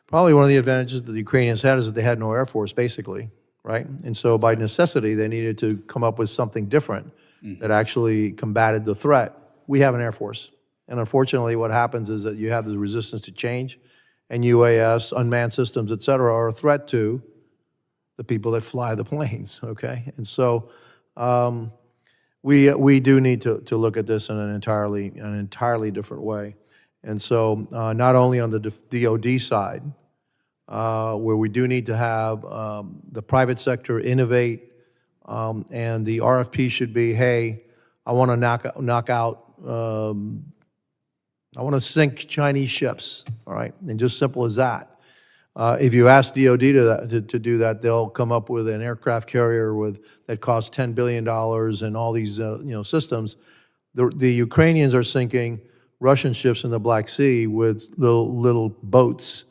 D: Probably one of the advantages that the Ukrainians had is that they had no Air Force, basically, right? And so by necessity, they needed to come up with something different that actually combated the threat. We have an Air Force. And unfortunately, what happens is that you have the resistance to change, and UAS, unmanned systems, et cetera, are a threat to the people that fly the planes, okay? And so we do need to look at this in an entirely different way. And so not only on the DoD side, where we do need to have the private sector innovate, and the RFP should be, hey, I want to knock out, I want to sink Chinese ships, all right? And just simple as that. If you ask DoD to do that, they'll come up with an aircraft carrier that costs $10 billion and all these systems. The Ukrainians are sinking Russian ships in the Black Sea with little boats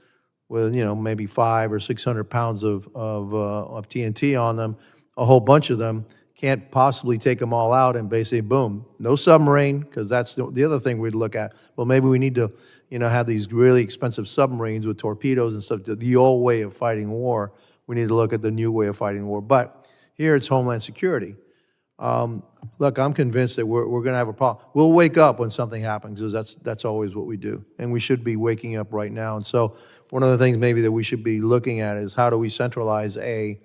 D: with maybe 500 or 600 pounds of TNT on them. A whole bunch of them can't possibly take them all out, and basically, boom, no submarine, because that's the other thing we'd look at. Well, maybe we need to have these really expensive submarines with torpedoes and stuff. The old way of fighting war. We need to look at the new way of fighting war. But here it's Homeland Security. Look, I'm convinced that we're going to have a problem. We'll wake up when something happens, because that's always what we do. And we should be waking up right now. And so one of the things maybe that we should be looking at is how do we centralize a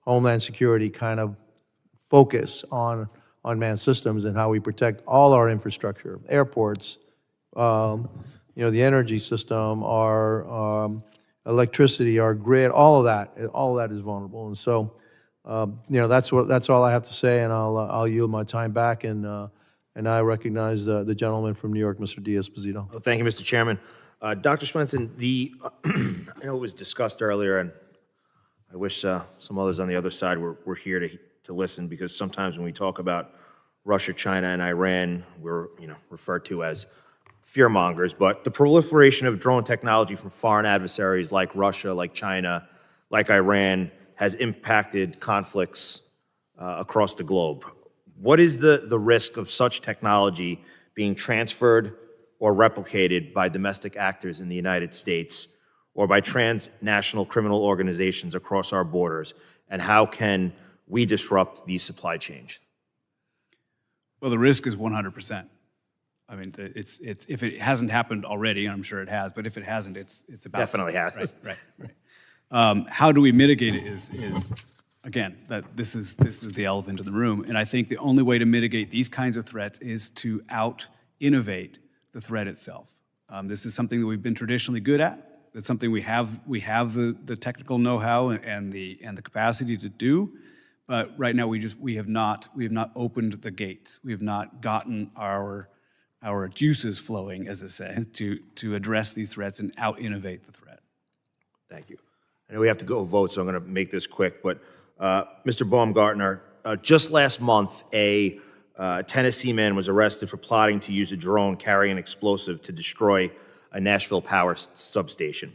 D: Homeland Security kind of focus on unmanned systems and how we protect all our infrastructure, airports, the energy system, our electricity, our grid, all of that is vulnerable. And so that's all I have to say, and I'll yield my time back, and I recognize the gentleman from New York, Mr. Diaz-Esposito.
M: Well, thank you, Mr. Chairman. Dr. Swenson, I know it was discussed earlier, and I wish some others on the other side were here to listen, because sometimes when we talk about Russia, China, and Iran, we're referred to as fearmongers. But the proliferation of drone technology from foreign adversaries like Russia, like China, like Iran, has impacted conflicts across the globe. What is the risk of such technology being transferred or replicated by domestic actors in the United States or by transnational criminal organizations across our borders? And how can we disrupt these supply chains?
R: Well, the risk is 100%. I mean, it's if it hasn't happened already, and I'm sure it has, but if it hasn't, it's about
M: Definitely has.
R: Right. How do we mitigate it is again, that this is the elephant in the room, and I think the only way to mitigate these kinds of threats is to out-innovate the threat itself. This is something that we've been traditionally good at. It's something we have the technical know-how and the capacity to do. But right now we have not opened the gates. We have not gotten our juices flowing, as they say, to address these threats and out-innovate the threat.
M: Thank you. I know we have to go vote, so I'm going to make this quick. But Mr. Baumgartner, just last month, a Tennessee man was arrested for plotting to use a drone carrying an explosive to destroy a Nashville power substation.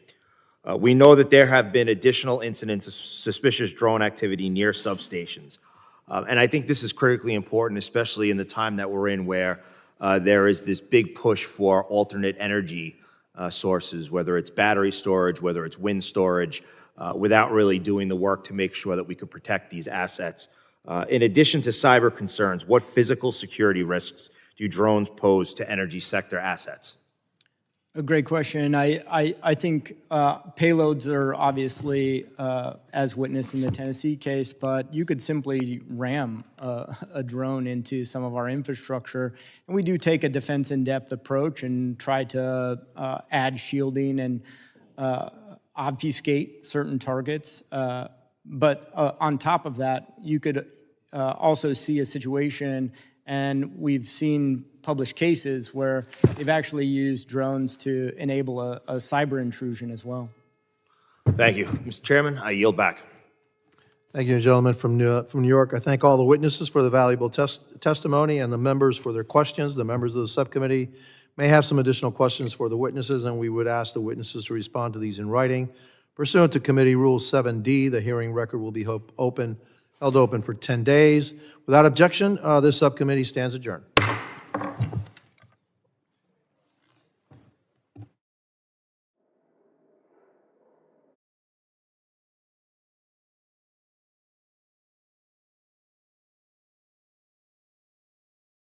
M: We know that there have been additional incidents of suspicious drone activity near substations. And I think this is critically important, especially in the time that we're in where there is this big push for alternate energy sources, whether it's battery storage, whether it's wind storage, without really doing the work to make sure that we could protect these assets. In addition to cyber concerns, what physical security risks do drones pose to energy sector assets?
Q: A great question. I think payloads are obviously, as witnessed in the Tennessee case, but you could simply ram a drone into some of our infrastructure. And we do take a defense in-depth approach and try to add shielding and obfuscate certain targets. But on top of that, you could also see a situation, and we've seen published cases where they've actually used drones to enable a cyber intrusion as well.
M: Thank you. Mr. Chairman, I yield back.
D: Thank you, gentlemen from New York. I thank all the witnesses for the valuable testimony and the members for their questions. The members of the subcommittee may have some additional questions for the witnesses, and we would ask the witnesses to respond to these in writing. Pursuant to Committee Rule 7D, the hearing record will be held open for 10 days. Without objection, this subcommittee stands adjourned.